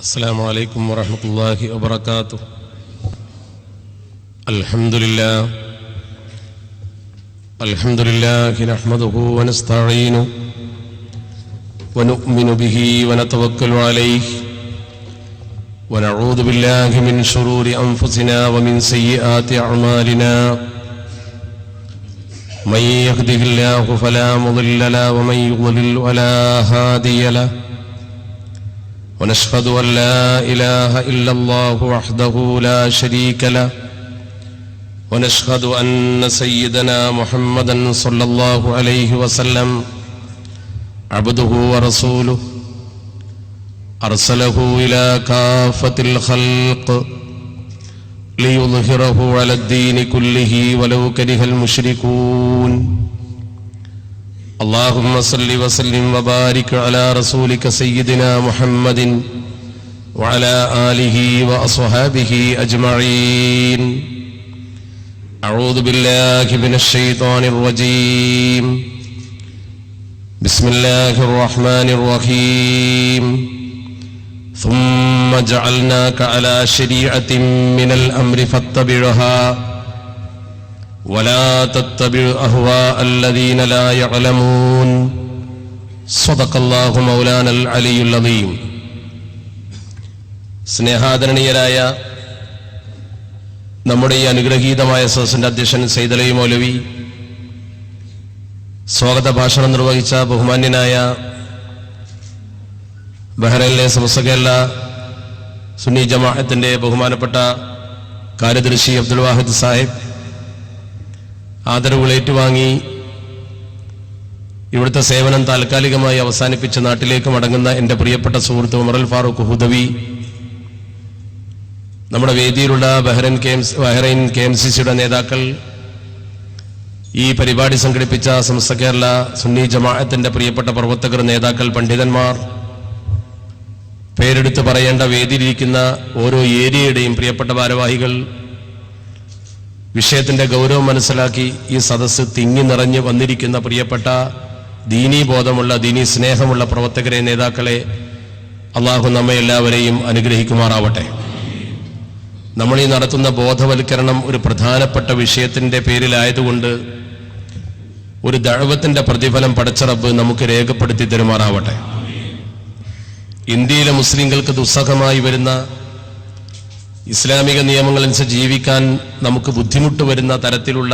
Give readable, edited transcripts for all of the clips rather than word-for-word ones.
السلام عليكم ورحمة الله وبركاته. الحمد لله نحمده ونستعينه ونؤمن به ونتوكل عليه ونعوذ بالله من شرور أنفسنا ومن سيئات أعمالنا. من يهده الله فلا مضل له ومن يضلل فلا هادي له. ونشهد أن لا إله إلا الله وحده لا شريك له. ونشهد أن سيدنا محمدا صلى الله عليه وسلم عبده ورسوله أرسله إلى كافة الخلق ليظهره على الدين كله ولو كره المشركون. اللهم صل وسلم وبارك على رسولك سيدنا محمد وعلى آله وأصحابه أجمعين. أعوذ بالله من الشيطان الرجيم. بسم الله الرحمن الرحيم. ثم جعلناك على شريعة من الأمر فاتبعها ولا تتبع أهواء الذين لا يعلمون. صدق الله مولانا العلي العظيم. സ്നേഹാദരണീയരായ നമ്മുടെ ഈ അനുഗ്രഹീതമായ സദസ്സിന്റെ അധ്യക്ഷൻ സയ്യിദ് അലവി മൗലവി, സ്വാഗത ഭാഷണം നിർവഹിച്ച ബഹുമാന്യനായ ബഹ്റൈനിലെ സമസ്ത കേരള സുന്നി ജമാഅത്തിന്റെ ബഹുമാനപ്പെട്ട കാര്യദർശി അബ്ദുൽ വാഹിദ് സാഹിബ്, ആദരവുകൾ ഏറ്റുവാങ്ങി ഇവിടുത്തെ സേവനം താൽക്കാലികമായി അവസാനിപ്പിച്ച് നാട്ടിലേക്ക് മടങ്ങുന്ന എൻ്റെ പ്രിയപ്പെട്ട സുഹൃത്ത് ഉമർ അൽ ഫാറൂഖ് ഹുദവി, നമ്മുടെ വേദിയിലുള്ള ബഹ്റൈൻ KMCCയുടെ നേതാക്കൾ, ഈ പരിപാടി സംഘടിപ്പിച്ച സമസ്ത കേരള സുന്നി ജമാഅത്തിന്റെ പ്രിയപ്പെട്ട പ്രവർത്തകർ, നേതാക്കൾ, പണ്ഡിതന്മാർ, പേരെടുത്ത് പറയേണ്ട വേദിയിലിരിക്കുന്ന ഓരോ ഏരിയയുടെയും പ്രിയപ്പെട്ട ഭാരവാഹികൾ, വിഷയത്തിന്റെ ഗൗരവം മനസ്സിലാക്കി ഈ സദസ്സ് തിങ്ങി നിറഞ്ഞ് വന്നിരിക്കുന്ന പ്രിയപ്പെട്ട ദീനീ ബോധമുള്ള, ദീനീ സ്നേഹമുള്ള പ്രവർത്തകരെ, നേതാക്കളെ, അള്ളാഹു നമ്മെ എല്ലാവരെയും അനുഗ്രഹിക്കുമാറാവട്ടെ. നമ്മൾ ഈ നടത്തുന്ന ബോധവൽക്കരണം ഒരു പ്രധാനപ്പെട്ട വിഷയത്തിന്റെ പേരിലായതുകൊണ്ട് ഒരു ദഅവത്തിന്റെ പ്രതിഫലം പടച്ച റബ്ബ് നമുക്ക് രേഖപ്പെടുത്തി തരുമാറാവട്ടെ. ഇന്ത്യയിലെ മുസ്ലിങ്ങൾക്ക് ദുസ്സഹമായി വരുന്ന ഇസ്ലാമിക നിയമങ്ങളനുസരിച്ച് ജീവിക്കാൻ നമുക്ക് ബുദ്ധിമുട്ട് വരുന്ന തരത്തിലുള്ള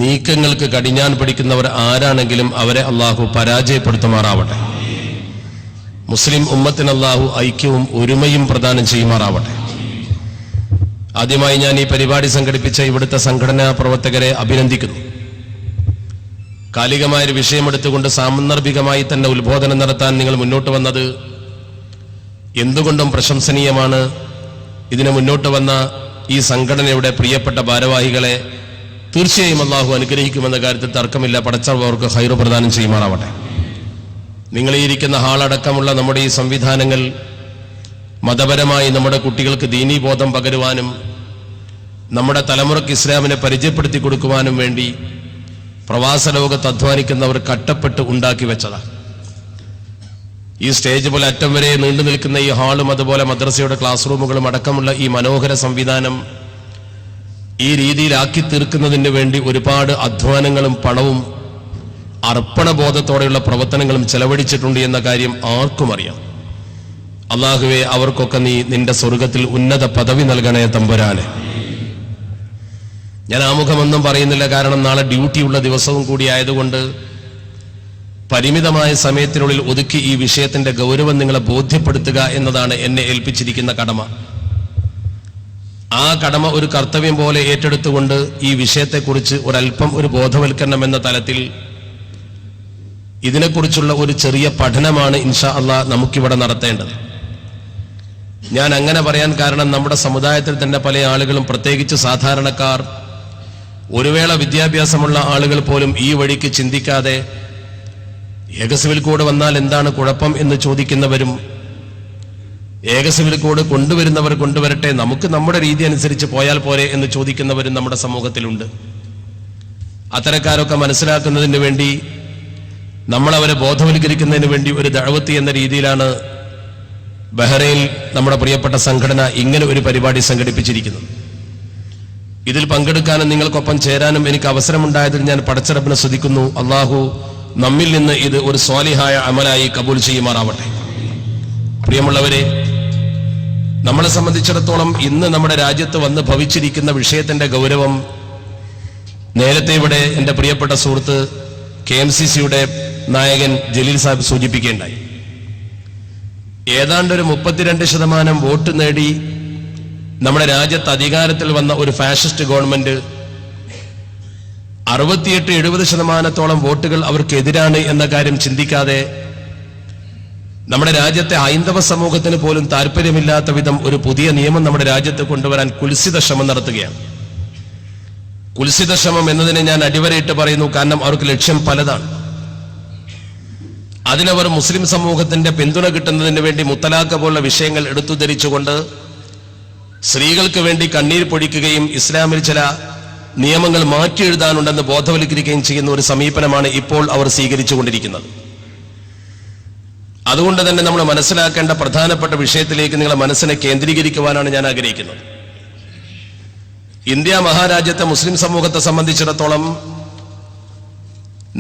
നീക്കങ്ങൾക്ക് കടിഞ്ഞാൻ പിടിക്കുന്നവർ ആരാണെങ്കിലും അവരെ അള്ളാഹു പരാജയപ്പെടുത്തുമാറാവട്ടെ. മുസ്ലിം ഉമ്മത്തിന് അള്ളാഹു ഐക്യവും ഒരുമയും പ്രദാനം ചെയ്യുമാറാവട്ടെ. ആദ്യമായി ഞാൻ ഈ പരിപാടി സംഘടിപ്പിച്ച ഇവിടുത്തെ സംഘടനാ പ്രവർത്തകരെ അഭിനന്ദിക്കുന്നു. കാലികമായൊരു വിഷയമെടുത്തുകൊണ്ട് സാന്ദർഭികമായി തന്നെ ഉത്ബോധനം നടത്താൻ നിങ്ങൾ മുന്നോട്ട് വന്നത് എന്തുകൊണ്ടും പ്രശംസനീയമാണ്. ഇതിന് മുന്നോട്ട് വന്ന ഈ സംഘടനയുടെ പ്രിയപ്പെട്ട ഭാരവാഹികളെ തീർച്ചയായും അള്ളാഹു അനുഗ്രഹിക്കുമെന്ന കാര്യത്തിൽ തർക്കമില്ല. പടച്ചവർക്ക് ഖൈർ പ്രദാനം ചെയ്യുമാറാവട്ടെ. നിങ്ങൾ ഈ ഇരിക്കുന്ന ഹാളടക്കമുള്ള നമ്മുടെ ഈ സംവിധാനങ്ങൾ മതപരമായി നമ്മുടെ കുട്ടികൾക്ക് ദീനീ ബോധം പകരുവാനും നമ്മുടെ തലമുറയ്ക്ക് ഇസ്ലാമിനെ പരിചയപ്പെടുത്തി കൊടുക്കുവാനും വേണ്ടി പ്രവാസ ലോകത്ത് അധ്വാനിക്കുന്നവർ കട്ടപ്പെട്ട് ഉണ്ടാക്കി വെച്ചതാണ്. ഈ സ്റ്റേജ് പോലെ അറ്റം വരെ നീണ്ടു നിൽക്കുന്ന ഈ ഹാളും അതുപോലെ മദ്രസയുടെ ക്ലാസ് റൂമുകളും അടക്കമുള്ള ഈ മനോഹര സംവിധാനം ഈ രീതിയിലാക്കി തീർക്കുന്നതിന് വേണ്ടി ഒരുപാട് അധ്വാനങ്ങളും പണവും അർപ്പണബോധത്തോടെയുള്ള പ്രവർത്തനങ്ങളും ചെലവഴിച്ചിട്ടുണ്ട് എന്ന കാര്യം ആർക്കും അറിയാം. അള്ളാഹുവേ, അവർക്കൊക്കെ നീ നിന്റെ സ്വർഗത്തിൽ ഉന്നത പദവി നൽകണേ തമ്പുരാനെ. ഞാൻ ആമുഖമൊന്നും പറയുന്നില്ല, കാരണം നാളെ ഡ്യൂട്ടിയുള്ള ദിവസവും കൂടി ആയതുകൊണ്ട് പരിമിതമായ സമയത്തിനുള്ളിൽ ഒതുക്കി ഈ വിഷയത്തിന്റെ ഗൗരവം നിങ്ങളെ ബോധ്യപ്പെടുത്തുക എന്നതാണ് എന്നെ ഏൽപ്പിച്ചിരിക്കുന്ന കടമ. ആ കടമ ഒരു കർത്തവ്യം പോലെ ഏറ്റെടുത്തുകൊണ്ട് ഈ വിഷയത്തെക്കുറിച്ച് ഒരല്പം ഒരു ബോധവൽക്കരണം എന്ന തലത്തിൽ ഇതിനെക്കുറിച്ചുള്ള ഒരു ചെറിയ പഠനമാണ് ഇൻഷാ അള്ളാഹ് നമുക്കിവിടെ നടത്തേണ്ടത്. ഞാൻ അങ്ങനെ പറയാൻ കാരണം നമ്മുടെ സമുദായത്തിൽ തന്നെ പല ആളുകളും, പ്രത്യേകിച്ച് സാധാരണക്കാർ, ഒരു വേള വിദ്യാഭ്യാസമുള്ള ആളുകൾ പോലും ഈ വഴിക്ക് ചിന്തിക്കാതെ ഏകസിവിൽ കോഡ് വന്നാൽ എന്താണ് കുഴപ്പം എന്ന് ചോദിക്കുന്നവരും, ഏകസിവിൽ കോഡ് കൊണ്ടുവരുന്നവർ കൊണ്ടുവരട്ടെ, നമുക്ക് നമ്മുടെ രീതി അനുസരിച്ച് പോയാൽ പോരെ എന്ന് ചോദിക്കുന്നവരും നമ്മുടെ സമൂഹത്തിലുണ്ട്. അത്തരക്കാരൊക്കെ മനസ്സിലാക്കുന്നതിന് വേണ്ടി, നമ്മളവരെ ബോധവൽക്കരിക്കുന്നതിന് വേണ്ടി ഒരു ദഅവത്ത് എന്ന രീതിയിലാണ് ബഹ്റൈനിൽ നമ്മുടെ പ്രിയപ്പെട്ട സംഘടന ഇങ്ങനെ ഒരു പരിപാടി സംഘടിപ്പിച്ചിരിക്കുന്നത്. ഇതിൽ പങ്കെടുക്കാനും നിങ്ങൾക്കൊപ്പം ചേരാനും എനിക്ക് അവസരമുണ്ടായതിൽ ഞാൻ പടച്ചറബിനെ സ്തുതിക്കുന്നു. അള്ളാഹു നമ്മിൽ നിന്ന് ഇത് ഒരു സ്വാലിഹായ അമലായി കബൂൽ ചെയ്യുമാറാവട്ടെ. പ്രിയമുള്ളവരെ, നമ്മളെ സംബന്ധിച്ചിടത്തോളം ഇന്ന് നമ്മുടെ രാജ്യത്ത് വന്ന് ഭവിച്ചിരിക്കുന്ന വിഷയത്തിന്റെ ഗൗരവം നേരത്തെ ഇവിടെ എൻ്റെ പ്രിയപ്പെട്ട സുഹൃത്ത് KMCCയുടെ നായകൻ ജലീൽ സാഹിബ് സൂചിപ്പിക്കുകയുണ്ടായി. ഏതാണ്ട് ഒരു 32% വോട്ട് നേടി നമ്മുടെ രാജ്യത്ത് അധികാരത്തിൽ വന്ന ഒരു ഫാഷിസ്റ്റ് ഗവൺമെന്റ് 68-70% വോട്ടുകൾ അവർക്കെതിരാണ് എന്ന കാര്യം ചിന്തിക്കാതെ നമ്മുടെ രാജ്യത്തെ ഹൈന്ദവ സമൂഹത്തിന് പോലും താല്പര്യമില്ലാത്ത വിധം ഒരു പുതിയ നിയമം നമ്മുടെ രാജ്യത്ത് കൊണ്ടുവരാൻ കുൽസിത ശ്രമം നടത്തുകയാണ്. കുൽസിത ശ്രമം എന്നതിനെ ഞാൻ അടിവരയിട്ട് പറയുന്നു. കാരണം അവർക്ക് ലക്ഷ്യം പലതാണ്. അതിനവർ മുസ്ലിം സമൂഹത്തിന്റെ പിന്തുണ കിട്ടുന്നതിന് വേണ്ടി മുത്തലാഖ് പോലുള്ള വിഷയങ്ങൾ എടുത്തുധരിച്ചുകൊണ്ട് സ്ത്രീകൾക്ക് വേണ്ടി കണ്ണീർ പൊഴിക്കുകയും ഇസ്ലാമിൽ ചില നിയമങ്ങൾ മാറ്റി എഴുതാനുണ്ടെന്ന് ബോധവൽക്കരിക്കുകയും ചെയ്യുന്ന ഒരു സമീപനമാണ് ഇപ്പോൾ അവർ സ്വീകരിച്ചുകൊണ്ടിരിക്കുന്നത്. അതുകൊണ്ട് തന്നെ നമ്മൾ മനസ്സിലാക്കേണ്ട പ്രധാനപ്പെട്ട വിഷയത്തിലേക്ക് നിങ്ങളെ മനസ്സിനെ കേന്ദ്രീകരിക്കുവാനാണ് ഞാൻ ആഗ്രഹിക്കുന്നത്. ഇന്ത്യ മഹാരാജ്യത്തെ മുസ്ലിം സമൂഹത്തെ സംബന്ധിച്ചിടത്തോളം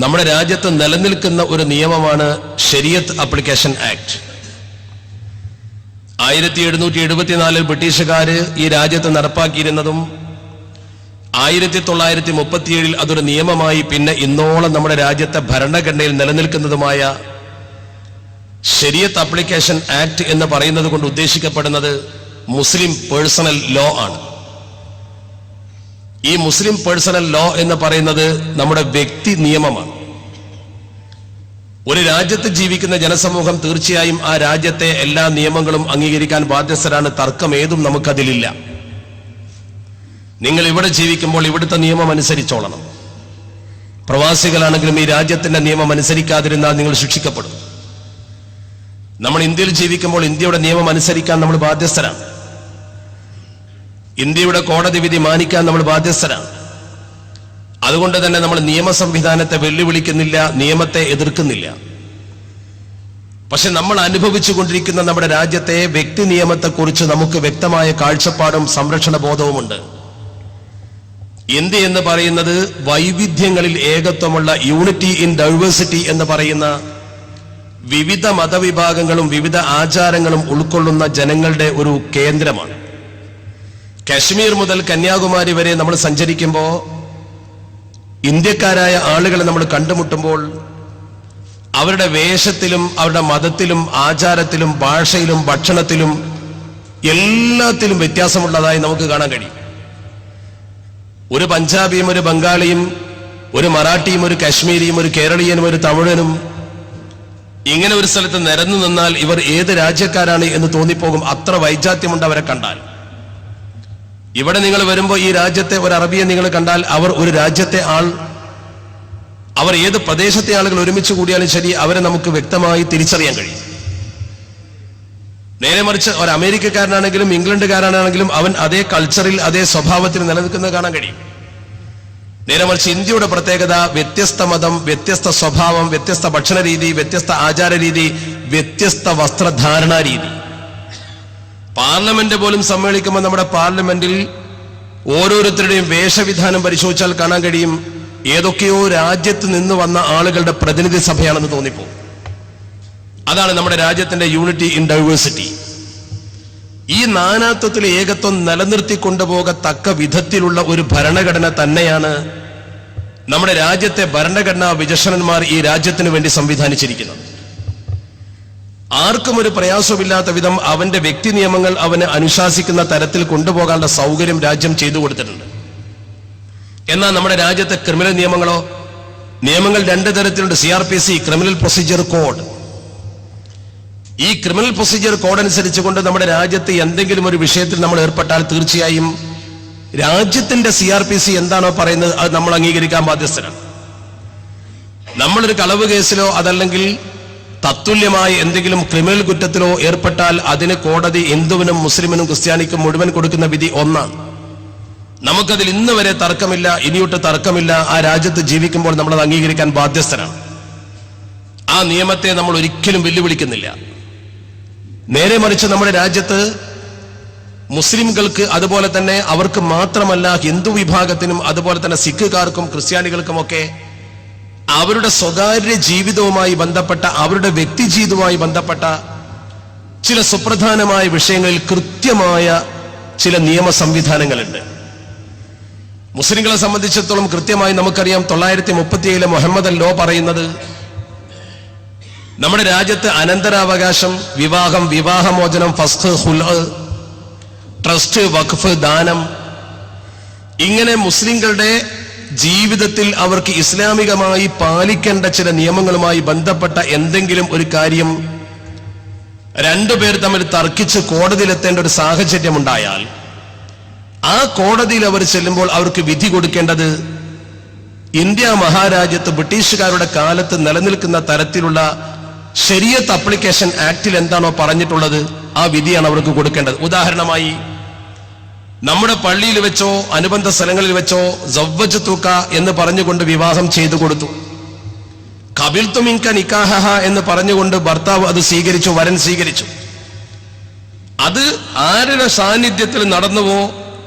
നമ്മുടെ രാജ്യത്ത് നിലനിൽക്കുന്ന ഒരു നിയമമാണ് ശരീഅത്ത് ആപ്ലിക്കേഷൻ ആക്ട്. 1774 ബ്രിട്ടീഷുകാര് ഈ രാജ്യത്ത് നടപ്പാക്കിയിരുന്നതും 1937 അതൊരു നിയമമായി പിന്നെ ഇന്നോളം നമ്മുടെ രാജ്യത്തെ ഭരണഘടനയിൽ നിലനിൽക്കുന്നതുമായ ശരീഅത്ത് ആപ്ലിക്കേഷൻ ആക്ട് എന്ന് പറയുന്നത് കൊണ്ട് ഉദ്ദേശിക്കപ്പെടുന്നത് മുസ്ലിം പേഴ്സണൽ ലോ ആണ്. ഈ മുസ്ലിം പേഴ്സണൽ ലോ എന്ന് പറയുന്നത് നമ്മുടെ വ്യക്തി നിയമമാണ്. ഒരു രാജ്യത്ത് ജീവിക്കുന്ന ജനസമൂഹം തീർച്ചയായും ആ രാജ്യത്തെ എല്ലാ നിയമങ്ങളും അംഗീകരിക്കാൻ ബാധ്യസ്ഥരാണ്. തർക്കം ഏതും നമുക്കതിലില്ല. നിങ്ങൾ ഇവിടെ ജീവിക്കുമ്പോൾ ഇവിടുത്തെ നിയമം അനുസരിച്ചോളണം. പ്രവാസികളാണെങ്കിലും ഈ രാജ്യത്തിന്റെ നിയമം അനുസരിക്കാതിരുന്നാൽ നിങ്ങൾ ശിക്ഷിക്കപ്പെടും. നമ്മൾ ഇന്ത്യയിൽ ജീവിക്കുമ്പോൾ ഇന്ത്യയുടെ നിയമം അനുസരിക്കാൻ നമ്മൾ ബാധ്യസ്ഥരാണ്. ഇന്ത്യയുടെ കോടതി വിധി മാനിക്കാൻ നമ്മൾ ബാധ്യസ്ഥരാണ്. അതുകൊണ്ട് തന്നെ നമ്മൾ നിയമ സംവിധാനത്തെ വെല്ലുവിളിക്കുന്നില്ല, നിയമത്തെ എതിർക്കുന്നില്ല. പക്ഷെ നമ്മൾ അനുഭവിച്ചു കൊണ്ടിരിക്കുന്ന നമ്മുടെ രാജ്യത്തെ വ്യക്തി നിയമത്തെക്കുറിച്ച് നമുക്ക് വ്യക്തമായ കാഴ്ചപ്പാടും സംരക്ഷണ ബോധവുമുണ്ട്. ഇന്ത്യ എന്ന് പറയുന്നത് വൈവിധ്യങ്ങളിൽ ഏകത്വമുള്ള യൂണിറ്റി ഇൻ ഡൈവേഴ്സിറ്റി എന്ന് പറയുന്ന വിവിധ മതവിഭാഗങ്ങളും വിവിധ ആചാരങ്ങളും ഉൾക്കൊള്ളുന്ന ജനങ്ങളുടെ ഒരു കേന്ദ്രമാണ്. കാശ്മീർ മുതൽ കന്യാകുമാരി വരെ നമ്മൾ സഞ്ചരിക്കുമ്പോൾ ഇന്ത്യക്കാരായ ആളുകളെ നമ്മൾ കണ്ടുമുട്ടുമ്പോൾ അവരുടെ വേഷത്തിലും അവരുടെ മതത്തിലും ആചാരത്തിലും ഭാഷയിലും ഭക്ഷണത്തിലും എല്ലാത്തിലും വ്യത്യാസമുള്ളതായി നമുക്ക് കാണാൻ കഴിയും. ഒരു പഞ്ചാബിയും ഒരു ബംഗാളിയും ഒരു മറാഠിയും ഒരു കാശ്മീരിയും ഒരു കേരളീയനും ഒരു തമിഴനും ഇങ്ങനെ ഒരു സ്ഥലത്ത് നിരന്നു നിന്നാൽ ഇവർ ഏത് രാജ്യക്കാരാണ് എന്ന് തോന്നിപ്പോകും. അത്ര വൈജാത്യമുണ്ട് അവരെ കണ്ടാൽ. ഇവിടെ നിങ്ങൾ വരുമ്പോൾ ഈ രാജ്യത്തെ ഒരു അറബിയെ നിങ്ങൾ കണ്ടാൽ അവർ ഒരു രാജ്യത്തെ ആൾ, അവർ ഏത് പ്രദേശത്തെ ആളുകൾ ഒരുമിച്ച് കൂടിയാലും ശരി അവരെ നമുക്ക് വ്യക്തമായി തിരിച്ചറിയാൻ കഴിയും. നേരെ മറിച്ച് ഒരു അമേരിക്കക്കാരനാണെങ്കിലും ഇംഗ്ലണ്ടുകാരനാണെങ്കിലും അവൻ അതേ കൾച്ചറിൽ അതേ സ്വഭാവത്തിൽ നിലനിൽക്കുന്നത് കാണാൻ കഴിയും. നേരെ മറിച്ച് ഇന്ത്യയുടെ പ്രത്യേകത വ്യത്യസ്ത മതം, വ്യത്യസ്ത സ്വഭാവം, വ്യത്യസ്ത ഭക്ഷണ രീതി, വ്യത്യസ്ത ആചാര രീതി, വ്യത്യസ്ത വസ്ത്രധാരണാ രീതി. പാർലമെന്റ് പോലും സമ്മേളിക്കുമ്പോൾ നമ്മുടെ പാർലമെന്റിൽ ഓരോരുത്തരുടെയും വേഷവിധാനം പരിശോധിച്ചാൽ കാണാൻ കഴിയും ഏതൊക്കെയോ രാജ്യത്ത് നിന്ന് വന്ന ആളുകളുടെ പ്രതിനിധി സഭയാണെന്ന് തോന്നിപ്പോകും. അതാണ് നമ്മുടെ രാജ്യത്തിന്റെ യൂണിറ്റി ഇൻ ഡൈവേഴ്സിറ്റി. ഈ നാനാത്വത്തിൽ ഏകത്വം നിലനിർത്തിക്കൊണ്ടുപോകത്തക്ക വിധത്തിലുള്ള ഒരു ഭരണഘടന തന്നെയാണ് നമ്മുടെ രാജ്യത്തെ ഭരണഘടനാ വിചക്ഷണന്മാർ ഈ രാജ്യത്തിന് വേണ്ടി സംവിധാനിച്ചിരിക്കുന്നത്. ആർക്കും ഒരു പ്രയാസമില്ലാത്ത വിധം അവന്റെ വ്യക്തി നിയമങ്ങൾ അവന് അനുശാസിക്കുന്ന തരത്തിൽ കൊണ്ടുപോകാനുള്ള സൗകര്യം രാജ്യം ചെയ്തു കൊടുത്തിട്ടുണ്ട്. എന്നാൽ നമ്മുടെ രാജ്യത്തെ ക്രിമിനൽ നിയമങ്ങൾ രണ്ട് തരത്തിലുണ്ട്. CRPC, criminal procedure code. ഈ ക്രിമിനൽ പ്രൊസീജിയർ കോഡ് അനുസരിച്ചുകൊണ്ട് നമ്മുടെ രാജ്യത്ത് എന്തെങ്കിലും ഒരു വിഷയത്തിൽ നമ്മൾ ഏർപ്പെട്ടാൽ തീർച്ചയായും രാജ്യത്തിന്റെ CRPC എന്താണോ പറയുന്നത് അത് നമ്മൾ അംഗീകരിക്കാൻ ബാധ്യസ്ഥരാണ്. നമ്മളൊരു കളവ് കേസിലോ അതല്ലെങ്കിൽ തത്തുല്യമായ എന്തെങ്കിലും ക്രിമിനൽ കുറ്റത്തിലോ ഏർപ്പെട്ടാൽ അതിന് കോടതി ഹിന്ദുവിനും മുസ്ലിമിനും ക്രിസ്ത്യാനിക്കും മുഴുവൻ കൊടുക്കുന്ന വിധി ഒന്നാണ്. നമുക്കതിൽ ഇന്ന് വരെ തർക്കമില്ല, ഇനിയൊട്ട് തർക്കമില്ല. ആ രാജ്യത്ത് ജീവിക്കുമ്പോൾ നമ്മളത് അംഗീകരിക്കാൻ ബാധ്യസ്ഥരാണ്. ആ നിയമത്തെ നമ്മൾ ഒരിക്കലും വെല്ലുവിളിക്കുന്നില്ല. നേരെ മറിച്ച് നമ്മുടെ രാജ്യത്ത് മുസ്ലിംകൾക്ക്, അതുപോലെ തന്നെ അവർക്ക് മാത്രമല്ല ഹിന്ദു വിഭാഗത്തിനും, അതുപോലെ തന്നെ സിഖുകാർക്കും ക്രിസ്ത്യാനികൾക്കുമൊക്കെ അവരുടെ സ്വകാര്യ ജീവിതവുമായി ബന്ധപ്പെട്ട, അവരുടെ വ്യക്തി ജീവിതവുമായി ബന്ധപ്പെട്ട ചില സുപ്രധാനമായ വിഷയങ്ങളിൽ കൃത്യമായ ചില നിയമ സംവിധാനങ്ങളുണ്ട്. മുസ്ലിങ്ങളെ സംബന്ധിച്ചിടത്തോളം കൃത്യമായി നമുക്കറിയാം, 937 മുഹമ്മദ് ലോ പറയുന്നത് നമ്മുടെ രാജ്യത്ത് അനന്തരാവകാശം, വിവാഹം, വിവാഹമോചനം, ഫസ്ഖ്, ഖുൽഅ്, ട്രസ്റ്റ്, വഖഫ്, ദാനം, ഇങ്ങനെ മുസ്ലിങ്ങളുടെ ജീവിതത്തിൽ അവർക്ക് ഇസ്ലാമികമായി പാലിക്കേണ്ട ചില നിയമങ്ങളുമായി ബന്ധപ്പെട്ട എന്തെങ്കിലും ഒരു കാര്യം രണ്ടുപേർ തമ്മിൽ തർക്കിച്ച് കോടതിയിലെത്തേണ്ട ഒരു സാഹചര്യം ഉണ്ടായാൽ, ആ കോടതിയിൽ അവർ ചെല്ലുമ്പോൾ അവർക്ക് വിധി കൊടുക്കേണ്ടത് ഇന്ത്യ മഹാരാജ്യത്ത് ബ്രിട്ടീഷുകാരുടെ കാലത്ത് നിലനിൽക്കുന്ന തരത്തിലുള്ള ശരീഅത്ത് അപ്ലിക്കേഷൻ ആക്ടിൽ എന്താണോ പറഞ്ഞിട്ടുള്ളത് ആ വിധിയാണ് അവർക്ക് കൊടുക്കേണ്ടത്. ഉദാഹരണമായി, നമ്മുടെ പള്ളിയിൽ വെച്ചോ അനുബന്ധ സ്ഥലങ്ങളിൽ വെച്ചോ സവ്വജ്തുക എന്ന് പറഞ്ഞുകൊണ്ട് വിവാഹം ചെയ്തു കൊടുത്തു. ഖബിൽതു മിൻക നിക്കാഹഹ എന്ന് പറഞ്ഞുകൊണ്ട് ഭർത്താവ് അത് സ്വീകരിച്ചു, വരൻ സ്വീകരിച്ചു. അത് ആരുടെ സാന്നിധ്യത്തിൽ നടന്നുവോ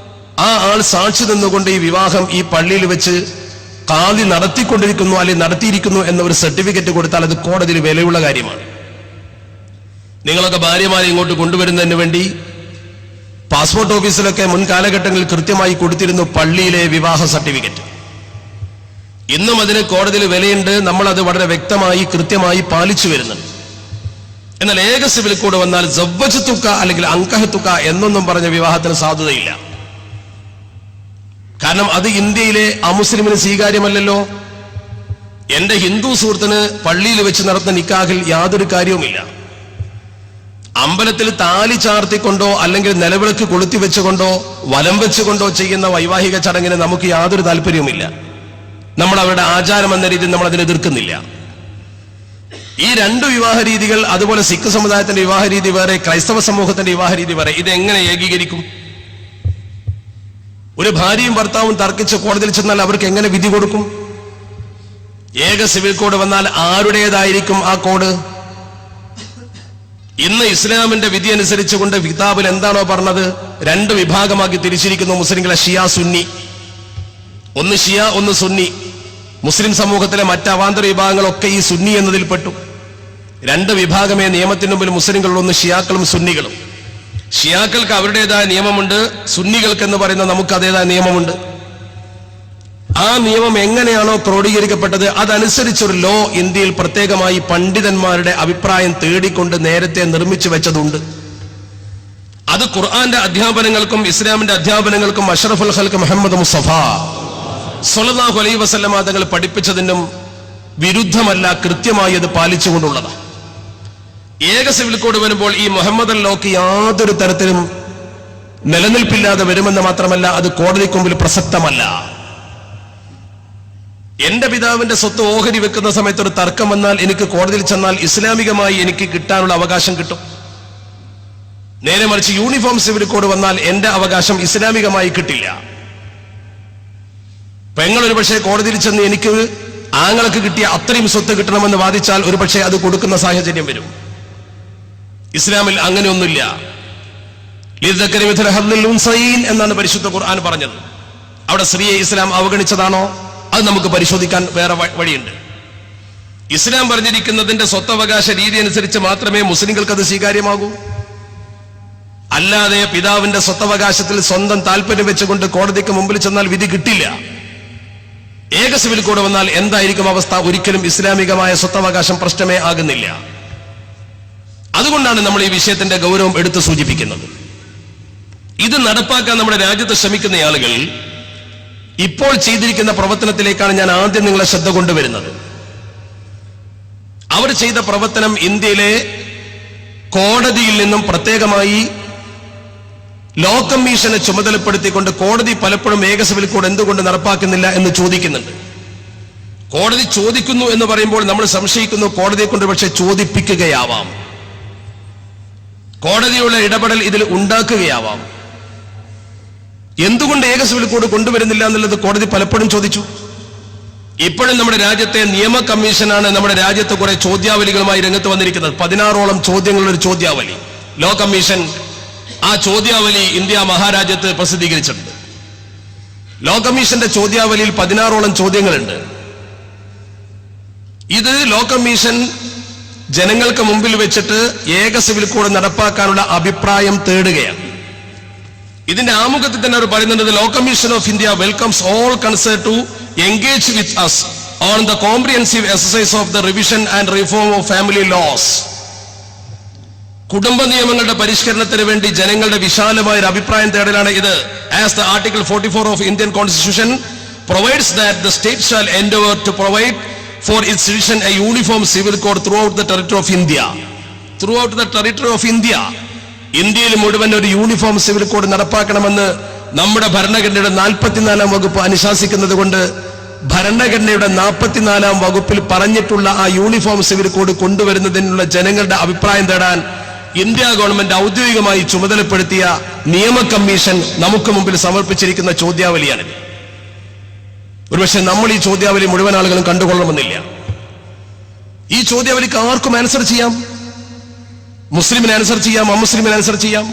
ആ ആൾ സാക്ഷി നിന്നുകൊണ്ട് ഈ വിവാഹം ഈ പള്ളിയിൽ വെച്ച് ഖാദി നടത്തിക്കൊണ്ടിരിക്കുന്നു അല്ലെങ്കിൽ നടത്തിയിരിക്കുന്നു എന്ന ഒരു സർട്ടിഫിക്കറ്റ് കൊടുത്താൽ അത് കോടതിയിൽ വിലയുള്ള കാര്യമാണ്. നിങ്ങളൊക്കെ ഭാര്യമാരെ ഇങ്ങോട്ട് കൊണ്ടുവരുന്നതിന് വേണ്ടി പാസ്പോർട്ട് ഓഫീസിലൊക്കെ മുൻ കാലഘട്ടങ്ങളിൽ കൃത്യമായി കൊടുത്തിരുന്നു പള്ളിയിലെ വിവാഹ സർട്ടിഫിക്കറ്റ്. ഇന്നും അതിന് കോടതിയിൽ വിലയുണ്ട്. നമ്മൾ അത് വളരെ വ്യക്തമായി കൃത്യമായി പാലിച്ചു വരുന്നുണ്ട്. എന്നാൽ ഏക സിവിൽ കോഡ് വന്നാൽ സവ്വജ്തുക അല്ലെങ്കിൽ അൻകഹ്തുക എന്നൊന്നും പറഞ്ഞ വിവാഹത്തിന് സാധുതയില്ല. കാരണം അത് ഇന്ത്യയിലെ അമുസ്ലിമിന് സ്വീകാര്യമല്ലല്ലോ. എന്റെ ഹിന്ദു സുഹൃത്തിന് പള്ളിയിൽ വെച്ച് നടത്തുന്ന നിക്കാഹിൽ യാതൊരു കാര്യവുമില്ല. അമ്പലത്തിൽ താലി ചാർത്തിക്കൊണ്ടോ അല്ലെങ്കിൽ നിലവിളക്ക് കൊളുത്തി വെച്ചുകൊണ്ടോ വലം വെച്ചുകൊണ്ടോ ചെയ്യുന്ന വൈവാഹിക ചടങ്ങിന് നമുക്ക് യാതൊരു താല്പര്യവുമില്ല. നമ്മൾ അവരുടെ ആചാരം എന്ന രീതിയിൽ നമ്മൾ അതിനെ എതിർക്കുന്നില്ല. ഈ രണ്ട് വിവാഹ രീതികൾ, അതുപോലെ സിഖ് സമുദായത്തിന്റെ വിവാഹ രീതി വേറെ, ക്രൈസ്തവ സമൂഹത്തിന്റെ വിവാഹ രീതി വേറെ, ഇതെങ്ങനെ ഏകീകരിക്കും? ഒരു ഭാര്യയും ഭർത്താവും തർക്കിച്ച് കോടതിയിൽ ചെന്നാൽ അവർക്ക് എങ്ങനെ വിധി കൊടുക്കും? ഏക സിവിൽ കോഡ് വന്നാൽ ആരുടേതായിരിക്കും ആ കോഡ്? ഇന്ന് ഇസ്ലാമിന്റെ വിധി അനുസരിച്ചുകൊണ്ട് കിതാബിൽ എന്താണോ പറഞ്ഞത് രണ്ട് വിഭാഗമാക്കി തിരിച്ചിരിക്കുന്നു മുസ്ലിങ്ങളെ, ഷിയ സുന്നി. ഒന്ന് ഷിയ, ഒന്ന് സുന്നി. മുസ്ലിം സമൂഹത്തിലെ മറ്റ് അവാന്തര വിഭാഗങ്ങളൊക്കെ ഈ സുന്നി എന്നതിൽപ്പെട്ടു. രണ്ട് വിഭാഗമേ നിയമത്തിന് മുമ്പിൽ മുസ്ലിങ്ങളുള്ളൊന്ന് ഷിയാക്കളും സുന്നികളും. ഷിയാക്കൾക്ക് അവരുടേതായ നിയമമുണ്ട്, സുന്നികൾക്ക് എന്ന് പറയുന്ന നമുക്ക് അതേതായ നിയമമുണ്ട്. ആ നിയമം എങ്ങനെയാണോ ക്രോഡീകരിക്കപ്പെട്ടത് അതനുസരിച്ചൊരു ലോ ഇന്ത്യയിൽ പ്രത്യേകമായി പണ്ഡിതന്മാരുടെ അഭിപ്രായം തേടിക്കൊണ്ട് നേരത്തെ നിർമ്മിച്ചു വെച്ചതുണ്ട്. അത് ഖുർആന്റെ അധ്യാപനങ്ങൾക്കും ഇസ്ലാമിന്റെ അധ്യാപനങ്ങൾക്കും അഷ്റഫുൽ ഖൽഖ് മുഹമ്മദ് മുസ്തഫ സ്വല്ലല്ലാഹു അലൈഹി വസല്ലമ തങ്ങൾ പഠിപ്പിച്ചതിനും വിരുദ്ധമല്ല, കൃത്യമായി അത് പാലിച്ചുകൊണ്ടുള്ളതാണ്. ഏക സിവിൽ കോഡ് വരുമ്പോൾ ഈ മുഹമ്മദ് ലോക്ക് യാതൊരു തരത്തിലും നിലനിൽപ്പില്ലാതെ വരുമെന്ന് മാത്രമല്ല, അത് കോടതിക്ക് മുമ്പിൽ പ്രസക്തമല്ല. എന്റെ പിതാവിന്റെ സ്വത്ത് ഓഹരി വെക്കുന്ന സമയത്ത് ഒരു തർക്കം വന്നാൽ എനിക്ക് കോടതിയിൽ ചെന്നാൽ ഇസ്ലാമികമായി എനിക്ക് കിട്ടാനുള്ള അവകാശം കിട്ടും. നേരെ മറിച്ച് യൂണിഫോം സിവിൽ കോഡ് വന്നാൽ എന്റെ അവകാശം ഇസ്ലാമികമായി കിട്ടില്ല. പെങ്ങൾ ഒരു പക്ഷേ കോടതിയിൽ ചെന്ന് എനിക്ക് ആങ്ങൾക്ക് കിട്ടിയ അത്രയും സ്വത്ത് കിട്ടണമെന്ന് വാദിച്ചാൽ ഒരു പക്ഷേ അത് കൊടുക്കുന്ന സാഹചര്യം വരും. ഇസ്ലാമിൽ അങ്ങനെയൊന്നുമില്ല. എന്നാണ് പരിശുദ്ധ ഖുർആൻ പറഞ്ഞത്. അവിടെ സ്ത്രീയെ ഇസ്ലാം അവഗണിച്ചതാണോ? അത് നമുക്ക് പരിശോധിക്കാൻ വേറെ വഴിയുണ്ട്. ഇസ്ലാം പറഞ്ഞിരിക്കുന്നതിന്റെ സ്വത്തവകാശ രീതി അനുസരിച്ച് മാത്രമേ മുസ്ലിങ്ങൾക്ക് അത് സ്വീകാര്യമാകൂ. അല്ലാതെ പിതാവിന്റെ സ്വത്തവകാശത്തിൽ സ്വന്തം താല്പര്യം വെച്ചുകൊണ്ട് കോടതിക്ക് മുമ്പിൽ ചെന്നാൽ വിധി കിട്ടില്ല. ഏക സിവിൽ കോഡ് വന്നാൽ എന്തായിരിക്കും അവസ്ഥ? ഒരിക്കലും ഇസ്ലാമികമായ സ്വത്തവകാശം പ്രശ്നമേ ആകുന്നില്ല. അതുകൊണ്ടാണ് നമ്മൾ ഈ വിഷയത്തിന്റെ ഗൗരവം എടുത്തു സൂചിപ്പിക്കുന്നത്. ഇത് നടപ്പാക്കാൻ നമ്മുടെ രാജ്യത്ത് ശ്രമിക്കുന്ന ആളുകൾ ഇപ്പോൾ ചെയ്തിരിക്കുന്ന പ്രവർത്തനത്തിലേക്കാണ് ഞാൻ ആദ്യം നിങ്ങളെ ശ്രദ്ധ കൊണ്ടുവരുന്നത്. അവർ ചെയ്ത പ്രവർത്തനം ഇന്ത്യയിലെ കോടതിയിൽ നിന്നും പ്രത്യേകമായി ലോ കമ്മീഷനെ ചുമതലപ്പെടുത്തിക്കൊണ്ട് കോടതി പലപ്പോഴും ഏക സിവിൽ കോഡ് എന്തുകൊണ്ട് നടപ്പാക്കുന്നില്ല എന്ന് ചോദിക്കുന്നുണ്ട്. കോടതി ചോദിക്കുന്നു എന്ന് പറയുമ്പോൾ നമ്മൾ സംശയിക്കുന്നു, കോടതിയെ കൊണ്ട് പക്ഷെ ചോദിപ്പിക്കുകയാവാം, കോടതിയുള്ള ഇടപെടൽ ഇതിൽ ഉണ്ടാക്കുകയാവാം. എന്തുകൊണ്ട് ഏക സിവിൽ കോഡ് കൊണ്ടുവരുന്നില്ല എന്നുള്ളത് കോടതി പലപ്പോഴും ചോദിച്ചു. ഇപ്പോഴും നമ്മുടെ രാജ്യത്തെ നിയമ കമ്മീഷനാണ് നമ്മുടെ രാജ്യത്ത് കുറെ ചോദ്യാവലികളുമായി രംഗത്ത് വന്നിരിക്കുന്നത്. 16ഓളം ചോദ്യങ്ങളുടെ ഒരു ചോദ്യാവലി ലോ കമ്മീഷൻ ആ ചോദ്യാവലി ഇന്ത്യ മഹാരാജ്യത്ത് പ്രസിദ്ധീകരിച്ചിട്ടുണ്ട്. ലോ കമ്മീഷന്റെ ചോദ്യാവലിയിൽ 16ഓളം ചോദ്യങ്ങളുണ്ട്. ഇത് ലോ കമ്മീഷൻ ജനങ്ങൾക്ക് മുമ്പിൽ വെച്ചിട്ട് ഏക സിവിൽ കോഡ് നടപ്പാക്കാനുള്ള അഭിപ്രായം തേടുകയാണ്. ഇതിന്റെ ആമുഖത്തിൽ തന്നെ അവർ പറയുന്നത്, law commission of India welcomes all concern to engage with us on the comprehensive exercise of the revision and reform of family laws. കുടുംബ നിയമങ്ങളുടെ പരിഷ്കരണത്തിന് വേണ്ടി ജനങ്ങളുടെ വിശാലമായ ഒരു അഭിപ്രായം തേടലാണ് ഇത്. As the article 44 of Indian constitution provides that the state shall endeavour to provide for its citizen a uniform civil code throughout the territory of India. Throughout the territory of India. ഇന്ത്യയിൽ മുഴുവൻ ഒരു uniform civil code നടപ്പാക്കണമെന്ന് നമ്മുടെ ഭരണഘടനയുടെ 44-ാം വകുപ്പ് അനുശാസിക്കുന്നത് കൊണ്ട് ഭരണഘടനയുടെ 44-ാം വകുപ്പിൽ പറഞ്ഞിട്ടുള്ള ആ യൂണിഫോം സിവിൽ കോഡ് കൊണ്ടുവരുന്നതിനുള്ള ജനങ്ങളുടെ അഭിപ്രായം തേടാൻ ഇന്ത്യ ഗവൺമെന്റ് ഔദ്യോഗികമായി ചുമതലപ്പെടുത്തിയ നിയമ കമ്മീഷൻ നമുക്ക് മുമ്പിൽ സമർപ്പിച്ചിരിക്കുന്ന ചോദ്യാവലിയാണിത്. ഒരുപക്ഷെ നമ്മൾ ഈ ചോദ്യാവലി മുഴുവൻ ആളുകളും കണ്ടുകൊള്ളണമെന്നില്ല. ഈ ചോദ്യാവലിക്ക് ആർക്കും ആൻസർ ചെയ്യാം. മുസ്ലിമിന് ആൻസർ ചെയ്യാം, അമുസ്ലിമിന് ആൻസർ ചെയ്യാം.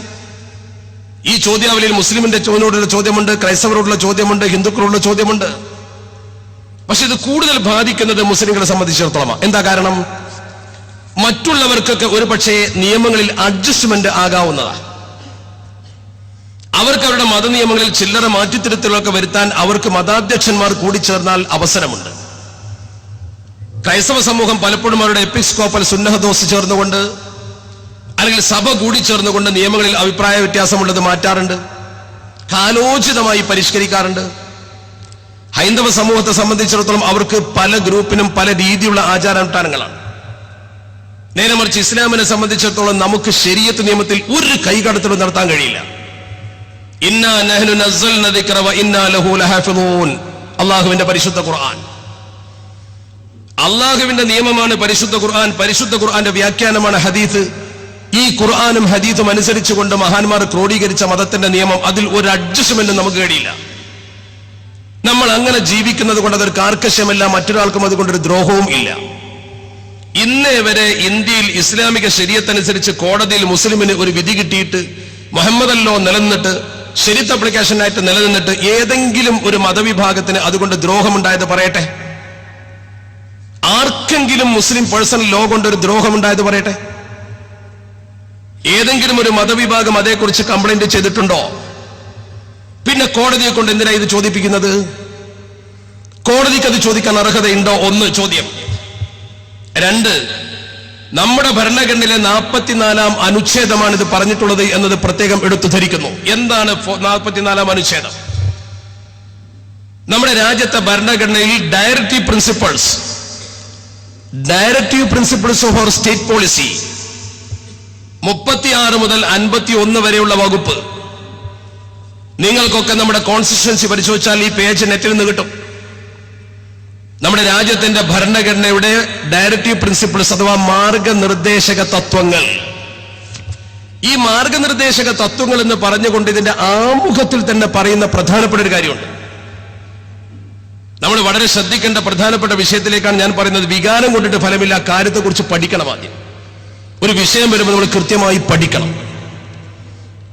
ഈ ചോദ്യാവലിയിൽ മുസ്ലിമിന്റെ ചോദ്യനോടുള്ള ചോദ്യമുണ്ട്, ക്രൈസ്തവരോടുള്ള ചോദ്യമുണ്ട്, ഹിന്ദുക്കളോടുള്ള ചോദ്യമുണ്ട്. പക്ഷെ ഇത് കൂടുതൽ ബാധിക്കുന്നത് മുസ്ലിങ്ങളെ സംബന്ധിച്ചിടത്തോളം. എന്താ കാരണം? മറ്റുള്ളവർക്കൊക്കെ ഒരു പക്ഷേ നിയമങ്ങളിൽ അഡ്ജസ്റ്റ്മെന്റ് ആകാവുന്നതാണ്. അവർക്ക് അവരുടെ മതനിയമങ്ങളിൽ ചില്ലറ മാറ്റിത്തിരുത്തലൊക്കെ വരുത്താൻ അവർക്ക് മതാധ്യക്ഷന്മാർ കൂടിച്ചേർന്നാൽ അവസരമുണ്ട്. ക്രൈസ്തവ സമൂഹം പലപ്പോഴും അവരുടെ എപ്പിസ്കോപ്പൽ സുന്നഹദോസ് ചേർന്നുകൊണ്ട് അല്ലെങ്കിൽ സഭ കൂടിച്ചേർന്നുകൊണ്ട് നിയമങ്ങളിൽ അഭിപ്രായ വ്യത്യാസമുള്ളത് മാറ്റാറുണ്ട്, കാലോചിതമായി പരിഷ്കരിക്കാറുണ്ട്. ഹൈന്ദവ സമൂഹത്തെ സംബന്ധിച്ചിടത്തോളം അവർക്ക് പല ഗ്രൂപ്പിനും പല രീതിയിലുള്ള ആചാരാനുഷ്ഠാനങ്ങളാണ്. നേരെ മറിച്ച് ഇസ്ലാമിനെ സംബന്ധിച്ചിടത്തോളം നമുക്ക് ശരീഅത്ത് നിയമത്തിൽ ഒരു കൈകടത്തലും നടത്താൻ കഴിയില്ല. ഇന്നാ നഹ്നു നസ്സൽന ദിക്റ വ ഇന്നാ ലഹു ലഹാഫിളൂൻ. അല്ലാഹുവിന്റെ പരിശുദ്ധ ഖുർആൻ, അല്ലാഹുവിന്റെ നിയമമാണ് പരിശുദ്ധ ഖുർആൻ. പരിശുദ്ധ ഖുർആന്റെ വ്യാഖ്യാനമാണ് ഹദീസ്. ഈ ഖുർആനും ഹദീസും അനുസരിച്ചുകൊണ്ട് മഹാന്മാർ ക്രോഡീകരിച്ച മതത്തിന്റെ നിയമം, അതിൽ ഒരു അഡ്ജസ്റ്റ്മെന്റ് നമുക്ക് കഴിയില്ല. നമ്മൾ അങ്ങനെ ജീവിക്കുന്നത് കൊണ്ട് അതൊരു കാർക്കശ്യമല്ല, മറ്റൊരാൾക്കും അതുകൊണ്ടൊരു ദ്രോഹവും ഇല്ല. ഇന്നേ വരെ ഇന്ത്യയിൽ ഇസ്ലാമിക ശരീഅത്തനുസരിച്ച് കോടതിയിൽ മുസ്ലിമിന് ഒരു വിധി കിട്ടിയിട്ട് മുഹമ്മദല്ലോ നിലനിന്നിട്ട് ശരീഅത്ത് ആപ്ലിക്കേഷനായിട്ട് നിലനിന്നിട്ട് ഏതെങ്കിലും ഒരു മതവിഭാഗത്തിന് അതുകൊണ്ട് ദ്രോഹമുണ്ടായത് പറയട്ടെ? ആർക്കെങ്കിലും മുസ്ലിം പേഴ്സണൽ ലോ കൊണ്ടൊരു ദ്രോഹമുണ്ടായത് പറയട്ടെ? ഏതെങ്കിലും ഒരു മതവിഭാഗം അതേക്കുറിച്ച് കംപ്ലൈന്റ് ചെയ്തിട്ടുണ്ടോ? പിന്നെ കോടതിയെ കൊണ്ട് എന്തിനാ ഇത് ചോദിപ്പിക്കുന്നത്? കോടതിക്ക് അത് ചോദിക്കാൻ അർഹതയുണ്ടോ? ഒന്ന് ചോദ്യം. രണ്ട്, നമ്മുടെ ഭരണഘടനയിലെ 44-ാം അനുച്ഛേദമാണ് ഇത് പറഞ്ഞിട്ടുള്ളത് എന്നത് പ്രത്യേകം എടുത്തു ധരിക്കുന്നു. എന്താണ് 44-ാം അനുച്ഛേദം? നമ്മുടെ രാജ്യത്തെ ഭരണഘടനയിൽ directive principles of our state policy 36 മുതൽ 51 വരെയുള്ള വകുപ്പ് നിങ്ങൾക്കൊക്കെ നമ്മുടെ കോൺസ്റ്റിറ്റ്യുവൻസി പരിശോധിച്ചാൽ ഈ പേജ് നെറ്റിൽ നിന്ന് കിട്ടും. നമ്മുടെ രാജ്യത്തിന്റെ ഭരണഘടനയുടെ ഡയറക്റ്റീവ് പ്രിൻസിപ്പിൾസ് അഥവാ മാർഗനിർദ്ദേശക തത്വങ്ങൾ. ഈ മാർഗനിർദ്ദേശക തത്വങ്ങൾ എന്ന് പറഞ്ഞുകൊണ്ട് ഇതിന്റെ ആമുഖത്തിൽ തന്നെ പറയുന്ന പ്രധാനപ്പെട്ട ഒരു കാര്യമുണ്ട്. നമ്മൾ വളരെ ശ്രദ്ധിക്കേണ്ട പ്രധാനപ്പെട്ട വിഷയത്തിലേക്കാണ് ഞാൻ പറയുന്നത്. വികാരം കൊണ്ടിട്ട് ഫലമില്ല, കാര്യത്തെക്കുറിച്ച് പഠിക്കണം. ആദ്യം ഒരു വിഷയം വരുമ്പോൾ നമ്മൾ കൃത്യമായി പഠിക്കണം.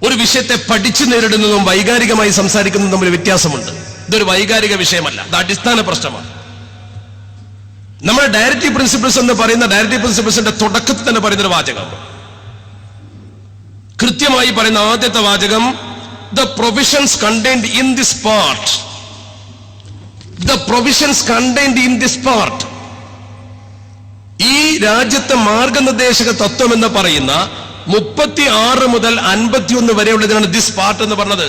ഒരു വിഷയത്തെ പഠിച്ചു നേരിടുന്നതും വൈകാരികമായി സംസാരിക്കുന്നതും തമ്മിൽ വ്യത്യാസമുണ്ട്. ഇതൊരു വൈകാരിക വിഷയമല്ല, ഇത് അടിസ്ഥാന പ്രശ്നമാണ്. നമ്മുടെ ഡയറക്റ്റീവ് പ്രിൻസിപ്പിൾസ് എന്ന് പറയുന്ന ഡയറക്റ്റീവ് പ്രിൻസിപ്പിൾസിന്റെ തുടക്കത്തിൽ തന്നെ പറയുന്നൊരു വാചകം, കൃത്യമായി പറയുന്ന ആദ്യത്തെ വാചകം, the provisions contained in this part. The provisions contained in this part. ഈ രാജ്യത്തെ മാർഗനിർദ്ദേശക തത്വം എന്ന് പറയുന്ന 36 മുതൽ 51 വരെയുള്ളതിനാണ് ദിസ് പാർട്ട് എന്ന് പറഞ്ഞത്.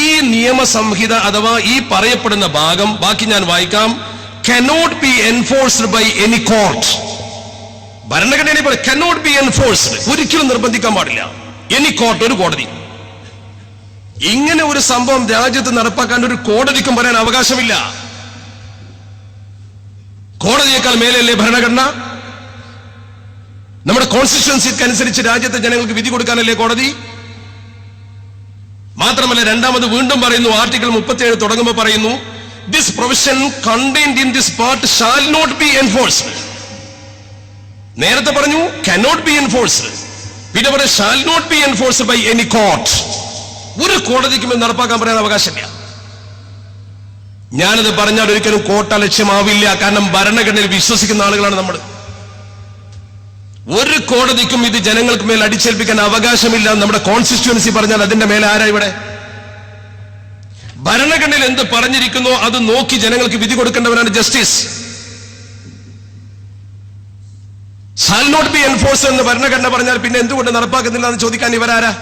ഈ നിയമസംഹിത അഥവാ ഈ പറയപ്പെടുന്ന ഭാഗം, ബാക്കി ഞാൻ വായിക്കാം. cannot be enforced by any court. ഭരണഘടനയെ പോലെ cannot be enforced, ഒരിക്കലും നിർബന്ധിക്കാൻ പാടില്ല. എനി കോർട്ട്, ഒരു കോടതി. ഇങ്ങനെ ഒരു സംഭവം രാജ്യത്ത് നടപ്പാക്കാൻ ഒരു കോടതിക്കും പറയാൻ അവകാശമില്ല. കോടതിയേക്കാൾ മേലെയല്ലേ ഭരണഘടന? നമ്മുടെ കോൺസ്റ്റിറ്റ്യുവൻസിക്ക് അനുസരിച്ച് രാജ്യത്തെ ജനങ്ങൾക്ക് വിധി കൊടുക്കാനല്ലേ കോടതി? മാത്രമല്ല, രണ്ടാമത് വീണ്ടും പറയുന്നു, ആർട്ടിക്കിൾ 37 തുടങ്ങുമ്പോൾ പറയുന്നു, this provision contained in this part shall not be enforced. നേരത്തെ പറഞ്ഞു cannot be enforced, പിന്നെ പറയും shall not be enforced by any court. ഒരു കോടതിക്കും ഇത് നടപ്പാക്കാൻ പറയാൻ അവകാശമില്ല. ഞാനത് പറഞ്ഞാൽ ഒരിക്കലും കോട്ട ലക്ഷ്യമാവില്ല. കാരണം ഭരണഘടനയിൽ വിശ്വസിക്കുന്ന ആളുകളാണ് നമ്മൾ. ഒരു കോടതിക്കും ഇത് ജനങ്ങൾക്ക് മേൽ അടിച്ചേൽപ്പിക്കാൻ അവകാശമില്ല. നമ്മുടെ കോൺസ്റ്റിറ്റ്യുവൻസി പറഞ്ഞാൽ അതിന്റെ മേലെ ആരാ ഇവിടെ? ഭരണഘടനയിൽ എന്ത് പറഞ്ഞിരിക്കുന്നോ അത് നോക്കി ജനങ്ങൾക്ക് വിധി കൊടുക്കേണ്ടവരാണ് justice. Shall not be enforced എന്ന് ഭരണഘടന പറഞ്ഞാൽ പിന്നെ എന്തുകൊണ്ട് നടപ്പാക്കുന്നില്ല എന്ന് ചോദിക്കാൻ ഇവരാരാ?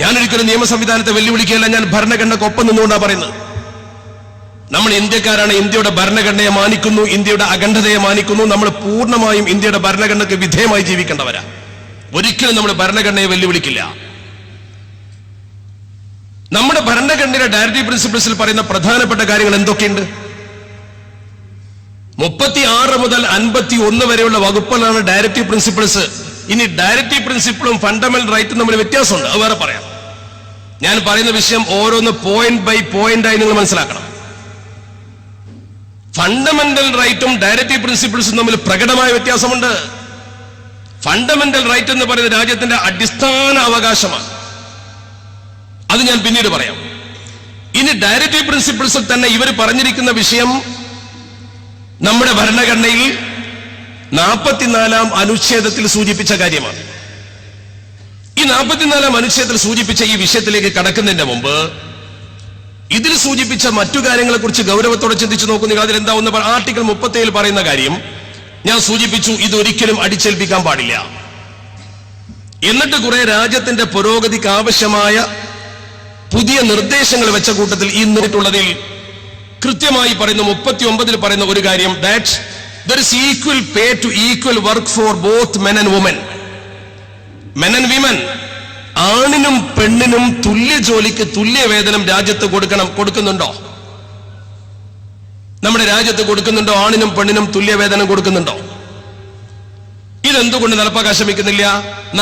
ഞാനൊരിക്കലും നിയമ സംവിധാനത്തെ വെല്ലുവിളിക്കുകയല്ല, ഞാൻ ഭരണഘടനക്കൊപ്പം നിന്നുകൊണ്ടാണ് പറയുന്നത്. നമ്മൾ ഇന്ത്യക്കാരാണ്, ഇന്ത്യയുടെ ഭരണഘടനയെ മാനിക്കുന്നു, ഇന്ത്യയുടെ അഖണ്ഡതയെ മാനിക്കുന്നു. നമ്മൾ പൂർണ്ണമായും ഇന്ത്യയുടെ ഭരണഘടനയ്ക്ക് വിധേയമായി ജീവിക്കേണ്ടവരാ. ഒരിക്കലും നമ്മൾ ഭരണഘടനയെ വെല്ലുവിളിക്കില്ല. നമ്മുടെ ഭരണഘടനയുടെ ഡയറക്റ്റീവ് പ്രിൻസിപ്പിൾസിൽ പറയുന്ന പ്രധാനപ്പെട്ട കാര്യങ്ങൾ എന്തൊക്കെയുണ്ട്? 36 മുതൽ 51 വരെയുള്ള വകുപ്പുകളാണ് ഡയറക്റ്റീവ് പ്രിൻസിപ്പിൾസ്. ഇനി ഡയറക്റ്റീവ് പ്രിൻസിപ്പിളും ഫണ്ടമെന്റൽ റൈറ്റും തമ്മിൽ വ്യത്യാസമുണ്ട്, അത് വേറെ പറയാം. ഞാൻ പറയുന്ന വിഷയം ഓരോന്ന് പോയിന്റ് ബൈ പോയിന്റ് ആയി നിങ്ങൾ മനസ്സിലാക്കണം. ഫണ്ടമെന്റൽ റൈറ്റും ഡയറക്റ്റീവ് പ്രിൻസിപ്പിൾസും തമ്മിൽ പ്രകടമായ വ്യത്യാസമുണ്ട്. ഫണ്ടമെന്റൽ റൈറ്റ് എന്ന് പറയുന്നത് രാജ്യത്തിന്റെ അടിസ്ഥാന അവകാശമാണ്. അത് ഞാൻ പിന്നീട് പറയാം. ഇനി ഡയറക്റ്റീവ് പ്രിൻസിപ്പിൾസിൽ തന്നെ ഇവർ പറഞ്ഞിരിക്കുന്ന വിഷയം നമ്മുടെ ഭരണഘടനയിൽ 44-ാം അനുച്ഛേദത്തിൽ സൂചിപ്പിച്ച കാര്യമാണ്. ഈ 44-ാം അനുച്ഛേദത്തിൽ സൂചിപ്പിച്ച ഈ വിഷയത്തിലേക്ക് കടക്കുന്നതിന്റെ മുമ്പ് ഇതിൽ സൂചിപ്പിച്ച മറ്റു കാര്യങ്ങളെ കുറിച്ച് ഗൗരവത്തോടെ ചിന്തിച്ചു നോക്കൂ നിങ്ങൾ. അതിലെന്താ ഒന്ന് ആർട്ടിക്കിൾ 37 പറയുന്ന കാര്യം ഞാൻ സൂചിപ്പിച്ചു, ഇതൊരിക്കലും അടിച്ചേൽപ്പിക്കാൻ പാടില്ല. എന്നിട്ട് കുറെ രാജ്യത്തിന്റെ പുരോഗതിക്ക് ആവശ്യമായ പുതിയ നിർദ്ദേശങ്ങൾ വെച്ച കൂട്ടത്തിൽ ഈ നിന്നിട്ടുള്ളതിൽ കൃത്യമായി പറയുന്നു, 39 പറയുന്ന ഒരു കാര്യം, that there is equal pay to equal work for both men and women. Men and women, ആണിനും പെണ്ണിനും തുല്യ ജോലിക്ക് തുല്യ വേതനം രാജ്യത്ത് കൊടുക്കുന്നുണ്ടോ? നമ്മുടെ രാജ്യത്ത് കൊടുക്കുന്നുണ്ടോ? ആണിനും പെണ്ണിനും തുല്യ വേതനം കൊടുക്കുന്നുണ്ടോ? ഇതെന്തുകൊണ്ട് നടപ്പാക്കാൻ ശ്രമിക്കുന്നില്ല?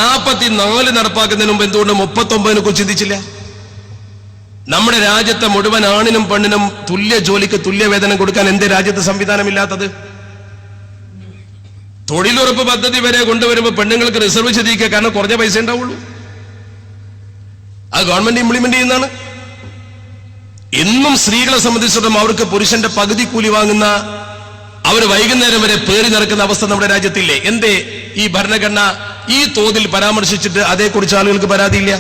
44 നടപ്പാക്കുന്നതിന് മുമ്പ് എന്തുകൊണ്ട് 39 കുറിച്ച് ചിന്തിച്ചില്ല? നമ്മുടെ രാജ്യത്തെ മുഴുവൻ ആണിനും പെണ്ണിനും തുല്യ ജോലിക്ക് തുല്യ വേതനം കൊടുക്കാൻ എന്തേ രാജ്യത്ത് സംവിധാനമില്ലാത്തത്? തൊഴിലുറപ്പ് പദ്ധതി വരെ കൊണ്ടുവരുമ്പോൾ പെണ്ണുങ്ങൾക്ക് റിസർവ് ചെയ്തിരിക്കുക, കാരണം കുറഞ്ഞ പൈസ ഉണ്ടാവുള്ളൂ. അത് ഗവൺമെന്റ് ഇംപ്ലിമെന്റ് ചെയ്യുന്നതാണ്. എന്നും സ്ത്രീകളെ സംബന്ധിച്ചിടത്തോളം അവർക്ക് പുരുഷന്റെ പകുതി കൂലി വാങ്ങുന്ന, അവർ വൈകുന്നേരം വരെ പേറി നടക്കുന്ന അവസ്ഥ നമ്മുടെ രാജ്യത്തില്ലേ? എന്തേ ഈ ഭരണഘടന ഈ തോതിൽ പരാമർശിച്ചിട്ട് അതേക്കുറിച്ച് ആളുകൾക്ക് പരാതിയില്ല?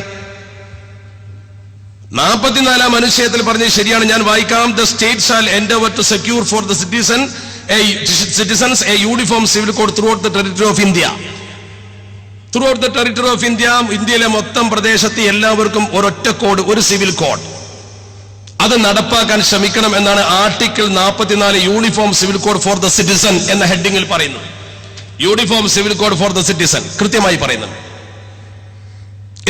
44-ാം അനുച്ഛേദത്തിൽ പറഞ്ഞത് ശരിയാണ്, ഞാൻ വായിക്കാം. The state shall endeavour to secure for the citizens a uniform civil code throughout the territory of India. Throughout the territory of India, ഇന്ത്യയിലെ മൊത്തം പ്രദേശത്ത് എല്ലാവർക്കും ഒരൊറ്റ കോഡ്, ഒരു സിവിൽ കോഡ്, അത് നടപ്പാക്കാൻ ശ്രമിക്കണം എന്നാണ് article 44 uniform civil code for the citizen എന്ന ഹെഡിങ്ങിൽ പറയുന്നത്. Uniform civil code for the citizen കൃത്യമായി പറയുന്നത്.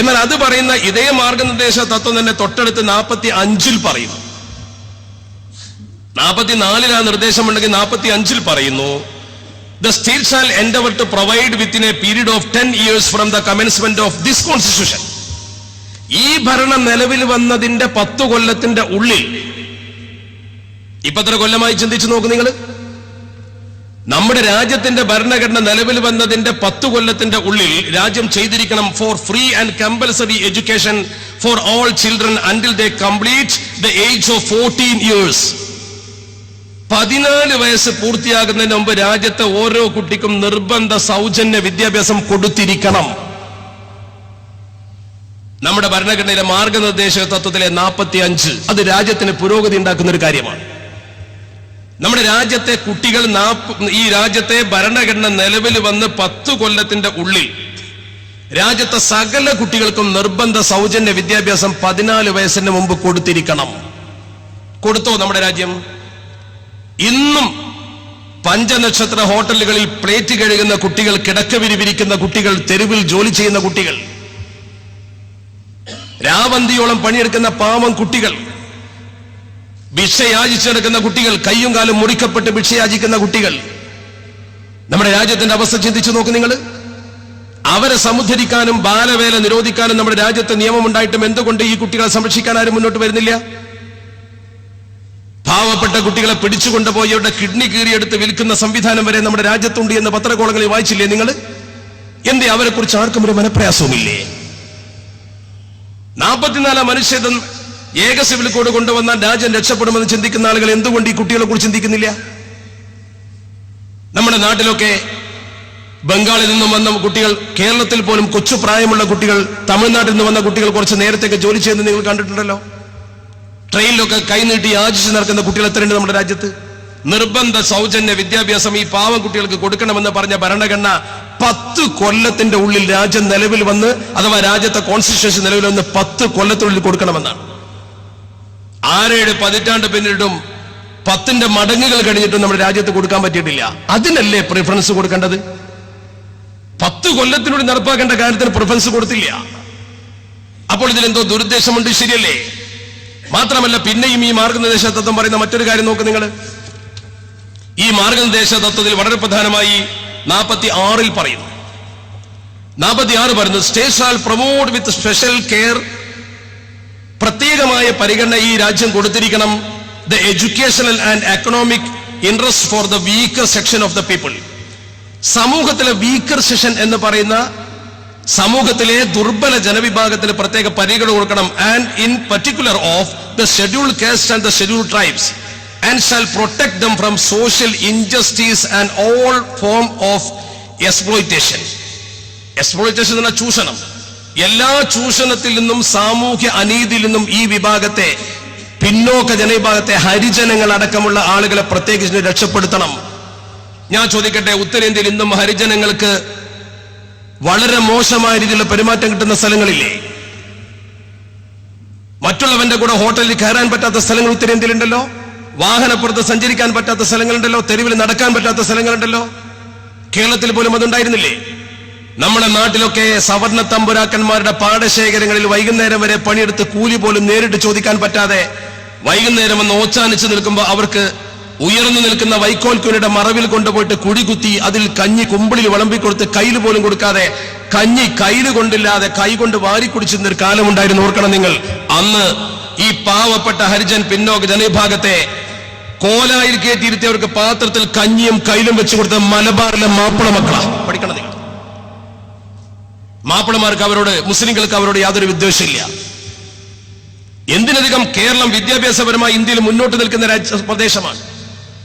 എന്നാൽ അത് പറയുന്ന ഇതേ മാർഗനിർദ്ദേശ തത്വം തന്നെ തൊട്ടടുത്ത് 45 പറയുന്നു. 44 ആ നിർദ്ദേശമുണ്ടെങ്കിൽ 45 പറയുന്നു, the state shall endeavor to provide within a period of 10 years from the commencement of this constitution. ഈ ഭരണം നിലവിൽ വന്നതിന്റെ 10 കൊല്ലത്തിന്റെ ഉള്ളിൽ, ഇപ്പൊ എത്ര കൊല്ലമായി ചിന്തിച്ചു നോക്ക് നിങ്ങൾ. നമ്മുടെ രാജ്യത്തിന്റെ ഭരണഘടന നിലവിൽ വന്നതിന്റെ 10 കൊല്ലത്തിന്റെ ഉള്ളിൽ രാജ്യം ചെയ്തിരിക്കണം four free and compulsory education for all children until they complete the age of 14 years. 14 വയസ്സ് പൂർത്തിയാകുന്നതിന് മുമ്പ് രാജ്യത്തെ ഓരോ കുട്ടിക്കും നിർബന്ധ സൗജന്യ വിദ്യാഭ്യാസം കൊടുത്തിരിക്കണം. നമ്മുടെ ഭരണഘടനയിലെ മാർഗനിർദ്ദേശ തത്വത്തിലെ 45 അത് രാജ്യത്തിന് പുരോഗതി ഉണ്ടാക്കുന്ന ഒരു കാര്യമാണ്. നമ്മുടെ രാജ്യത്തെ കുട്ടികൾ ഈ രാജ്യത്തെ ഭരണഘടന നിലവിൽ വന്ന് 10 കൊല്ലത്തിന്റെ ഉള്ളിൽ രാജ്യത്തെ സകല കുട്ടികൾക്കും നിർബന്ധ സൗജന്യ വിദ്യാഭ്യാസം 14 വയസ്സിന് മുമ്പ് കൊടുത്തിരിക്കണം. കൊടുത്തോ നമ്മുടെ രാജ്യം? ഇന്നും പഞ്ചനക്ഷത്ര ഹോട്ടലുകളിൽ പ്ലേറ്റ് കഴുകുന്ന കുട്ടികൾ, കിടക്കവിരി വിരിക്കുന്ന കുട്ടികൾ, തെരുവിൽ ജോലി ചെയ്യുന്ന കുട്ടികൾ, രാവന്തിയോളം പണിയെടുക്കുന്ന പാവം കുട്ടികൾ, ഭിക്ഷയാചിച്ചെടുക്കുന്ന കുട്ടികൾ, കയ്യും കാലും മുറിക്കപ്പെട്ട് ഭിക്ഷയാചിക്കുന്ന കുട്ടികൾ, നമ്മുടെ രാജ്യത്തിന്റെ അവസ്ഥ ചിന്തിച്ചു നോക്ക് നിങ്ങൾ. അവരെ സമുദ്ധരിക്കാനും ബാലവേല നിരോധിക്കാനും നമ്മുടെ രാജ്യത്തെ നിയമമുണ്ടായിട്ടും എന്തുകൊണ്ട് ഈ കുട്ടികളെ സംരക്ഷിക്കാൻ ആരും മുന്നോട്ട് വരുന്നില്ല? പാവപ്പെട്ട കുട്ടികളെ പിടിച്ചുകൊണ്ടുപോയി അവരുടെ കിഡ്നി കീറിയെടുത്ത് വിൽക്കുന്ന സംവിധാനം വരെ നമ്മുടെ രാജ്യത്തുണ്ട് എന്ന് പത്രകോളങ്ങളിൽ വായിച്ചില്ലേ നിങ്ങൾ? എന്തേ അവരെ കുറിച്ച് ആർക്കും ഒരു മനപ്രയാസവുമില്ലേ? 44 മനുഷ്യത്വം ഏക സിവിൽ കോഡ് കൊണ്ടുവന്നാൽ രാജ്യം രക്ഷപ്പെടുമെന്ന് ചിന്തിക്കുന്ന ആളുകൾ എന്തുകൊണ്ട് ഈ കുട്ടികളെ കുറിച്ച് ചിന്തിക്കുന്നില്ല? നമ്മുടെ നാട്ടിലൊക്കെ ബംഗാളിൽ നിന്നും വന്ന കുട്ടികൾ, കേരളത്തിൽ പോലും കൊച്ചു പ്രായമുള്ള കുട്ടികൾ, തമിഴ്നാട്ടിൽ നിന്ന് വന്ന കുട്ടികൾ കുറച്ച് നേരത്തേക്ക് ജോലി ചെയ്യുന്നത് നിങ്ങൾ കണ്ടിട്ടുണ്ടല്ലോ. ട്രെയിനിലൊക്കെ കൈനീട്ടി യാചിച്ച് നടക്കുന്ന കുട്ടികൾ എത്രയുണ്ട് നമ്മുടെ രാജ്യത്ത്? നിർബന്ധ സൗജന്യ വിദ്യാഭ്യാസം ഈ പാവം കുട്ടികൾക്ക് കൊടുക്കണമെന്ന് പറഞ്ഞ ഭരണഘടന 10 കൊല്ലത്തിന്റെ ഉള്ളിൽ രാജ്യം നിലവിൽ വന്ന്, അഥവാ രാജ്യത്തെ കോൺസ്റ്റിറ്റ്യൂഷൻ നിലവിൽ വന്ന് 10 കൊല്ലത്തിനുള്ളിൽ കൊടുക്കണമെന്നാണ്. 6-7 പതിറ്റാണ്ട് പിന്നിട്ടും 10ന്റെ മടങ്ങുകൾ കഴിഞ്ഞിട്ടും നമ്മുടെ രാജ്യത്ത് കൊടുക്കാൻ പറ്റിയിട്ടില്ല. അതിനല്ലേ പ്രിഫറൻസ് കൊടുക്കേണ്ടത്? 10 കൊല്ലത്തിനുള്ളിൽ നടപ്പാക്കേണ്ട കാര്യത്തിന് പ്രിഫറൻസ് കൊടുത്തില്ല. അപ്പോൾ ഇതിലെന്തോ ദുരുദ്ദേശമുണ്ട്, ശരിയല്ലേ? മാത്രമല്ല, പിന്നെയും ഈ മാർഗനിർദ്ദേശ തത്വം പറയുന്ന മറ്റൊരു കാര്യം നോക്ക് നിങ്ങൾ. ഈ മാർഗനിർദ്ദേശ തത്വത്തിൽ വളരെ പ്രധാനമായി 46-ൽ പറയുന്നു. 46 പറയുന്നത്, state shall promote with special care, പ്രത്യേകമായ പരിഗണന ഈ രാജ്യം കൊടുത്തിരിക്കണം, the educational and economic interest for the weaker section of the people. സമൂഹത്തിലെ വീക്കർ സെക്ഷൻ എന്ന് പറയുന്ന സമൂഹത്തിലെ ദുർബല ജനവിഭാഗത്തിന് പ്രത്യേക പരിഗണന കൊടുക്കണം. And in particular of the scheduled caste and the scheduled tribes and shall protect them from social injustice and all form of exploitation. Exploitation എന്ന ചൂഷണം, എല്ലാ ചൂഷണത്തിൽ നിന്നും സാമൂഹ്യ അനീതിയിൽ നിന്നും ഈ വിഭാഗത്തെ, പിന്നോക്ക ജനവിഭാഗത്തെ, ഹരിജനങ്ങൾ അടക്കമുള്ള ആളുകളെ പ്രത്യേകിച്ച് രക്ഷപ്പെടുത്തണം. ഞാൻ ചോദിക്കട്ടെ, ഉത്തരേന്ത്യയിൽ ഇന്നും ഹരിജനങ്ങൾക്ക് വളരെ മോശമായ രീതിയിലുള്ള പെരുമാറ്റം കിട്ടുന്ന സ്ഥലങ്ങളില്ലേ? മറ്റുള്ളവന്റെ കൂടെ ഹോട്ടലിൽ കയറാൻ പറ്റാത്ത സ്ഥലങ്ങൾ ഉത്തരേന്ത്യയിലുണ്ടല്ലോ, വാഹനപ്പുറത്ത് സഞ്ചരിക്കാൻ പറ്റാത്ത സ്ഥലങ്ങളുണ്ടല്ലോ, തെരുവിൽ നടക്കാൻ പറ്റാത്ത സ്ഥലങ്ങളുണ്ടല്ലോ. കേരളത്തിൽ പോലും അതുണ്ടായിരുന്നില്ലേ? നമ്മുടെ നാട്ടിലൊക്കെ സവർണ തമ്പുരാക്കന്മാരുടെ പാടശേഖരങ്ങളിൽ വൈകുന്നേരം വരെ പണിയെടുത്ത് കൂലി പോലും നേരിട്ട് ചോദിക്കാൻ പറ്റാതെ വൈകുന്നേരം ഒന്ന് ഓച്ചാനിച്ച് നിൽക്കുമ്പോൾ അവർക്ക് ഉയർന്നു നിൽക്കുന്ന വൈക്കോൽക്കുരുടെ മറവിൽ കൊണ്ടുപോയിട്ട് കുഴി കുത്തി അതിൽ കഞ്ഞി കുമ്പിളിൽ വിളമ്പിക്കൊടുത്ത് കയ്യിൽ പോലും കൊടുക്കാതെ കഞ്ഞി കയ്യിൽ കൊണ്ടില്ലാതെ കൈകൊണ്ട് വാരി കുടിച്ചിരുന്നൊരു കാലമുണ്ടായിരുന്നു, ഓർക്കണം നിങ്ങൾ. അന്ന് ഈ പാവപ്പെട്ട ഹരിജൻ പിന്നോക്ക ജനവിഭാഗത്തെ കോലായിൽ കയറ്റിയിരുത്തി അവർക്ക് പാത്രത്തിൽ കഞ്ഞിയും കയ്യിലും വെച്ചു കൊടുത്ത മലബാറിലെ മാപ്പിള മക്കളാ. പഠിക്കണം നിങ്ങൾ. മാപ്പിളമാർക്ക് അവരോട്, മുസ്ലിങ്ങൾക്ക് അവരോട് യാതൊരു വിദ്വേഷമില്ല. എന്തിനധികം കേരളം വിദ്യാഭ്യാസപരമായി ഇന്ത്യയിൽ മുന്നോട്ട് നിൽക്കുന്ന പ്രദേശമാണ്.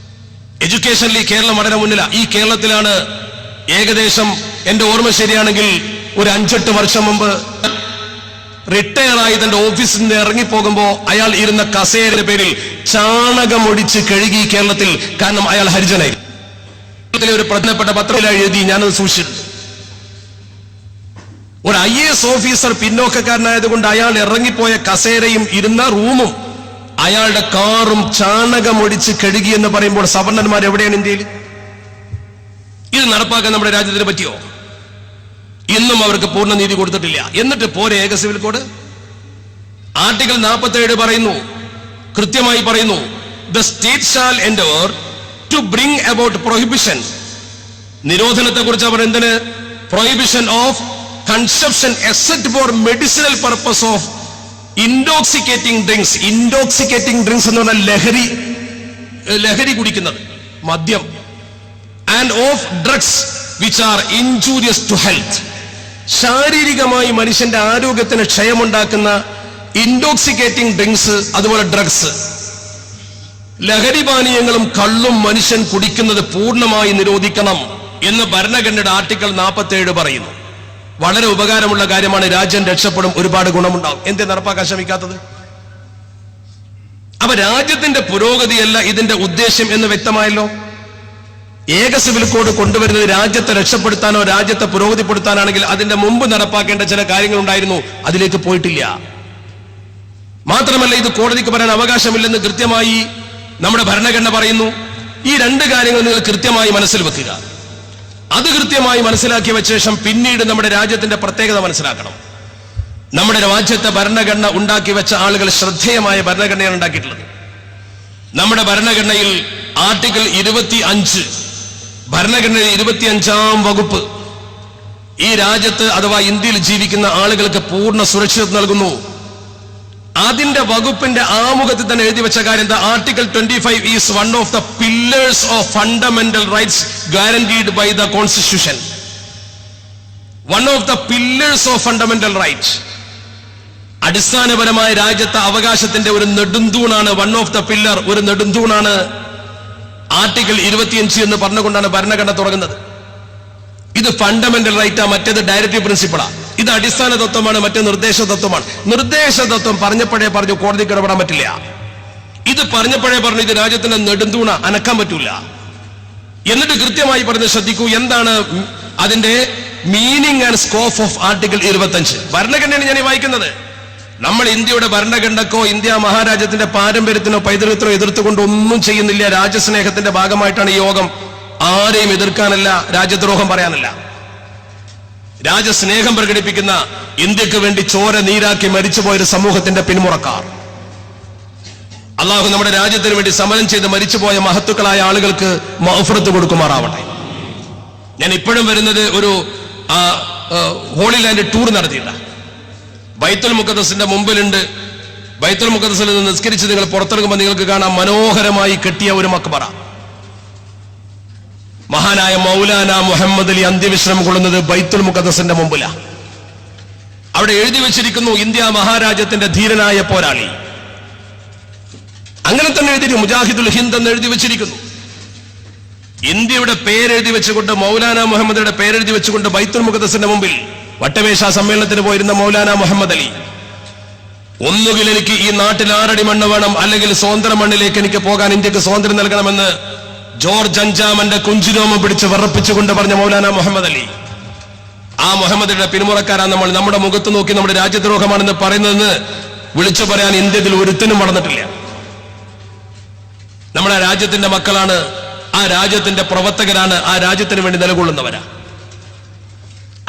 എഡ്യൂക്കേഷനിൽ കേരളം വളരെ മുന്നിലാണ്. ഈ കേരളത്തിലാണ് ഏകദേശം, എന്റെ ഓർമ്മ ശരിയാണെങ്കിൽ, ഒരു 5-8 വർഷം മുമ്പ് റിട്ടയർ ആയി തന്റെ ഓഫീസിൽ നിന്ന് ഇറങ്ങിപ്പോകുമ്പോ അയാൾ ഇരുന്ന കസേരയുടെ പേരിൽ ചാണകമൊടിച്ച് കഴുകി കേരളത്തിൽ. കാരണം അയാൾ ഹരിജനായി. കേരളത്തിലെ ഒരു പ്രധാനപ്പെട്ട പത്രത്തിൽ എഴുതി, ഞാനത് സൂക്ഷിച്ചിട്ടുണ്ട്. ഒരു IAS ഓഫീസർ പിന്നോക്കക്കാരനായതുകൊണ്ട് അയാൾ ഇറങ്ങിപ്പോയ കസേരയും ഇരുന്ന റൂമും അയാളുടെ കാറും ചാണകമൊടിച്ച് കഴുകി എന്ന് പറയുമ്പോൾ സവർണന്മാർ എവിടെയാണ് ഇന്ത്യയിൽ? ഇത് നടപ്പാക്കാൻ നമ്മുടെ രാജ്യത്തിന് പറ്റിയോ? ഇന്നും അവർക്ക് പൂർണ്ണ നീതി കൊടുത്തിട്ടില്ല. എന്നിട്ട് പോരെ ഏക സിവിൽ കോഡ്? ആർട്ടിക്കിൾ 47 പറയുന്നു, കൃത്യമായി പറയുന്നു, the state shall endeavour to bring about prohibition. നിരോധനത്തെ കുറിച്ച് അവർ എന്തിന്? Prohibition of consumption except for medicinal purpose of intoxicating drinks. Intoxicating drinks എന്ന് പറഞ്ഞാൽ ലഹരി കുടിക്കുന്നത്, മദ്യം. And of drugs which are injurious to health. ശാരീരികമായി മനുഷ്യന്റെ ആരോഗ്യത്തിന് ക്ഷയമുണ്ടാക്കുന്ന ഇൻടോക്സിക്കേറ്റിംഗ് ഡ്രിങ്ക്സ്, അതുപോലെ ഡ്രഗ്സ്, ലഹരി പാനീയങ്ങളും കള്ളും മനുഷ്യൻ കുടിക്കുന്നത് പൂർണ്ണമായി നിരോധിക്കണം എന്ന് ഭരണഘടനയുടെ ആർട്ടിക്കിൾ 47 പറയുന്നു. വളരെ ഉപകാരമുള്ള കാര്യമാണ്. രാജ്യം രക്ഷപ്പെടും, ഒരുപാട് ഗുണമുണ്ടാവും. എന്തേ നടപ്പാക്കാൻ ശ്രമിക്കാത്തത്? അപ്പൊ രാജ്യത്തിന്റെ പുരോഗതിയല്ല ഇതിന്റെ ഉദ്ദേശ്യം എന്ന് വ്യക്തമായല്ലോ. ഏക സിവിൽ കോഡ് കൊണ്ടുവരുന്നത് രാജ്യത്തെ രക്ഷപ്പെടുത്താനോ രാജ്യത്തെ പുരോഗതിപ്പെടുത്താനാണെങ്കിൽ അതിന്റെ മുമ്പ് നടപ്പാക്കേണ്ട ചില കാര്യങ്ങൾ ഉണ്ടായിരുന്നു, അതിലേക്ക് പോയിട്ടില്ല. മാത്രമല്ല, ഇത് കോടതിക്ക് പറയാൻ അവകാശമില്ലെന്ന് കൃത്യമായി നമ്മുടെ ഭരണഘടന പറയുന്നു. ഈ 2 കാര്യങ്ങൾ നിങ്ങൾ കൃത്യമായി മനസ്സിൽ വെക്കുക. അത് കൃത്യമായി മനസ്സിലാക്കിയ വെച്ച ശേഷം പിന്നീട് നമ്മുടെ രാജ്യത്തിന്റെ പ്രത്യേകത മനസ്സിലാക്കണം. നമ്മുടെ രാജ്യത്തെ ഭരണഘടന ഉണ്ടാക്കി വെച്ച ആളുകൾ ശ്രദ്ധേയമായ ഭരണഘടനയാണ് ഉണ്ടാക്കിയിട്ടുള്ളത്. നമ്മുടെ ഭരണഘടനയിൽ ആർട്ടിക്കിൾ 25, ഭരണഘടനയിൽ 25-ാം വകുപ്പ് ഈ രാജ്യത്ത് അഥവാ ഇന്ത്യയിൽ ജീവിക്കുന്ന ആളുകൾക്ക് പൂർണ്ണ സുരക്ഷിതത്വം നൽകുന്നു. അതിന്റെ വകുപ്പിന്റെ ആമുഖത്തിൽ തന്നെ എഴുതി വെച്ച കാര്യം എന്താ? Article 25 is one of the pillars of fundamental rights guaranteed by the constitution. One of the pillars of fundamental right, അടിസ്ഥാനപരമായ രാജ്യത്തെ അവകാശത്തിന്റെ ഒരു നെടുന്തൂണാണ്, വൺ ഓഫ് ദ പില്ലർ, ഒരു നെടുന്തൂണാണ് ആർട്ടിക്കിൾ 25 എന്ന് പറഞ്ഞുകൊണ്ടാണ് ഭരണഘടന തുടങ്ങുന്നത്. ഇത് ഫണ്ടമെന്റൽ റൈറ്റാ, മറ്റേത് ഡയറക്റ്റീവ് പ്രിൻസിപ്പിളാ. ഇത് അടിസ്ഥാന തത്വമാണ്, മറ്റേ നിർദ്ദേശ തത്വമാണ്. നിർദ്ദേശ തത്വം പറഞ്ഞപ്പോഴേ പറഞ്ഞു കോടതിക്ക് ഇടപെടാൻ പറ്റില്ല. ഇത് പറഞ്ഞപ്പോഴേ പറഞ്ഞു ഇത് രാജ്യത്തിന്റെ നെടുന്തൂണ, അനക്കാൻ പറ്റൂല. എന്നിട്ട് കൃത്യമായി പറഞ്ഞ് ശ്രദ്ധിക്കൂ, എന്താണ് അതിന്റെ meaning and scope of article 25. ഭരണഘടനയാണ് ഞാൻ ഈ വായിക്കുന്നത്. നമ്മൾ ഇന്ത്യയുടെ ഭരണഘടനക്കോ ഇന്ത്യ മഹാരാജ്യത്തിന്റെ പാരമ്പര്യത്തിനോ പൈതൃകത്തിനോ എതിർത്തുകൊണ്ട് ഒന്നും ചെയ്യുന്നില്ല. രാജ്യസ്നേഹത്തിന്റെ ഭാഗമായിട്ടാണ് ഈ യോഗം. ആരെയും എതിർക്കാനല്ല, രാജ്യദ്രോഹം പറയാനല്ല. രാജ്യസ്നേഹം പ്രകടിപ്പിക്കുന്ന, ഇന്ത്യക്ക് വേണ്ടി ചോര നീരാക്കി മരിച്ചുപോയൊരു സമൂഹത്തിന്റെ പിന്മുറക്കാർ. അള്ളാഹു നമ്മുടെ രാജ്യത്തിന് വേണ്ടി സമരം ചെയ്ത് മരിച്ചുപോയ മഹത്തുക്കളായ ആളുകൾക്ക് മഗ്ഫിറത്ത് കൊടുക്കുമാറാവട്ടെ. ഞാൻ ഇപ്പോഴും വരുന്നത് ഒരു ഹോളി ലാൻഡ് ടൂർ നടത്തിയില്ല. ബൈത്തുൽ മുഖദ്ദസിന്റെ മുമ്പിലുണ്ട്. ബൈത്തുൽ മുഖദ്ദസിൽ നിന്ന് നിസ്കരിച്ച് നിങ്ങൾ പുറത്തിറങ്ങുമ്പോൾ നിങ്ങൾക്ക് കാണാം മനോഹരമായി കെട്ടിയ ഒരു മക്ബറ. മഹാനായ മൗലാന മുഹമ്മദ് അലി അന്ത്യവിശ്രമം കൊള്ളുന്നത് ബൈത്തുൽ മുഖദ്ദസിന്റെ മുമ്പിലാണ്. അവിടെ എഴുതി വെച്ചിരിക്കുന്നു ഇന്ത്യ മഹാരാജ്യത്തിന്റെ ധീരനായ പോരാളി. അങ്ങനെ തന്നെ എഴുതി മുജാഹിദുൽ ഹിന്ദ് എന്ന് എഴുതി വെച്ചിരിക്കുന്നു. ഇന്ത്യയുടെ പേരെഴുതി വെച്ചുകൊണ്ട്, മൗലാന മുഹമ്മദിയുടെ പേരെഴുതി വെച്ചുകൊണ്ട് ബൈത്തുൽ മുഖദ്ദസിന്റെ മുമ്പിൽ വട്ടമേശ സമ്മേളനത്തിന് പോയിരുന്ന മൗലാന മുഹമ്മദ് അലി, ഒന്നുകിൽ എനിക്ക് ഈ നാട്ടിൽ 6 അടി മണ്ണ് വേണം, അല്ലെങ്കിൽ സ്വതന്ത്ര മണ്ണിലേക്ക് എനിക്ക് പോകാൻ ഇന്ത്യക്ക് സ്വാതന്ത്ര്യം നൽകണമെന്ന് ജോർജ് അഞ്ചാമന്റെ കുഞ്ചിരോമം പിടിച്ച് വിറപ്പിച്ചുകൊണ്ട് പറഞ്ഞ മൗലാന മുഹമ്മദ് അലി. ആ മുഹമ്മദിന്റെ പിന്മുറക്കാരാണ് നമ്മൾ. നമ്മുടെ മുഖത്ത് നോക്കി നമ്മുടെ രാജ്യദ്രോഹമാണെന്ന് പറയുന്നതെന്ന് വിളിച്ചു പറയാൻ ഇന്ത്യയിൽ ഒരുത്തനും വളർന്നിട്ടില്ല. നമ്മുടെ രാജ്യത്തിന്റെ മക്കളാണ്, ആ രാജ്യത്തിന്റെ പ്രവർത്തകരാണ്, ആ രാജ്യത്തിന് വേണ്ടി നിലകൊള്ളുന്നവരാ.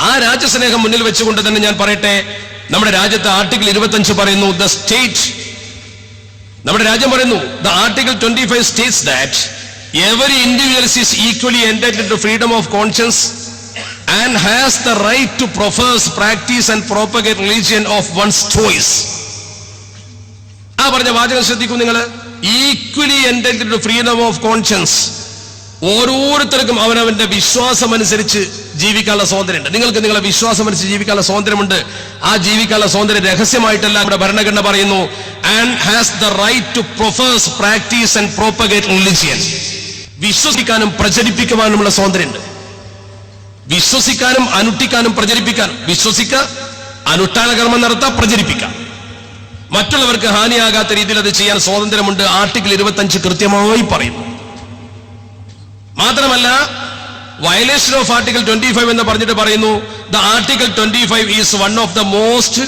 ആ രാജ്യസ്നേഹം മുന്നിൽ വെച്ചുകൊണ്ട് തന്നെ ഞാൻ പറയട്ടെ, നമ്മുടെ രാജ്യത്തെ ആർട്ടിക്കിൾ 25 പറയുന്നു, ദ സ്റ്റേറ്റ്, നമ്മുടെ രാജ്യം പറയുന്നു, the article 25 states that every individual is equally entitled to freedom of conscience and has the right to profess, practice and propagate religion of one's choice. ആ പറഞ്ഞ വാചകം ശ്രദ്ധിക്കൂ നിങ്ങൾ. Equally entitled to freedom of conscience. ഓരോരുത്തർക്കും അവനവന്റെ വിശ്വാസം അനുസരിച്ച് ജീവിക്കാനുള്ള സ്വാതന്ത്ര്യമുണ്ട്. നിങ്ങൾക്ക് നിങ്ങളെ വിശ്വാസം അനുസരിച്ച് ജീവിക്കാനുള്ള സ്വാതന്ത്ര്യമുണ്ട്. ആ ജീവിക്കാനുള്ള സ്വാതന്ത്ര്യം രഹസ്യമായിട്ടല്ല നമ്മുടെ ഭരണഘടന പറയുന്നു. And has the right to profess, practice and propagate religion. വിശ്വസിക്കാനും പ്രചരിപ്പിക്കുവാനുമുള്ള സ്വാതന്ത്ര്യമുണ്ട്. വിശ്വസിക്കാനും അനുഷ്ഠിക്കാനും പ്രചരിപ്പിക്കാനും. വിശ്വസിക്കുക, അനുഷ്ഠാന കർമ്മം നടത്താം, പ്രചരിപ്പിക്കാം. മറ്റുള്ളവർക്ക് ഹാനിയാകാത്ത രീതിയിൽ അത് ചെയ്യാൻ സ്വാതന്ത്ര്യമുണ്ട്. ആർട്ടിക്കിൾ 25 കൃത്യമായി പറയുന്നു. മാത്രമല്ല, വയലേഷൻ ഓഫ് ആർട്ടിക്കിൾ 25 എന്ന് പറഞ്ഞിട്ട് പറയുന്നു, the article 25 is one of the most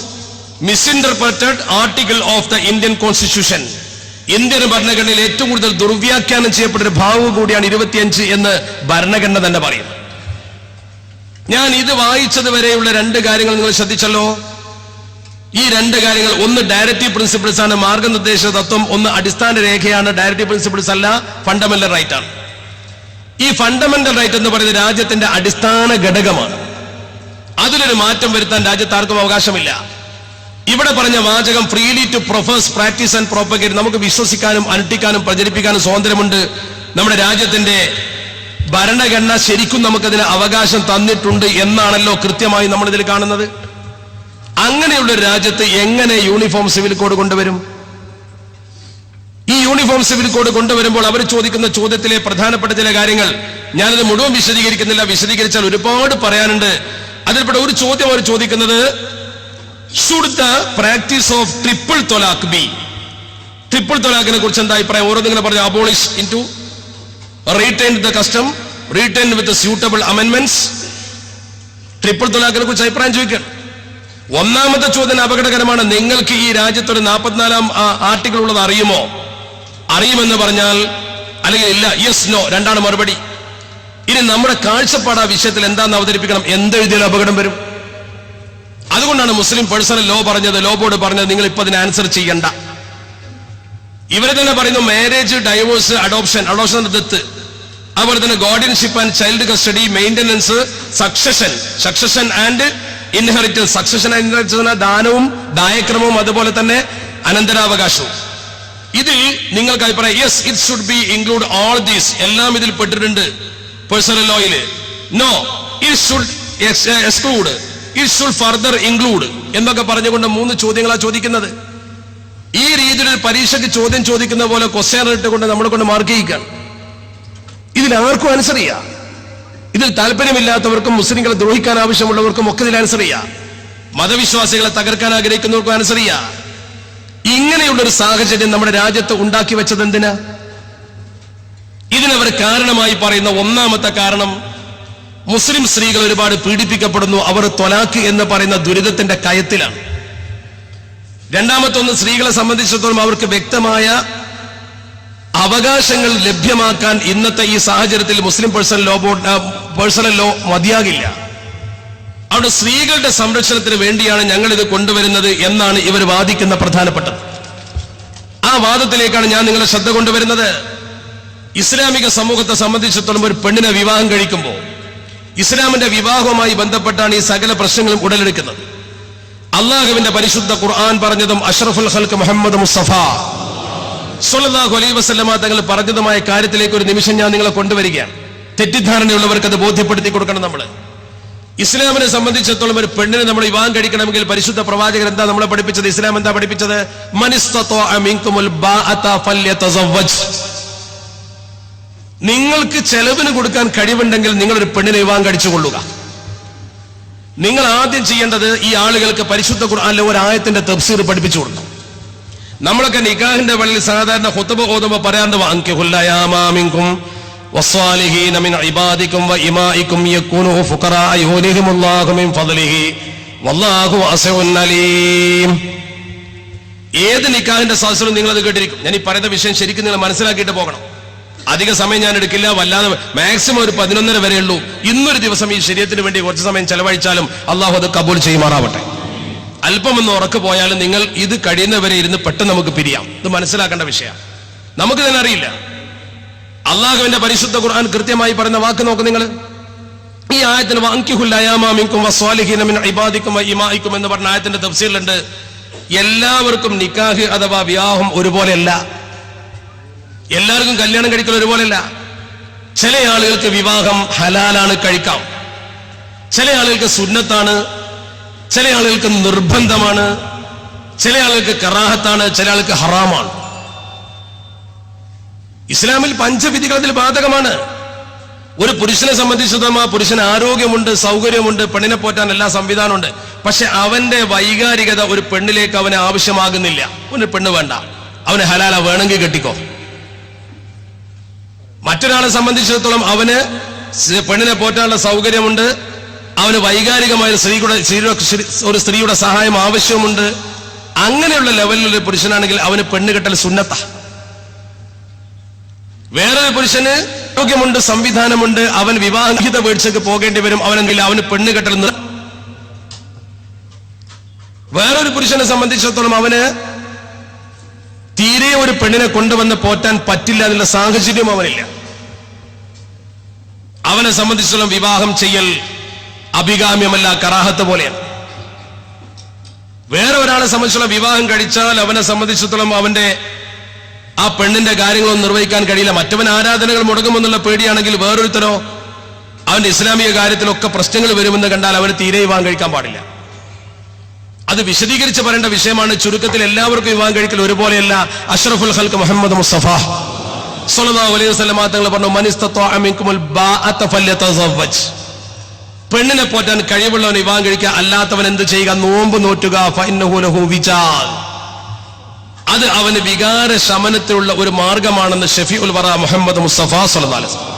misinterpreted article of the Indian constitution. Indian ഭരണഘടനയിൽ ഏറ്റവും കൂടുതൽ ദുർവ്യാഖ്യാനം ചെയ്യപ്പെട്ടൊരു ഭാഗം കൂടിയാണ് 25 എന്ന് ഭരണഘടന തന്നെ പറയുന്നു. ഞാൻ ഇത് വായിച്ചത് വരെയുള്ള 2 കാര്യങ്ങൾ നിങ്ങൾ ശ്രദ്ധിച്ചല്ലോ. ഈ 2 കാര്യങ്ങൾ, ഒന്ന് ഡയറക്റ്റീവ് പ്രിൻസിപ്പിൾസ് ആണ്, മാർഗനിർദ്ദേശ തത്വം. ഒന്ന് അടിസ്ഥാന രേഖയാണ്, ഡയറക്റ്റീവ് പ്രിൻസിപ്പിൾസ് അല്ല, ഫണ്ടമെന്റൽ റൈറ്റ് ആണ്. ഈ ഫണ്ടമെന്റൽ റൈറ്റ് എന്ന് പറയുന്നത് രാജ്യത്തിന്റെ അടിസ്ഥാന ഘടകമാണ്. അതിലൊരു മാറ്റം വരുത്താൻ രാജ്യത്ത് ആർക്കും അവകാശമില്ല. ഇവിടെ പറഞ്ഞ വാചകം freely to profess, practice and propagate, നമുക്ക് വിശ്വസിക്കാനും അനുഷ്ഠിക്കാനും പ്രചരിപ്പിക്കാനും സ്വാതന്ത്ര്യമുണ്ട്. നമ്മുടെ രാജ്യത്തിന്റെ ഭരണഘടന ശരിക്കും നമുക്കതിന് അവകാശം തന്നിട്ടുണ്ട് എന്നാണല്ലോ കൃത്യമായി നമ്മൾ ഇതിൽ കാണുന്നത്. അങ്ങനെയുള്ള ഒരു രാജ്യത്ത് എങ്ങനെ യൂണിഫോം സിവിൽ കോഡ് കൊണ്ടുവരും? ഈ യൂണിഫോം സിവിൽ കോഡ് കൊണ്ടുവരുമ്പോൾ അവർ ചോദിക്കുന്ന ചോദ്യത്തിലെ പ്രധാനപ്പെട്ട ചില കാര്യങ്ങൾ ഞാനത് മുഴുവൻ വിശദീകരിക്കുന്നില്ല. വിശദീകരിച്ചാൽ ഒരുപാട് പറയാനുണ്ട്. അതിൽപ്പെട്ട ഒരു ചോദ്യം അവർ ചോദിക്കുന്നത്, should the practice of triple talaq be? Triple തൊലാഖിനെ കുറിച്ച് എന്താ അഭിപ്രായം? ഓരോന്നിങ്ങനെ പറഞ്ഞു, abolish in toto, retain the custom, retain with suitable അമെൻമെന്റ്സ്. ട്രിപ്പിൾ തൊലാഖിനെ കുറിച്ച് അഭിപ്രായം ചോദിക്കണം. ഒന്നാമത്തെ ചോദ്യം അപകടകരമാണ്. നിങ്ങൾക്ക് ഈ രാജ്യത്തൊരു 44-ാം ആർട്ടിക്കിൾ ഉള്ളത് അറിയുമോ? അറിയുമെന്ന് പറഞ്ഞാൽ, അല്ലെങ്കിൽ ഇല്ല, യെസ് നോ, 2 മറുപടി. ഇനി നമ്മുടെ കാഴ്ചപ്പാട് ആ വിഷയത്തിൽ എന്താന്ന് അവതരിപ്പിക്കണം. എന്തെഴുതിയാലും അപകടം വരും. അതുകൊണ്ടാണ് മുസ്ലിം പേഴ്സണൽ ലോ പറഞ്ഞത്, ലോ ബോർഡ് പറഞ്ഞത്, നിങ്ങൾ ഇപ്പൊ അതിന് ആൻസർ ചെയ്യണ്ട. ഇവരെ തന്നെ പറയുന്നു, മാരേജ്, ഡൈവോഴ്സ്, അഡോപ്ഷൻ, ദത്ത്, അതുപോലെ തന്നെ guardianship and child custody, maintenance, succession and inheritance. Succession and inheritance ദാനവും ദായക്രമവും അതുപോലെ തന്നെ അനന്തരാവകാശവും. ഇതിൽ നിങ്ങൾക്ക് അഭിപ്രായം, yes it should be include all these, എല്ലാം ഇതിൽ പെട്ടിട്ടുണ്ട് പേഴ്സണൽ ലോയില്. No, it should exclude, it should further include എന്നൊക്കെ പറഞ്ഞുകൊണ്ട് 3 ചോദ്യങ്ങളാണ് ചോദിക്കുന്നത്. ഈ രീതിയിൽ ഒരു പരീക്ഷയ്ക്ക് ചോദ്യം ചോദിക്കുന്ന പോലെ ക്വസ്റ്റ്യൻ ഇട്ടുകൊണ്ട് നമ്മളെ കൊണ്ട് മാർക്ക് ചെയ്യിക്കുകയാണ്. ഇതിൽ ആർക്കും ആൻസർ ചെയ്യാം. ഇതിൽ താല്പര്യമില്ലാത്തവർക്കും മുസ്ലിങ്ങളെ ദ്രോഹിക്കാൻ ആവശ്യമുള്ളവർക്കും ഒക്കെ ഇതിൽ ആൻസർ ചെയ്യാം. മതവിശ്വാസികളെ തകർക്കാൻ ആഗ്രഹിക്കുന്നവർക്കും ആൻസർ ചെയ്യാം. ഇങ്ങനെയുള്ളൊരു സാഹചര്യം നമ്മുടെ രാജ്യത്ത് ഉണ്ടാക്കി വെച്ചത് എന്തിനാ? ഇതിനവർ കാരണമായി പറയുന്ന ഒന്നാമത്തെ കാരണം, മുസ്ലിം സ്ത്രീകൾ ഒരുപാട് പീഡിപ്പിക്കപ്പെടുന്നു, അവർ ത്വലാഖ് എന്ന് പറയുന്ന ദുരിതത്തിന്റെ കയത്തിലാണ്. രണ്ടാമത്തൊന്ന്, സ്ത്രീകളെ സംബന്ധിച്ചിടത്തോളം അവർക്ക് വ്യക്തമായ അവകാശങ്ങൾ ലഭ്യമാക്കാൻ ഇന്നത്തെ ഈ സാഹചര്യത്തിൽ മുസ്ലിം പേഴ്സണൽ ലോ മതിയാകില്ല. അവിടെ സ്ത്രീകളുടെ സംരക്ഷണത്തിന് വേണ്ടിയാണ് ഞങ്ങൾ ഇത് കൊണ്ടുവരുന്നത് എന്നാണ് ഇവർ വാദിക്കുന്ന പ്രധാനപ്പെട്ടത്. ആ വാദത്തിലേക്കാണ് ഞാൻ നിങ്ങളെ ശ്രദ്ധ കൊണ്ടുവരുന്നത്. ഇസ്ലാമിക സമൂഹത്തെ സംബന്ധിച്ചിടത്തോളം ഒരു പെണ്ണിനെ വിവാഹം കഴിക്കുമ്പോൾ ഇസ്ലാമിന്റെ വിവാഹവുമായി ബന്ധപ്പെട്ടാണ് ഈ സകല പ്രശ്നങ്ങളും ഉടലെടുക്കുന്നത്. അള്ളാഹുവിന്റെ പരിശുദ്ധ ഖുർആൻ പറഞ്ഞതും അഷ്റഫുൽ ഖൽഖ് മുഹമ്മദ് മുസ്തഫ സ്വല്ലല്ലാഹു അലൈഹി വസല്ലമ തങ്ങൾ പറഞ്ഞതുമായ കാര്യത്തിലേക്ക് ഒരു നിമിഷം ഞാൻ നിങ്ങളെ കൊണ്ടുവരികയാണ്. തെറ്റിദ്ധാരണയുള്ളവർക്ക് അത് ബോധ്യപ്പെടുത്തി കൊടുക്കണം. നമ്മൾ ഇസ്ലാമിനെ സംബന്ധിച്ചിടത്തോളം ഒരു പെണ്ണിനെ നമ്മൾ വിവാഹം കഴിക്കണമെങ്കിൽ പരിശുദ്ധ പ്രവാചകൻ എന്താ നമ്മളെ പഠിപ്പിച്ചത്? ഇസ്ലാം എന്താ പഠിപ്പിച്ചത്? മനിസ്തത്വഅ മിൻകുമുൽ ബാഅത ഫല്യതസവ്വജ്. നിങ്ങൾക്ക് ചെലവിന് കൊടുക്കാൻ കഴിവുണ്ടെങ്കിൽ നിങ്ങളൊരു പെണ്ണിനെ വിവാഹം കഴിച്ചുകൊള്ളുക. നിങ്ങൾ ആദ്യം ചെയ്യേണ്ടത് ഈ ആളുകൾക്ക് പരിശുദ്ധ ഖുർആനിലെ ഒരു ആയത്തിന്റെ തഫ്സീർ പഠിപ്പിച്ചു കൊടുക്കണം. നമ്മളൊക്കെ നിക്കാഹിന്റെ വഴിയിൽ സാധാരണ ഖുത്ബ ഓതുമ്പോൾ പറയാറുണ്ട്, വഅൻകിഹുൽ അയാമാ മിൻകും വസ്സാലിഹീന മിൻ ഇബാദികും വഇമാഇകും യകൂനു ഫുഖറാ യുഗ്നിഹിമുല്ലാഹു മിൻ ഫദ്ലിഹി വല്ലാഹു വസിഉൻ അലീം. ഏത് നിക്കാഹിന്റെ സദസ്സിലും നിങ്ങൾ അത് കേട്ടിരിക്കും. ഞാൻ ഈ പറയുന്ന വിഷയം ശരിക്കും നിങ്ങൾ മനസ്സിലാക്കിയിട്ട് പോകണം. അധിക സമയം ഞാൻ എടുക്കില്ല, വല്ലാതെ മാക്സിമം ഒരു 11:30 വരെയുള്ളൂ. ഇന്നൊരു ദിവസം ഈ ശരീരത്തിന് വേണ്ടി കുറച്ച് സമയം ചെലവഴിച്ചാലും അള്ളാഹു അത് കബൂൽ ചെയ്യുമാറാവട്ടെ. അല്പമൊന്ന് ഉറക്ക് പോയാലും നിങ്ങൾ ഇത് കഴിയുന്നവരെ ഇരുന്ന് പെട്ടെന്ന് നമുക്ക് പിരിയാം. ഇത് മനസ്സിലാക്കേണ്ട വിഷയമാണ്. നമുക്ക് തന്നെ അറിയില്ല. അള്ളാഹുവിന്റെ പരിശുദ്ധ ഖുർആൻ കൃത്യമായി പറയുന്ന വാക്ക് നോക്ക് നിങ്ങൾ. ഈ ആയത്തിന് വഅൻകിഹുൽ അയാമാ മിൻകും വസ്സാലിഹീന മിൻ ഇബാദികും വഇമാഇകും എന്ന് പറഞ്ഞ ആയത്തിന്റെ തഫ്സീറിലുണ്ട്, എല്ലാവർക്കും നിക്കാഹ് അഥവാ വിവാഹം ഒരുപോലെയല്ല. എല്ലാവർക്കും കല്യാണം കഴിക്കൽ ഒരുപോലെയല്ല. ചില ആളുകൾക്ക് വിവാഹം ഹലാലാണ്, കഴിക്കാം. ചില ആളുകൾക്ക് സുന്നത്താണ്, ചില ആളുകൾക്ക് നിർബന്ധമാണ്, ചില ആളുകൾക്ക് കറാഹത്താണ്, ചില ആൾക്ക് ഹറാമാണ്. ഇസ്ലാമിൽ പഞ്ചവിധികൾ അതിൽ ബാധകമാണ്. ഒരു പുരുഷനെ സംബന്ധിച്ചിടത്തോളം ആ പുരുഷന് ആരോഗ്യമുണ്ട്, സൗകര്യമുണ്ട്, പെണ്ണിനെ പോറ്റാൻ എല്ലാ സംവിധാനമുണ്ട്. പക്ഷെ അവന്റെ വൈകാരികത ഒരു പെണ്ണിലേക്ക് അവന് ആവശ്യമാകുന്നില്ല. ഒരു പെണ്ണ് വേണ്ട, അവന് ഹലാല വേണമെങ്കിൽ കെട്ടിക്കോ. മറ്റൊരാളെ സംബന്ധിച്ചിടത്തോളം അവന് പെണ്ണിനെ പോറ്റാനുള്ള സൗകര്യമുണ്ട്, അവന് വൈകാരികമായ ഒരു സ്ത്രീയുടെ സഹായം ആവശ്യമുണ്ട്. അങ്ങനെയുള്ള ലെവലിലൊരു പുരുഷനാണെങ്കിൽ അവന് പെണ്ണ് കെട്ടൽ സുന്നത്ത. വേറൊരു പുരുഷന് ആരോഗ്യമുണ്ട്, സംവിധാനമുണ്ട്, അവൻ വിവാഹിത വീഴ്ചക്ക് പോകേണ്ടി വരും, അവന് പെണ്ണ് കെട്ടൽ. വേറൊരു പുരുഷനെ സംബന്ധിച്ചിടത്തോളം അവന് തീരെ ഒരു പെണ്ണിനെ കൊണ്ടുവന്ന് പോറ്റാൻ പറ്റില്ല എന്നുള്ള സാഹചര്യം അവനില്ല. അവനെ സംബന്ധിച്ചിടത്തോളം വിവാഹം ചെയ്യൽ അഭികാമ്യമല്ല, കറാഹത്ത് പോലെയാണ്. വേറെ ഒരാളെ സംബന്ധിച്ചുള്ള വിവാഹം കഴിച്ചാൽ അവനെ സംബന്ധിച്ചിടത്തോളം അവന്റെ ആ പെണ്ണിന്റെ കാര്യങ്ങളൊന്നും നിർവഹിക്കാൻ കഴിയില്ല. മറ്റവൻ ആരാധനകൾ മുടങ്ങുമെന്നുള്ള പേടിയാണെങ്കിൽ വേറൊരുത്തരോ അവന്റെ ഇസ്ലാമിക കാര്യത്തിലൊക്കെ പ്രശ്നങ്ങൾ വരുമെന്ന് കണ്ടാൽ അവന് തീരെ വിവാഹം കഴിക്കാൻ പാടില്ല. അത് വിശദീകരിച്ച് പറയേണ്ട വിഷയമാണ്. ചുരുക്കത്തിൽ എല്ലാവർക്കും വിവാഹം കഴിക്കൽ ഒരുപോലെയല്ല. അഷ്റഫുൽ ഖൽഖ് മുഹമ്മദ് മുസ്തഫ സ്വല്ലല്ലാഹു അലൈഹി വസല്ലം തങ്ങൾ പറഞ്ഞു, മനിസ്തത്വഅ മിൻകുമുൽ ബാഅത ഫല്യതസവ്വജ്. പെണ്ണിനെ പോറ്റാൻ കഴിവുള്ളവൻ വിവാഹം കഴിക്കുക, അല്ലാത്തവൻ എന്ത് ചെയ്യുക? നോമ്പ് നോറ്റുക. ഫഇന്നഹു ലഹു വിജാൽ. അത് അവന് വികാര ശമനത്തിലുള്ള ഒരു മാർഗമാണെന്ന് ഷഫീഉൽ വറ മുഹമ്മദ് മുസ്തഫ സ്വല്ലല്ലാഹു അലൈഹി വസല്ലം.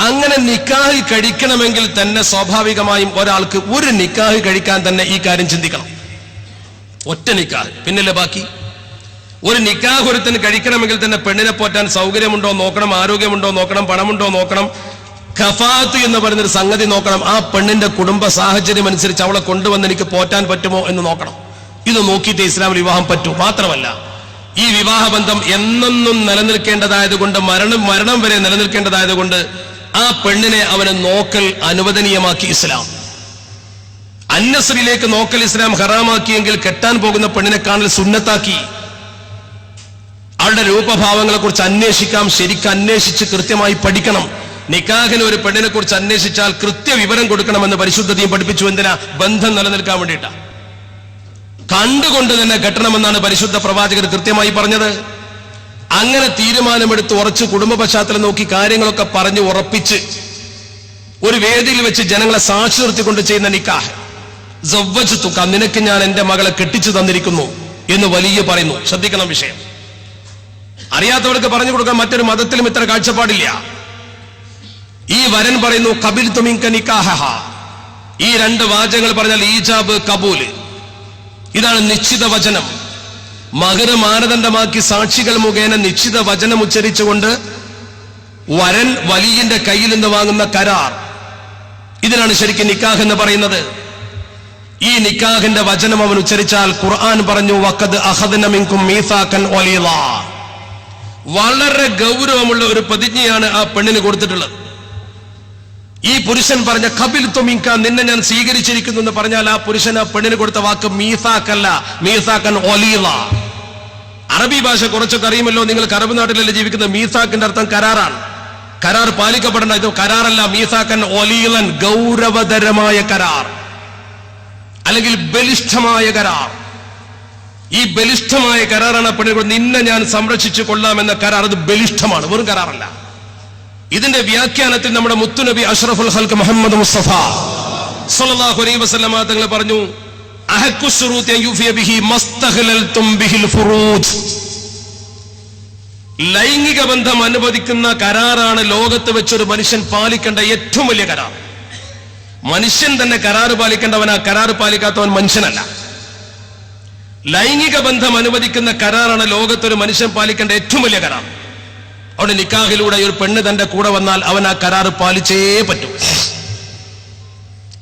അങ്ങനെ നിക്കാഹ് കഴിക്കണമെങ്കിൽ തന്നെ സ്വാഭാവികമായും ഒരാൾക്ക് ഒരു നിക്കാഹ് കഴിക്കാൻ തന്നെ ഈ കാര്യം ചിന്തിക്കണം. ഒറ്റ നിക്കാഹ്, പിന്നല്ലേ ബാക്കി. ഒരു നിക്കാഹ് ഒരുത്തിന് കഴിക്കണമെങ്കിൽ തന്നെ പെണ്ണിനെ പോറ്റാൻ സൗകര്യമുണ്ടോ നോക്കണം, ആരോഗ്യമുണ്ടോ നോക്കണം, പണമുണ്ടോ നോക്കണം, ഖഫാത്ത് എന്ന് പറയുന്നൊരു സംഗതി നോക്കണം. ആ പെണ്ണിന്റെ കുടുംബ സാഹചര്യം അനുസരിച്ച് അവളെ കൊണ്ടുവന്ന് എനിക്ക് പോറ്റാൻ പറ്റുമോ എന്ന് നോക്കണം. ഇത് നോക്കിയിട്ട് ഇസ്ലാമിൽ വിവാഹം പറ്റൂ. മാത്രമല്ല, ഈ വിവാഹബന്ധം എന്നെന്നും നിലനിൽക്കേണ്ടതായതുകൊണ്ട്, മരണം വരെ നിലനിൽക്കേണ്ടതായതുകൊണ്ട് ആ പെണ്ണിനെ അവന് നോക്കൽ അനുവദനീയമാക്കി ഇസ്ലാം. അന്യസ്ത്രീയിലേക്ക് നോക്കൽ ഇസ്ലാം ഹറാമാക്കിയെങ്കിൽ കെട്ടാൻ പോകുന്ന പെണ്ണിനെ കാണൽ സുന്നത്താക്കി. അവളുടെ രൂപഭാവങ്ങളെ കുറിച്ച് അന്വേഷിക്കാം, ശരിക്കും അന്വേഷിച്ച് കൃത്യമായി പഠിക്കണം. നിക്കാഹിന് ഒരു പെണ്ണിനെ കുറിച്ച് അന്വേഷിച്ചാൽ കൃത്യവിവരം കൊടുക്കണമെന്ന് പരിശുദ്ധ ദീൻ പഠിപ്പിച്ചു. എന്തിനാ? ബന്ധം നിലനിൽക്കാൻ വേണ്ടിയിട്ടാ. കണ്ടുകൊണ്ട് തന്നെ കെട്ടണമെന്നാണ് പരിശുദ്ധ പ്രവാചകർ കൃത്യമായി പറഞ്ഞത്. അങ്ങനെ തീരുമാനമെടുത്ത് ഉറച്ച് കുടുംബ പശ്ചാത്തലം നോക്കി കാര്യങ്ങളൊക്കെ പറഞ്ഞു ഉറപ്പിച്ച് ഒരു വേദിയിൽ വെച്ച് ജനങ്ങളെ സാക്ഷി നിർത്തിക്കൊണ്ട് ചെയ്യുന്ന നിക്കാഹ്, സവ്വജ്തുക, നിനക്ക് ഞാൻ എന്റെ മകളെ കെട്ടിച്ചു തന്നിരിക്കുന്നു എന്ന് വലിയ പറയുന്നു. ശ്രദ്ധിക്കണം വിഷയം. അറിയാത്തവർക്ക് പറഞ്ഞു കൊടുക്കാൻ മറ്റൊരു മതത്തിലും ഇത്ര കാഴ്ചപ്പാടില്ല. ഈ വരൻ പറയുന്നു ഖബിൽതു മിൻക നിക്കാഹഹ. ഈ രണ്ട് വാചകങ്ങൾ പറഞ്ഞാൽ ഈജാബ്, കബൂല്. ഇതാണ് നിശ്ചിത വചനം. മഹർ മാനദണ്ഡമാക്കി സാക്ഷികൾ മുഖേന നിശ്ചിത വചനം ഉച്ചരിച്ചുകൊണ്ട് വരൻ വലിയന്റെ കയ്യിൽ നിന്ന് വാങ്ങുന്ന കരാർ, ഇതിനാണ് ശരിക്കും നിക്കാഹ് എന്ന് പറയുന്നത്. ഈ നിക്കാഹിന്റെ വചനം അവൻ ഉച്ചരിച്ചാൽ ഖുർആൻ പറഞ്ഞു വഖദ് അഖദ്ന മിൻകും മീസാഖൻ ഗലീളാ. വളരെ ഗൗരവമുള്ള ഒരു പ്രതിജ്ഞയാണ് ആ പെണ്ണിന് കൊടുത്തിട്ടുള്ളത്. ഈ പുരുഷൻ പറഞ്ഞ ഖബിൽതു മിൻക, നിന്നെ ഞാൻ സ്വീകരിച്ചിരിക്കുന്നു എന്ന് പറഞ്ഞാൽ ആ പുരുഷൻ ആ പെണ്ണിന് കൊടുത്ത വാക്ക് മീസാഖല്ല, മീസാഖൻ ഗലീളാ. അറബി ഭാഷ കുറച്ചൊക്കെ അറിയുമല്ലോ. നിങ്ങൾ അറബ് നാട്ടിലല്ലേ ജീവിക്കുന്നത്. മീസാഖിന്റെ അർത്ഥം കരാറാണ്. കരാർ പാലിക്കപ്പെടേണ്ട. ഇത് കരാറല്ല, മീസാഖൻ ഗലീളൻ, ഗൗരവതരമായ കരാർ, അല്ലെങ്കിൽ ബലിഷ്ഠമായ കരാർ. ഈ ബലിഷ്ഠമായ കരാറാണ് പെണ്ണിന് നിന്നെ ഞാൻ സംരക്ഷിച്ചു കൊള്ളാമെന്ന കരാർ. അത് ബലിഷ്ഠമാണ്, വെറും കരാറല്ല. ഇതിന്റെ വ്യാഖ്യാനത്തിൽ നമ്മുടെ മുത്തുനബി അഷ്റഫുൽ ഖൽഖ് മുഹമ്മദ് മുസ്തഫ സ്വല്ലല്ലാഹു അലൈഹി വസല്ലമ തങ്ങൾ പറഞ്ഞു അഹഖു ശുറൂതി യുഫിയ ബിഹി മസ്തഖലൽതും ബിഹിൽ ഫുറൂജ്. ലൈംഗിക ബന്ധം അനുവദിക്കുന്ന കരാറാണ് ലോകത്ത് വെച്ചൊരു മനുഷ്യൻ പാലിക്കേണ്ട ഏറ്റവും വലിയ കരാർ. മനുഷ്യൻ തന്നെ കരാറ് പാലിക്കേണ്ടവനാ, കരാറ് പാലിക്കാത്തവൻ മനുഷ്യനല്ല. ലൈംഗിക ബന്ധം അനുവദിക്കുന്ന കരാറാണ് ലോകത്തൊരു മനുഷ്യൻ പാലിക്കേണ്ട ഏറ്റവും വലിയ കരാർ. അവിടെ നിക്കാഹിലൂടെ ഒരു പെണ്ണ് തന്റെ കൂടെ വന്നാൽ അവൻ ആ കരാറ് പാലിച്ചേ പറ്റൂ.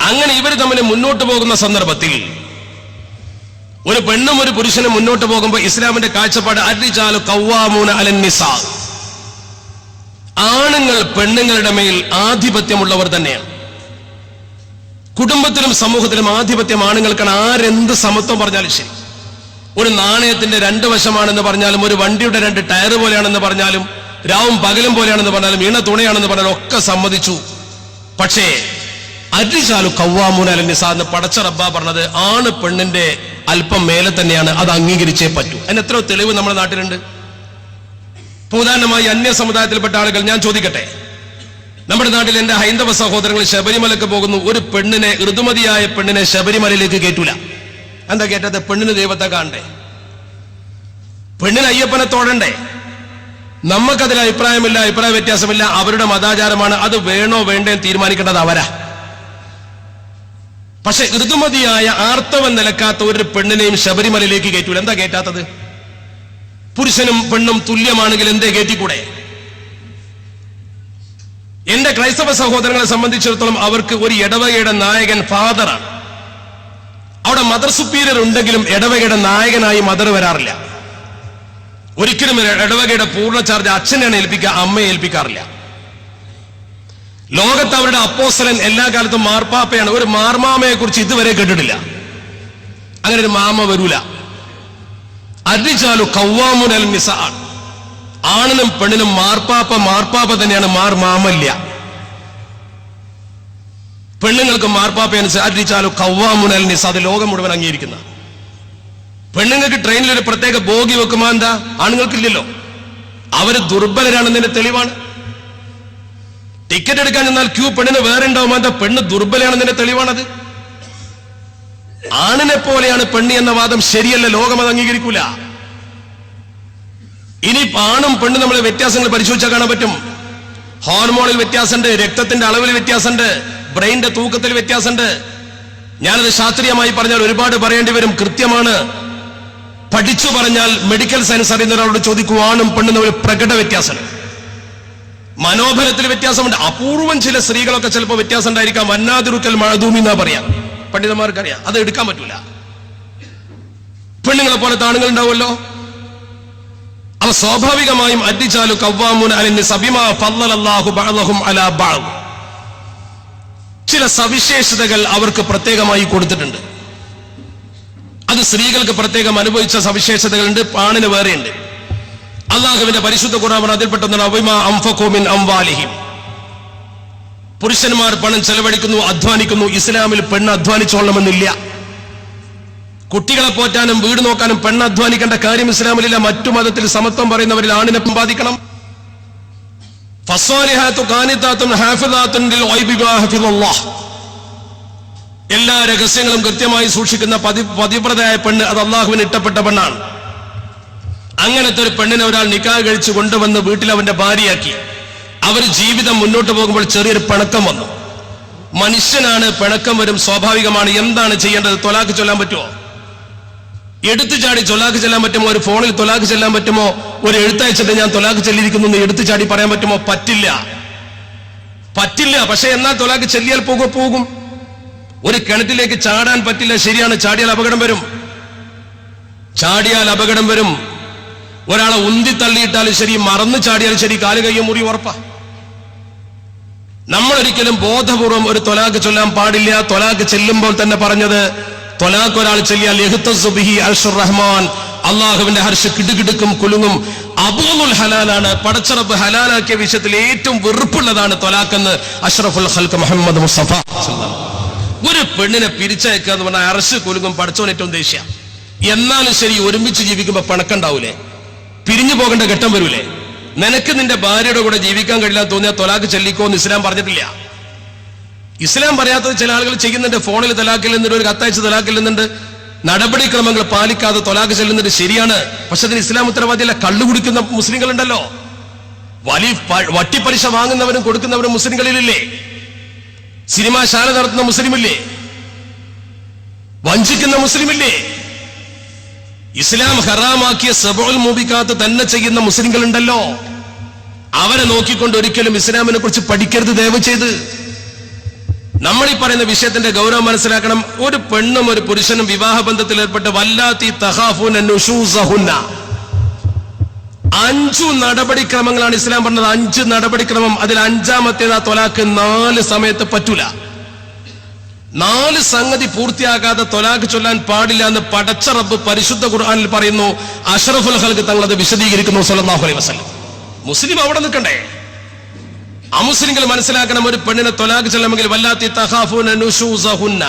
അങ്ങനെ ഇവർ തമ്മിൽ മുന്നോട്ട് പോകുന്ന സന്ദർഭത്തിൽ ഒരു പെണ്ണും ഒരു പുരുഷനും മുന്നോട്ട് പോകുമ്പോൾ ഇസ്ലാമിന്റെ കാഴ്ചപ്പാട് അർരിജാലു ഖവ്വാമൂന അലൻ നിസാ. ആണുങ്ങൾ പെണ്ണുങ്ങളുടെ മേൽ ആധിപത്യമുള്ളവർ തന്നെയാണ്. കുടുംബത്തിലും സമൂഹത്തിലും ആധിപത്യം ആണുങ്ങൾക്കാണ്. ആരെന്ത് സമത്വം പറഞ്ഞാലും ശരി. ഒരു നാണയത്തിന്റെ രണ്ട് വശമാണെന്ന് പറഞ്ഞാലും, ഒരു വണ്ടിയുടെ രണ്ട് ടയർ പോലെയാണെന്ന് പറഞ്ഞാലും, രാവും പകലും പോലെയാണെന്ന് പറഞ്ഞാലും, ഈണ തുണയാണെന്ന് പറഞ്ഞാലും ഒക്കെ സമ്മതിച്ചു. പക്ഷേ അർരിജാലു ഖവ്വാമൂന അലൻ നിസാ എന്ന് പടച്ച റബ്ബാ പറഞ്ഞത് ആണ് പെണ്ണിന്റെ അല്പം മേലെ തന്നെയാണ്. അത് അംഗീകരിച്ചേ പറ്റൂ. അതിന് എത്രയോ തെളിവ് നമ്മുടെ നാട്ടിലുണ്ട്. ഉദാഹരണമായി അന്യ സമുദായത്തിൽപ്പെട്ട ആളുകൾ, ഞാൻ ചോദിക്കട്ടെ, നമ്മുടെ നാട്ടിൽ എന്റെ ഹൈന്ദവ സഹോദരങ്ങൾ ശബരിമലക്ക് പോകുന്നു. ഒരു പെണ്ണിനെ, ഋതുമതിയായ പെണ്ണിനെ ശബരിമലയിലേക്ക് കയറ്റൂല. എന്താ കേട്ടത്? പെണ്ണിന് ദൈവത്തെ കാണണ്ടേ? പെണ്ണിന് അയ്യപ്പനെ തോടണ്ടേ? നമുക്കതിൽ അഭിപ്രായമില്ല, അഭിപ്രായ വ്യത്യാസമില്ല. അവരുടെ മതാചാരമാണ്. അത് വേണോ വേണ്ടേ തീരുമാനിക്കേണ്ടത് അവരാ. പക്ഷെ ഋതുമതിയായ ആർത്തവം നിലക്കാത്ത ഒരു പെണ്ണിനെയും ശബരിമലയിലേക്ക് കയറ്റൂല. എന്താ കയറ്റാത്തത്? പുരുഷനും പെണ്ണും തുല്യമാണെങ്കിൽ എന്തേ കയറ്റിക്കൂടെ? എന്റെ ക്രൈസ്തവ സഹോദരങ്ങളെ സംബന്ധിച്ചിടത്തോളം അവർക്ക് ഒരു ഇടവകയുടെ നായകൻ ഫാദറാണ്. അവിടെ മദർ സുപ്പീരിയർ ഉണ്ടെങ്കിലും ഇടവകയുടെ നായകനായി മദർ വരാറില്ല. ഒരിക്കലും ഇടവകയുടെ പൂർണ്ണ ചാർജ് അച്ഛനെയാണ് ഏൽപ്പിക്കുക, അമ്മയെ ഏൽപ്പിക്കാറില്ല. ലോകത്ത് അവരുടെ അപ്പോസ്തലൻ എല്ലാ കാലത്തും മാർപ്പാപ്പയാണ്. ഒരു മാർമാമയെ കുറിച്ച് ഇതുവരെ കേട്ടിട്ടില്ല. അങ്ങനെ ഒരു മാമ വരൂല. അർരിജാലു ഖവ്വാമൂന അലൻ നിസാ. ആണിനും പെണ്ണിനും മാർപ്പാപ്പ തന്നെയാണ്, മാമല്ല. പെണ്ണുങ്ങൾക്ക് മാർപ്പാപ്പ അനുസരിച്ച് അർരിജാലു ഖവ്വാമൂന അലൻ നിസാ. അത് ലോകം മുഴുവൻ അംഗീകരിക്കുന്ന. പെണ്ണുങ്ങൾക്ക് ട്രെയിനിൽ ഒരു പ്രത്യേക ബോഗി വെക്കുമ്പോ എന്താ? ആണുങ്ങൾക്കില്ലല്ലോ. അവര് ദുർബലരാണെന്നതിന്റെ തെളിവാണ്. ടിക്കറ്റ് എടുക്കാൻ ചെന്നാൽ ക്യൂ പെണ്ണിന് വേറെ ഉണ്ടാവും. എന്താ? പെണ്ണ് ദുർബലയാണെന്നതിന്റെ തെളിവാണത്. ആണിനെ പോലെയാണ് പെണ്ണ് എന്ന വാദം ശരിയല്ല. ലോകം അത് അംഗീകരിക്കൂല. ഇനി ആണും പെണ്ണും നമ്മളെ വ്യത്യാസങ്ങൾ പരിശോധിച്ചാൽ കാണാൻ പറ്റും. ഹോർമോണിൽ വ്യത്യാസമുണ്ട്, രക്തത്തിന്റെ അളവിൽ വ്യത്യാസമുണ്ട്, ബ്രെയിനിന്റെ തൂക്കത്തിൽ വ്യത്യാസമുണ്ട്. ഞാനത് ശാസ്ത്രീയമായി പറഞ്ഞാൽ ഒരുപാട് പറയേണ്ടി വരും. കൃത്യമാണ്. പഠിച്ചു പറഞ്ഞാൽ മെഡിക്കൽ സയൻസ് അറിയുന്ന ഒരാളോട് ചോദിക്കൂ, ആണും പെണ്ണും തമ്മിൽ പ്രകട വ്യത്യാസമുണ്ട്. മനോബലത്തിൽ വ്യത്യാസമുണ്ട്. അപൂർവം ചില സ്ത്രീകളൊക്കെ ചിലപ്പോൾ വ്യത്യാസം ഉണ്ടായിരിക്കാം. വന്നാതിരുക്കൽ മഴദൂമി എന്നാ പറയാം, പണ്ഡിതന്മാർക്കറിയാം. അത് എടുക്കാൻ പറ്റൂല. പെണ്ണുങ്ങളെ പോലത്തെ ആണുങ്ങൾ ഉണ്ടാവുമല്ലോ. അവ സ്വാഭാവികമായും അർരിജാലു ഖവ്വാമൂന അലൻ നിസാ ബിമാ ഫളലല്ലാഹു ബഅദഹും അലാ ബഅദ്. ചില സവിശേഷതകൾ അവർക്ക് പ്രത്യേകമായി കൊടുത്തിട്ടുണ്ട്. അത് സ്ത്രീകൾക്ക് പ്രത്യേകം അനുഭവിച്ച സവിശേഷതകളുണ്ട്, ആണിന് വേറെയുണ്ട്. അള്ളാഹുവിന്റെ പരിശുദ്ധ ഖുർആൻ അതിൽപ്പെട്ട ബിമാ അൻഫഖൂ മിൻ അംവാലിഹിം. പുരുഷന്മാർ പണം ചെലവഴിക്കുന്നു, അധ്വാനിക്കുന്നു. ഇസ്ലാമിൽ പെണ്ണ് അധ്വാനിച്ചോളണമെന്നില്ല. കുട്ടികളെ പോറ്റാനും വീട് നോക്കാനും പെണ്ണ് അധ്വാനിക്കേണ്ട കാര്യം ഇസ്ലാമിലില്ല. മറ്റു മതത്തിൽ സമത്വം പറയുന്നവരിൽ ആണിനെ ബാധിക്കണം. ഫസ്വാലിഹാത്തു ഖാനിതാത്തുൻ ഹാഫിളാത്തുൻ ലിൽ ഗൈബി ബിമാ ഹഫിളല്ലാഹ്. എല്ലാ രഹസ്യങ്ങളും കൃത്യമായി സൂക്ഷിക്കുന്ന പതിവ്രതയായ പെണ്ണ്, അത് അള്ളാഹുവിന് ഇഷ്ടപ്പെട്ട പെണ്ണാണ്. അങ്ങനത്തെ ഒരു പെണ്ണിനെ ഒരാൾ നിക്കാഹ് കഴിച്ച് കൊണ്ടുവന്ന് വീട്ടിൽ അവന്റെ ഭാര്യയാക്കി. അവർ ജീവിതം മുന്നോട്ട് പോകുമ്പോൾ ചെറിയൊരു പിണക്കം വന്നു. മനുഷ്യനാണ്, പിണക്കം വരും, സ്വാഭാവികമാണ്. എന്താണ് ചെയ്യേണ്ടത്? തൊലാഖ് ചൊല്ലാൻ പറ്റുമോ? എടുത്തു ചാടി തൊലാഖ് ചെല്ലാൻ പറ്റുമോ? ഒരു ഫോണിൽ തൊലാഖ് ചെല്ലാൻ പറ്റുമോ? ഒരു എഴുത്തയച്ചിട്ട് ഞാൻ തൊലാഖ് ചെല്ലിയിരിക്കുന്നു എന്ന് എടുത്തു ചാടി പറയാൻ പറ്റുമോ? പറ്റില്ല. പക്ഷെ എന്നാൽ തൊലാഖ് ചെല്ലിയാൽ പോകും. ഒരു കിണറ്റിലേക്ക് ചാടാൻ പറ്റില്ല, ശരിയാണ്. ചാടിയാൽ അപകടം വരും. ഒരാളെ ഉന്തി തള്ളിയിട്ടാലും ശരി, മറന്നു ചാടിയാലും ശരി, കാല് കയ്യും മുറി ഉറപ്പാ. നമ്മൾ ഒരിക്കലും ബോധപൂർവം ഒരു തൊലാഖ് ചൊല്ലാൻ പാടില്ല. തൊലാഖ് ചെല്ലുമ്പോൾ തന്നെ പറഞ്ഞത്, തൊലാഖ് ഒരാൾ ചെല്ലിയാൽ യഹ്തസ്സു ബിഹി അർശുർ റഹ്മാൻ, അള്ളാഹുവിന്റെ ഹർഷ് കിടുകിടുക്കും കുലുങ്ങും. അബൂലുൽ ഹലാലാണ്, പടച്ചറബ് ഹലാലാക്കിയ വിഷയത്തിൽ ഏറ്റവും വെറുപ്പുള്ളതാണ് തൊലാഖ് എന്ന് അഷ്റഫുൽ ഖൽഖ് മുഹമ്മദ് മുസ്തഫ. ഒരു പെണ്ണിനെ പിരിച്ചയക്കുക എന്ന് പറഞ്ഞാൽ അർശ് കുലുങ്ങും, പടച്ചോൻ ഏറ്റവും ദേഷ്യ. എന്നാലും ശരി, ഒരുമിച്ച് ജീവിക്കുമ്പോ പിണക്കുണ്ടാവൂലേ? പിരിഞ്ഞു പോകേണ്ട ഘട്ടം വരൂലേ? നിനക്ക് നിന്റെ ഭാര്യയുടെ കൂടെ ജീവിക്കാൻ കഴിയില്ല തോന്നിയാൽ തൊലാഖ് ചെല്ലിക്കോ എന്ന് ഇസ്ലാം പറഞ്ഞിട്ടില്ല. ഇസ്ലാം പറയാത്തത് ചില ആളുകൾ ചെയ്യുന്നുണ്ട്. ഫോണിൽ തൊലാഖിൽ നിന്നിട്ട് ഒരു കത്തയച്ച് തൊലാഖിൽ നിന്നുണ്ട്. നടപടിക്രമങ്ങൾ പാലിക്കാതെ തൊലാഖ് ചെല്ലുന്നത് ശരിയാണ്. പക്ഷെ അതിന് ഇസ്ലാം ഉത്തരവാദിയല്ല. കള്ളു കുടിക്കുന്ന മുസ്ലിങ്ങളുണ്ടല്ലോ, വട്ടിപ്പലിശ വാങ്ങുന്നവരും കൊടുക്കുന്നവരും മുസ്ലിങ്ങളിലില്ലേ? സിനിമാശാല നടത്തുന്ന മുസ്ലിമില്ലേ? വഞ്ചിക്കുന്ന മുസ്ലിമില്ലേ? ഇസ്ലാം ഹറാമാക്കിയ സബഉൽ മൂബിഖാത്ത് തന്നെ ചെയ്യുന്ന മുസ്ലിങ്ങളുണ്ടല്ലോ. അവരെ നോക്കിക്കൊണ്ട് ഒരിക്കലും ഇസ്ലാമിനെ കുറിച്ച് പഠിക്കരുത്, ദയവ് ചെയ്ത്. നമ്മൾ ഈ പറയുന്ന വിഷയത്തിന്റെ ഗൗരവം മനസ്സിലാക്കണം. ഒരു പെണ്ണും ഒരു പുരുഷനും വിവാഹബന്ധത്തിൽ ഏർപ്പെട്ട് വല്ലാത്തി തഖാഫൂന നുശൂസഹുന്ന, 5 നടപടിക്രമങ്ങളാണ് ഇസ്ലാം പറഞ്ഞത്. 5 നടപടിക്രമം. അതിൽ 5ാമത്തേതാ തൊലാഖ്. 4 സമയത്ത് പറ്റൂല. 4 സംഗതി പൂർത്തിയാകാതെ തൊലാഖ് ചൊല്ലാൻ പാടില്ല എന്ന് പടച്ച റബ്ബ് പരിശുദ്ധ ഖുർആനിൽ പറയുന്നു. അഷ്റഫുൽ ഖൽഖ് തങ്ങളത് വിശദീകരിക്കുന്നു സ്വല്ലല്ലാഹു അലൈഹി വസല്ലം. മുസ്ലിം അവിടെ നിൽക്കണ്ടേ? അമുസ്ലിങ്ങൾ മനസ്സിലാക്കണം, ഒരു പെണ്ണിനെ തൊലാഖ് ചൊല്ലണമെങ്കിൽ വല്ലാത്തി തഖാഫൂന നുശൂസഹുന്ന,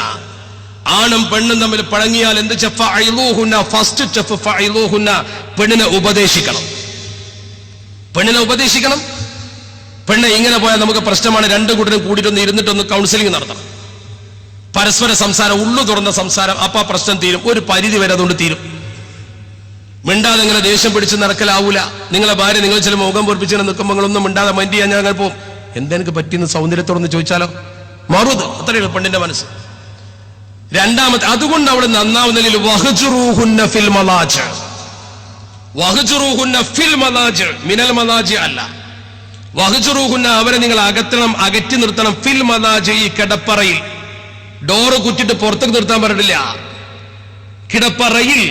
ആണും പെണ്ണും തമ്മിൽ പഴങ്ങിയാൽ എന്ത്? ഫഅഇലൂഹുന്ന. ഫസ്റ്റ് സ്റ്റെപ്പ് ഫഅഇലൂഹുന്ന, പെണ്ണിനെ ഉപദേശിക്കണം. പെണ്ണെ ഇങ്ങനെ പോയാൽ നമുക്ക് പ്രശ്നമാണ്. 2 കൂട്ടരും കൂടിയിട്ടൊന്ന് ഇരുന്നിട്ടൊന്ന് കൗൺസിലിംഗ് നടത്തണം. പരസ്പര സംസാരം, ഉള്ളു തുറന്ന സംസാരം. അപ്പൊ പ്രശ്നം തീരും. ഒരു പരിധി വരെ അതുകൊണ്ട് തീരും. മിണ്ടാതെ ഇങ്ങനെ ദേഷ്യം പിടിച്ച് നടക്കലാവൂല. നിങ്ങളെ ഭാര്യ നിങ്ങൾ ചില മുഖം പൊറിപ്പിച്ചിങ്ങനെ നിൽക്കുമ്പോൾ നിങ്ങളൊന്നും മിണ്ടാതെ മൈൻഡ് ചെയ്യാൻ ഞാൻ പോകും. എന്തെനിക്ക് പറ്റിയെന്ന് സൗന്ദര്യത്തോടൊന്ന് ചോദിച്ചാലോ? മറുത്. അത്രയുള്ളൂ പെണ്ണിന്റെ മനസ്സ്. 2ാമത്തെ, അതുകൊണ്ട് അവൾ നന്നാവുന്നതിൽ വഹ്ജുറൂഹുന്ന ഫിൽ മലാജ്. വഹ്ജുറൂഹുന്ന ഫിൽ മലാജ്, മിനൽ മലാജ് അല്ല. വഹ്ജുറൂഹുന്ന, അവരെ നിങ്ങൾ അകറ്റി നിർത്തണം. ഫിൽ മലാജ്, ഈ കിടപ്പറയിൽ. ഡോറ് കുറ്റിട്ട് പുറത്തേക്ക് നിർത്താൻ പറഞ്ഞിട്ടില്ല. കിടപ്പറയിൽ.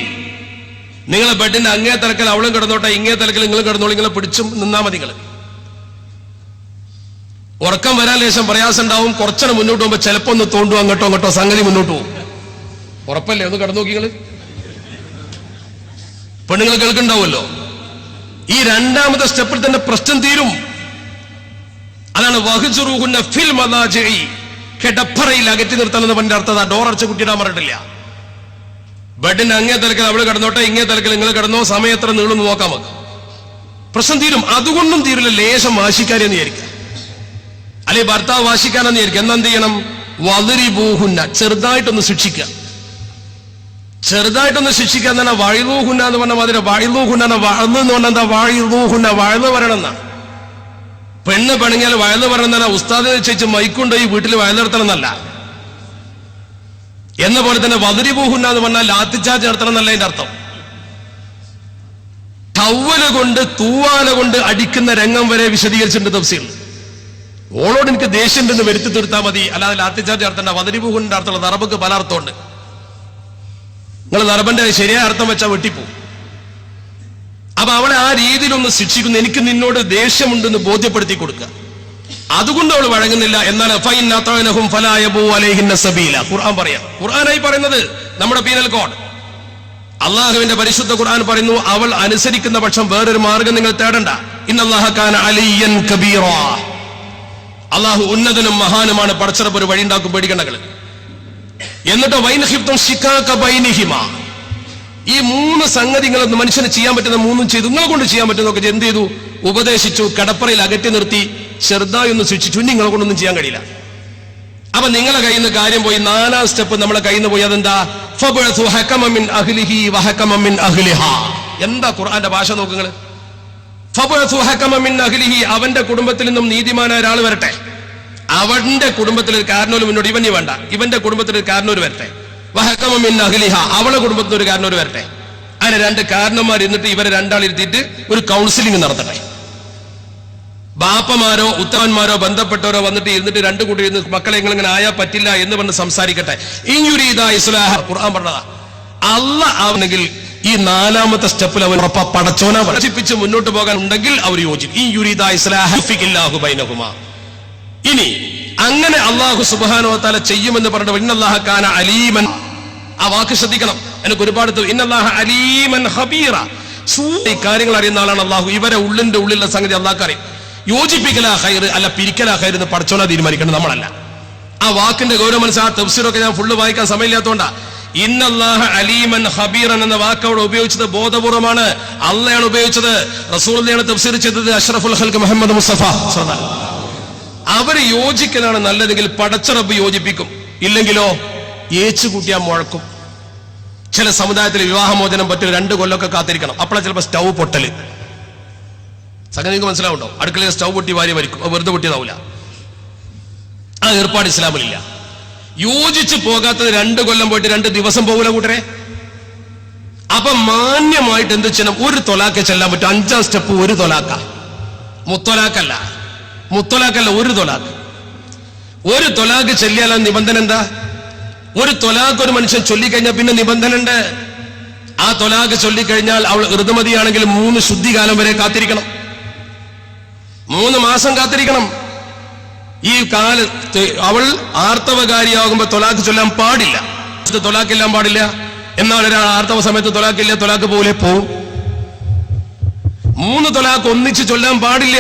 നിങ്ങളെ ബെഡിന്റെ അങ്ങേ തലക്കൽ അവളും കിടന്നോട്ടെ, ഇങ്ങേ തലക്കൽ നിങ്ങൾ കിടന്നോളൂ. നിങ്ങളെ പിടിച്ചും നിന്നാ മതി. നിങ്ങൾ ഉറക്കം വരാൻ ലേശം പ്രയാസം ഉണ്ടാവും. കുറച്ചെണ്ണം മുന്നോട്ട് പോകുമ്പോ ചിലപ്പോ ഒന്ന് തോണ്ടും, അങ്ങോട്ടോ സംഗതി മുന്നോട്ട് പോകും. ഉറപ്പല്ലേ? ഒന്ന് കിടന്നു നോക്കി. നിങ്ങൾ പെണ്ണുങ്ങൾ കേൾക്കുന്നുണ്ടാവുമല്ലോ. ഈ 2ാമത്തെ സ്റ്റെപ്പിൽ തന്നെ പ്രശ്നം തീരും. അതാണ് വഹ്ജുറൂഹുന്ന ഫിൽ മലാജി, കിടപ്പറയിൽ അകറ്റി നിർത്തണമെന്ന് പറഞ്ഞ അർത്ഥം. ഡോർ അടച്ച് കുട്ടിയിടാൻ പറഞ്ഞിട്ടില്ല. ബെഡിന്റെ അങ്ങേ തലക്കൽ അവള് കിടന്നോട്ടെ, ഇങ്ങേ തലക്കൽ നിങ്ങൾ കിടന്നോ. സമയം എത്ര നീളും നോക്കാം, നമുക്ക് പ്രശ്നം തീരും. അതുകൊണ്ടും തീരില്ല. ലേശം വാശിക്കാരെന്ന് വിചാരിക്കുക, അല്ലെ ഭർത്താവ് വാശിക്കാനെന്ന് വിചാരിക്കുക. എന്ത് ചെയ്യണം? വളിരിബൂഹുന്ന, ചെറുതായിട്ടൊന്ന് ശിക്ഷിക്കുക. എന്ന് പറഞ്ഞാൽ വഴിലൂഹുന്ന എന്ന് പറഞ്ഞ മാതിരി. വഴിലൂഹുന്ന വഴന്ന് എന്ന് പറഞ്ഞാൽ എന്താ? വഴിലൂഹുന്ന, വഴന്ന് വരണം എന്നാ. പെണ്ണ് പണിങ്ങിയാൽ വയന്ന് പറഞ്ഞാൽ ഉസ്താദിനെ ചോദിച്ച് മൈക്കുണ്ടോ ഈ വീട്ടിൽ വയന്നിർത്തണം എന്നല്ല. എന്ന പോലെ തന്നെ വളിരിബൂഹുന്ന എന്ന് പറഞ്ഞാൽ ലാത്തിച്ചാർജ് നടത്തണം എന്നല്ല അതിന്റെ അർത്ഥം. ടവ്വല കൊണ്ട് തൂവാല കൊണ്ട് അടിക്കുന്ന രംഗം വരെ വിശദീകരിച്ചിട്ടുണ്ട് തഫ്സീർ. ഓളോട് എനിക്ക് ദേഷ്യം ഉണ്ടെന്ന് വരുത്തി തീർത്താൽ മതി, അല്ലാതെ ലാത്തിച്ചാർജ് നടത്തണ്ട. വളിരിബൂഹുന്ന അർത്ഥമുള്ള ദറബക്ക് പല അർത്ഥമുണ്ട്. നിങ്ങൾ ദറബന്റെ ശരിയായ അർത്ഥം വെച്ചാൽ വെട്ടിപ്പോവും. അപ്പൊ അവളെ ആ രീതിയിലൊന്ന് ശിക്ഷിക്കുന്നു. എനിക്ക് നിന്നോട് ദേഷ്യമുണ്ടെന്ന് ബോധ്യപ്പെടുത്തി കൊടുക്കുക. അതുകൊണ്ട് അവൾ വഴങ്ങുന്നില്ല. എന്നാൽ ഖുർആൻ പറയാം. ഖുർആനായി പറയുന്നത് നമ്മുടെ പീനൽ കോഡ്. അള്ളാഹുവിന്റെ പരിശുദ്ധ ഖുർആൻ പറയുന്നു, അവൾ അനുസരിക്കുന്ന പക്ഷം വേറൊരു മാർഗം നിങ്ങൾ തേടണ്ട. ഇന്നല്ലാഹ കാന അലിയ്യൻ കബീറ, അള്ളാഹു ഉന്നതനും മഹാനുമാണ്. പടച്ചറപ്പ് ഒരു വഴി ഉണ്ടാക്കും, പേടിക്കണ്ടകള്. എന്നിട്ട് വൈൻഹിബ്തും ശിഖാക ബൈനിഹിമ, ഈ മൂന്ന് സംഗതികളൊന്നും മനുഷ്യന് ചെയ്യാൻ പറ്റുന്ന മൂന്നും ചെയ്തു. നിങ്ങളെ കൊണ്ട് ചെയ്യാൻ പറ്റുന്നതൊക്കെ എന്ത് ചെയ്തു? ഉപദേശിച്ചു, കടപ്പറയിൽ അകറ്റി നിർത്തി, ചെറുതായി ഒന്ന് ശിക്ഷിച്ചു. നിങ്ങളെ കൊണ്ടൊന്നും ചെയ്യാൻ കഴിയില്ല. അപ്പൊ നിങ്ങളെ കയ്യിൽ നിന്ന് കാര്യം പോയി. 4ാം സ്റ്റെപ്പ് നമ്മളെ കയ്യിൽ നിന്ന് പോയി. അതെന്താ? ഫബഅസു ഹകമൻ മിൻ അഹ്ലിഹി വഹകമൻ മിൻ അഹ്ലിഹാ. എന്താ ഖുർആന്റെ ഭാഷ നോക്കുങ്ങള്. ഫബഅസു ഹകമൻ മിൻ അഹ്ലിഹി, അവന്റെ കുടുംബത്തിൽ നിന്നും നീതിമാനായ ഒരാൾ വരട്ടെ. അവന്റെ കുടുംബത്തിൽ ഒരു കാരണവര് മുന്നോട്ട്, ഇവന് വേണ്ട, ഇവന്റെ കുടുംബത്തിൽ ഒരു കാരണവര് വരട്ടെ. വഹകമൻ മിൻ അഹ്ലിഹാ, അവളെ കുടുംബത്തിൽ ഒരു കാരണവര് വരട്ടെ. അങ്ങനെ 2 കാരണന്മാർ ഇരുന്നിട്ട് ഇവരെ രണ്ടാളിരുത്തിയിട്ട് ഒരു കൗൺസിലിംഗ് നടത്തട്ടെ. ബാപ്പമാരോ ഉത്തമന്മാരോ ബന്ധപ്പെട്ടവരോ വന്നിട്ട് ഇരുന്നിട്ട് 2 കൂട്ടി ഇരുന്ന് മക്കളെ ഇങ്ങനെ ആയാ പറ്റില്ല എന്ന് പറഞ്ഞ് സംസാരിക്കട്ടെ. ഇൻയുരീദ ഇസ്ലാഹ, ഖുർആൻ പറഞ്ഞതാ. അല്ലാഹ് ആവണെങ്കിൽ ഈ 4ാമത്തെ സ്റ്റെപ്പിൽ അവൻ പടച്ചോനെ പഠിപ്പിച്ച് മുന്നോട്ട് പോകാൻ ഉണ്ടെങ്കിൽ അവർ യോജിക്കും. ഇൻയുരീദ ഇസ്ലാഹ യുഫിഖില്ലാഹു ബൈനഹുമാ. ഇനി അങ്ങനെ അല്ലാഹു സുബ്ഹാനഹു വ തആല ചെയ്യുമെന്ന് പറഞ്ഞിട്ട് ഇന്നല്ലാഹ കാന അലീമൻ, ആ വാക്ക് ശ്രദ്ധിക്കണം. എനിക്ക് ഒരുപാട് ഇന്നല്ലാഹ അലീമൻ ഖബീറ, ഈ കാര്യങ്ങൾ അറിയുന്ന ആളാണ് അല്ലാഹു. ഇവരെ ഉള്ളിന്റെ ഉള്ളിലുള്ള സംഗതി അല്ലാഹു അറിയും. യോജിപ്പിക്കലാ ഖൈർ അല്ല പിരിക്കലാ ഖൈർ എന്ന് പടച്ചോനാ തീരുമാനിക്കണം, നമ്മളല്ല. ആ വാക്കിന്റെ ഗൗരവം മനസ്സിലാ. തഫ്സീറൊക്കെ ഞാൻ ഫുള്ള് വായിക്കാൻ സമയമില്ലാത്തതുകൊണ്ടാ. ഇന്നല്ലാഹ അലീമൻ ഖബീറൻ എന്ന വാക്ക് അവിടെ ഉപയോഗിച്ചത് ബോധപൂർവമാണ്. അള്ളയാണ് ഉപയോഗിച്ചത്, റസൂലുള്ളാഹിയാണ് തഫ്സീർ ചെയ്തത്, അഷ്റഫുൽ ഖൽഖ് മുഹമ്മദ് മുസ്തഫ. അവര് യോജിക്കലാണ് നല്ലതെങ്കിൽ പടച്ച റബ്ബ് യോജിപ്പിക്കും. ഇല്ലെങ്കിലോ ഏച്ചു കൂട്ടിയാൽ മുഴക്കും. ചില സമുദായത്തിൽ വിവാഹമോചനം പറ്റും 2 കൊല്ലമൊക്കെ കാത്തിരിക്കണം. അപ്പോഴാണ് ചിലപ്പോൾ സ്റ്റൗ പൊട്ടല്. സംഗതിക്ക് മനസ്സിലാവുണ്ടോ? അടുക്കളയിൽ സ്റ്റൗ പൊട്ടി വാരി വരിക്കും, വെറുതെ പൊട്ടിയതാവില്ല. ആ ഏർപ്പാട് ഇസ്ലാമിലില്ല. യോജിച്ച് പോകാത്തത് 2 കൊല്ലം പോയിട്ട് 2 ദിവസം പോകൂല കൂട്ടരെ. അപ്പൊ മാന്യമായിട്ട് എന്ത് ചെയ്യണം? ഒരു തൊലാക്കെ ചെല്ലാൻ പറ്റും. 5ാം സ്റ്റെപ്പ് ഒരു തൊലാക്ക, മുത്തൊലാക്കല്ല, ഒരു തൊലാക്ക്. ഒരു തൊലാക്ക് ചെല്ലിയാൽ നിബന്ധന എന്താ? ഒരു തൊലാക്ക് ഒരു മനുഷ്യൻ ചൊല്ലിക്കഴിഞ്ഞാൽ പിന്നെ നിബന്ധന ഉണ്ട്. ആ തൊലാക്ക് ചൊല്ലിക്കഴിഞ്ഞാൽ അവൾ ഋതുമതിയാണെങ്കിൽ 3 ശുദ്ധികാലം വരെ കാത്തിരിക്കണം, 3 മാസം കാത്തിരിക്കണം. ഈ കാലത്ത് അവൾ ആർത്തവകാരിയാകുമ്പോ തൊലാക്ക് ചൊല്ലാൻ പാടില്ല, തൊലാക്കില്ലാൻ പാടില്ല. എന്നാൽ ഒരാൾ ആർത്തവ സമയത്ത് തൊലാക്കില്ല, തൊലാക്ക് പോലെ പോവും. 3 തൊലാക്ക് ഒന്നിച്ച് ചൊല്ലാൻ പാടില്ല,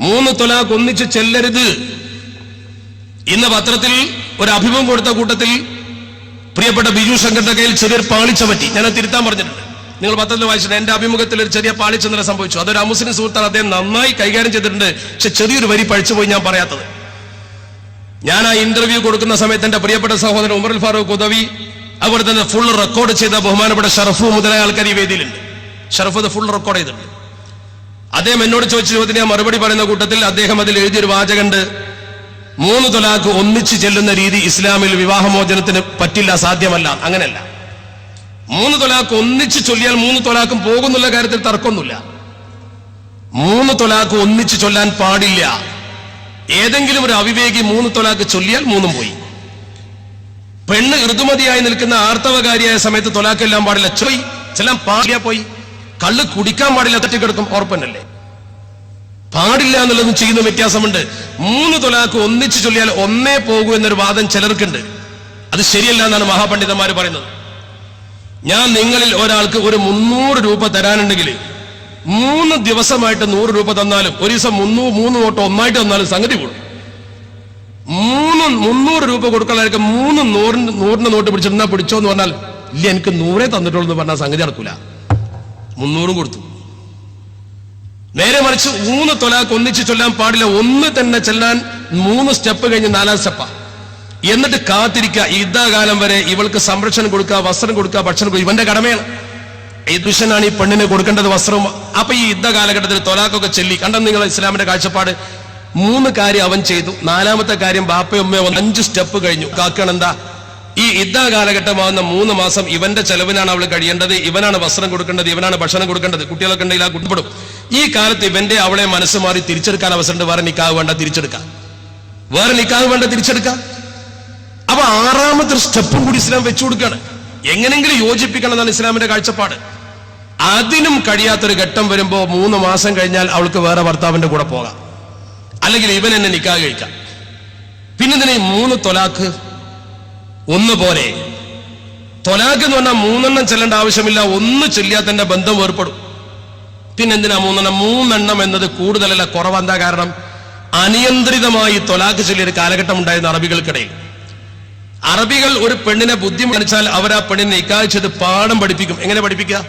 3 തൊലാക്ക് ഒന്നിച്ച് ചെല്ലരുത്. ഇന്ന് പത്രത്തിൽ ഒരു അഭിമുഖം കൊടുത്ത കൂട്ടത്തിൽ പ്രിയപ്പെട്ട ബിജു ശങ്കറിന്റെ കയ്യിൽ ചെറിയൊരു പാളിച്ച പറ്റി. ഞാൻ തിരുത്താൻ പറഞ്ഞിട്ടുണ്ട്, നിങ്ങൾ പത്രത്തിൽ വായിച്ചിട്ടുണ്ട്. എന്റെ അഭിമുഖത്തിൽ ഒരു ചെറിയ പാളിച്ച നില സംഭവിച്ചു. അതൊരു അമുസ്ലിം സുഹൃത്താണ്, അദ്ദേഹം നന്നായി കൈകാര്യം ചെയ്തിട്ടുണ്ട്. പക്ഷെ ചെറിയൊരു വരി പഴിച്ചുപോയി ഞാൻ പറയാത്തത്. ഞാൻ ആ ഇന്റർവ്യൂ കൊടുക്കുന്ന സമയത്ത് എന്റെ പ്രിയപ്പെട്ട സഹോദരൻ ഉമറുൽ ഫാറൂഖ് ഉദവി, അതുപോലെ തന്നെ ഫുൾ റെക്കോർഡ് ചെയ്ത ബഹുമാനപ്പെട്ട ഷറഫു മുതലായ ആൾക്കാർ ഈ വേദിയിലുണ്ട്. ഷറഫ് അത് ഫുൾ റെക്കോർഡ് ചെയ്തിട്ടുണ്ട്. അദ്ദേഹം എന്നോട് ചോദിച്ച ചോദ്യത്തിന് ഞാൻ മറുപടി പറയുന്ന കൂട്ടത്തിൽ അദ്ദേഹം അതിൽ എഴുതിയൊരു വാചകമുണ്ട്: 3 തൊലാക്ക് ഒന്നിച്ച് ചെല്ലുന്ന രീതി ഇസ്ലാമിൽ വിവാഹമോചനത്തിന് പറ്റില്ല, സാധ്യമല്ല. അങ്ങനെയല്ല. 3 തൊലാക്ക് ഒന്നിച്ച് ചൊല്ലിയാൽ 3 തൊലാക്കും പോകുന്നുള്ള കാര്യത്തിൽ തർക്കമൊന്നുമില്ല. 3 തൊലാക്ക് ഒന്നിച്ച് ചൊല്ലാൻ പാടില്ല. ഏതെങ്കിലും ഒരു അവിവേകി 3 തൊലാക്ക് ചൊല്ലിയാൽ 3ഉം പോയി. പെണ്ണ് ഋതുമതിയായി നിൽക്കുന്ന ആർത്തവകാരിയായ സമയത്ത് തൊലാക്കെല്ലാം പാടില്ല, ചെല്ലാൻ പാടില്ല, പോയി. കള്ള് കുടിക്കാൻ പാടില്ല, തെറ്റിക്കെടുക്കും, ഓർപ്പന്നല്ലേ. പാടില്ല എന്നുള്ളതും ചെയ്യുന്ന വ്യത്യാസമുണ്ട്. 3 തൊലാക്ക് ഒന്നിച്ച് ചൊല്ലിയാൽ ഒന്നേ പോകൂ എന്നൊരു വാദം ചിലർക്കുണ്ട്. അത് ശരിയല്ല എന്നാണ് മഹാപണ്ഡിതന്മാർ പറയുന്നത്. ഞാൻ നിങ്ങളിൽ ഒരാൾക്ക് ഒരു 300 രൂപ തരാനുണ്ടെങ്കിൽ 3 ദിവസമായിട്ട് 100 രൂപ തന്നാലും, ഒരു ദിവസം 3 നോട്ട് ഒന്നായിട്ട് തന്നാലും സംഗതി കൂടും. 300 രൂപ കൊടുക്കാനായിരിക്കും 3 100 നോട്ട് പിടിച്ചിരുന്നാ പിടിച്ചോ എന്ന് പറഞ്ഞാൽ, ഇല്ല എനിക്ക് 100 തന്നിട്ടുള്ളൂ എന്ന് പറഞ്ഞാൽ സംഗതി നടക്കൂല. 300 കൊടുത്തു. നേരെ മറിച്ച് 3 തൊലാക്ക് ഒന്നിച്ച് ചൊല്ലാൻ പാടില്ല, ഒന്ന് തന്നെ ചെല്ലാൻ 3 സ്റ്റെപ്പ് കഴിഞ്ഞ് 4ാം സ്റ്റെപ്പാ. എന്നിട്ട് കാത്തിരിക്കുക. ഇദ്ദാകാലം വരെ ഇവൾക്ക് സംരക്ഷണം കൊടുക്കുക, വസ്ത്രം കൊടുക്കുക, ഭക്ഷണം കൊടുക്കുക, ഇവന്റെ കടമയാണ്. ഈ പുരുഷനാണ് ഈ പെണ്ണിന് കൊടുക്കേണ്ടത് വസ്ത്രവും. അപ്പൊ ഈ യുദ്ധ കാലഘട്ടത്തിൽ തൊലാക്കൊക്കെ ചെല്ലി കണ്ട നിങ്ങൾ ഇസ്ലാമിന്റെ കാഴ്ചപ്പാട്. 3 കാര്യം അവൻ ചെയ്തു, 4ാമത്തെ കാര്യം ബാപ്പയോ ഉമ്മയോ 5 സ്റ്റെപ്പ് കഴിഞ്ഞു. കാക്കണം എന്താ? ഈ യുദ്ധ കാലഘട്ടമാകുന്ന 3 മാസം ഇവന്റെ ചെലവിനാണ് അവൾ കഴിയേണ്ടത്, ഇവനാണ് വസ്ത്രം കൊടുക്കേണ്ടത്, ഇവനാണ് ഭക്ഷണം കൊടുക്കേണ്ടത്. കുട്ടികളൊക്കെ ഉണ്ടെങ്കിൽ ആ കുട്ടിപ്പെടും. ഈ കാലത്ത് ഇവന്റെ അവളെ മനസ്സ് മാറി തിരിച്ചെടുക്കാൻ അവസരമുണ്ട്. വേറെ നിക്കാഹ് വേണ്ട, തിരിച്ചെടുക്കാം. വേറെ നിക്കാഹ് വേണ്ട, തിരിച്ചെടുക്കാം. അപ്പൊ 6ാമത്തെ സ്റ്റെപ്പും കൂടി ഇസ്ലാം വെച്ചു കൊടുക്കുകയാണ്. എങ്ങനെങ്കിലും യോജിപ്പിക്കണം എന്നാണ് ഇസ്ലാമിന്റെ കാഴ്ചപ്പാട്. അതിനും കഴിയാത്തൊരു ഘട്ടം വരുമ്പോ 3 മാസം കഴിഞ്ഞാൽ അവൾക്ക് വേറെ ഭർത്താവിന്റെ കൂടെ പോകാം, അല്ലെങ്കിൽ ഇവൻ എന്നെ നിക്കാഹ് കഴിക്കാം. പിന്നെ 3 തൊലാക്ക് ഒന്നുപോലെ. തൊലാക്ക് എന്ന് പറഞ്ഞാൽ 3 ചെല്ലേണ്ട ആവശ്യമില്ല, 1 ചൊല്ലിയാൽ തന്നെ ബന്ധം വേർപ്പെടും. പിന്നെന്തിനാ 3? 3 എന്നത് കൂടുതലല്ല, കുറവെന്താ കാരണം? അനിയന്ത്രിതമായി തൊലാഖ് ചൊല്ലിയ ഒരു കാലഘട്ടം ഉണ്ടായിരുന്ന അറബികൾക്കിടയിൽ. അറബികൾ ഒരു പെണ്ണിനെ ബുദ്ധി കാണിച്ചാൽ അവർ ആ പെണ്ണിനെ നിക്കാഹ് ചെയ്ത് പാഠം പഠിപ്പിക്കും. എങ്ങനെ പഠിപ്പിക്കുക?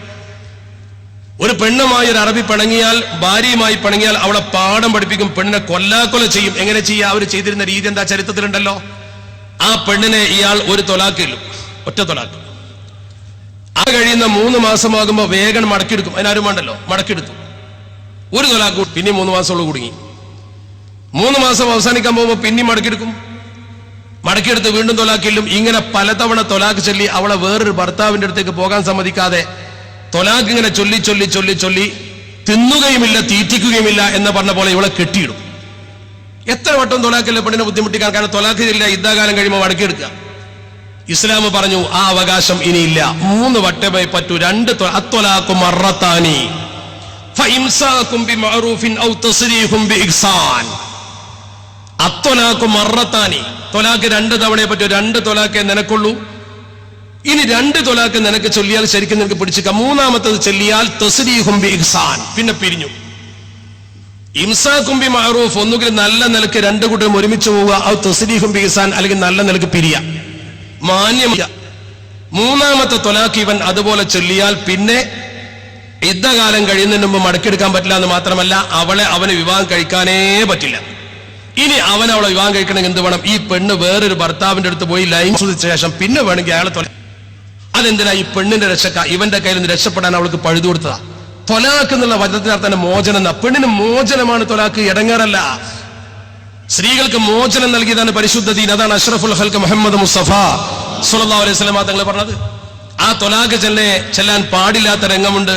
ഒരു പെണ്ണുമായി ഒരു അറബി പിണങ്ങിയാൽ, ഭാര്യയുമായി പിണങ്ങിയാൽ അവളെ പാഠം പഠിപ്പിക്കും, പെണ്ണിനെ കൊല്ലാക്കൊല ചെയ്യും. എങ്ങനെ ചെയ്യുക? അവർ ചെയ്തിരുന്ന രീതി എന്താ ചരിത്രത്തിലുണ്ടല്ലോ. ആ പെണ്ണിനെ ഇയാൾ ഒരു തൊലാക്കില്ലും, ഒറ്റ തൊലാക്ക്. അത് കഴിയുന്ന 3 മാസമാകുമ്പോൾ വേഗം മടക്കിയെടുക്കും. അതിനാരും വേണ്ടല്ലോ, മടക്കിയെടുത്തു. ഒരു തൊലാക്ക്, പിന്നെ 3 മാസമുള്ള കുടുങ്ങി. 3 മാസം അവസാനിക്കാൻ പോകുമ്പോൾ പിന്നെയും മടക്കിയെടുക്കും. മടക്കിയെടുത്ത് വീണ്ടും തൊലാക്കില്ലും. ഇങ്ങനെ പലതവണ തൊലാക്ക് ചൊല്ലി അവളെ വേറൊരു ഭർത്താവിന്റെ അടുത്തേക്ക് പോകാൻ സമ്മതിക്കാതെ തൊലാക്ക് ഇങ്ങനെ ചൊല്ലി ചൊല്ലി ചൊല്ലി ചൊല്ലി തിന്നുകയുമില്ല തീറ്റിക്കുകയുമില്ല എന്ന് പറഞ്ഞ പോലെ ഇവളെ കെട്ടിയിടും. എത്ര വട്ടം തൊലാക്കില്ല പെണ്ണിനെ ബുദ്ധിമുട്ടിക്കാൻ. കാരണം തൊലാക്ക് ഇല്ല, യുദ്ധകാലം കഴിയുമ്പോൾ മടക്കിയെടുക്കുക. ഇസ്ലാം പറഞ്ഞു ആ അവകാശം ഇനിയില്ല. 3 വട്ടമേ പറ്റൂ. 2 അത്തൊലാഖു മറത്താനി ഫഇംസാകും ബിമഅറൂഫിൻ ഔ തസ്രീഹും ബിഇഹ്സാൻ. അത്തൊലാഖു മറത്താനി, തൊലാക്ക് 2 തവണയെ പറ്റൂ. 2 തൊലാക്കേ നിനക്കുള്ളൂ. ഇനി 2 തൊലാക്ക് നിനക്ക് ചൊല്ലിയാൽ ശരിക്കും നിനക്ക് പിടിച്ചിക്കാം. 3ാമത്തത് ചൊല്ലിയാൽ തസ്രീഹും ബിഇഹ്സാൻ, പിന്നെ പിരിഞ്ഞു. ഇംസാകും ബിമഅറൂഫ്, ഒന്നുകിൽ നല്ല നിലക്ക് 2 കൂട്ടരും ഒരുമിച്ച് പോവുക, ഔ തസ്രീഹും ബിഇഹ്സാൻ, അല്ലെങ്കിൽ നല്ല നിലക്ക് പിരിയ, മാന്യമില്ല. 3ാമത്തെ തൊലാക്ക് ഇവൻ അതുപോലെ ചൊല്ലിയാൽ പിന്നെ യുദ്ധകാലം കഴിയുന്നതിന് മുമ്പ് മടക്കിയെടുക്കാൻ പറ്റില്ല എന്ന് മാത്രമല്ല അവന് വിവാഹം കഴിക്കാനേ പറ്റില്ല. ഇനി അവളെ വിവാഹം കഴിക്കണമെങ്കിൽ എന്ത് വേണം? ഈ പെണ്ണ് വേറൊരു ഭർത്താവിന്റെ അടുത്ത് പോയി ലൈൻ ചോദിച്ച ശേഷം പിന്നെ വേണമെങ്കിൽ അയാളെ അതെന്തിനാ? ഈ പെണ്ണിന്റെ രക്ഷക്ക, ഇവന്റെ കയ്യിൽ നിന്ന് രക്ഷപ്പെടാൻ അവൾക്ക് പഴുതു കൊടുത്തതാ. തൊലാക്ക് എന്നുള്ള വചനത്തിനർത്ഥം മോചനം എന്നാ. പെണ്ണിന് മോചനമാണ് തൊലാക്ക്, ഇടങ്ങേറല്ല. സ്ത്രീകൾക്ക് മോചനം നൽകിയതാണ് പരിശുദ്ധ ദീൻ. അതാണ് അഷ്റഫുൽ ഖൽഖ് മുഹമ്മദ് മുസ്തഫ സ്വല്ലല്ലാഹു അലൈഹി വസല്ലം തങ്ങൾ പറഞ്ഞത്. ആ തൊലാക്ക് ചെല്ലാൻ പാടില്ലാത്ത രംഗമുണ്ട്,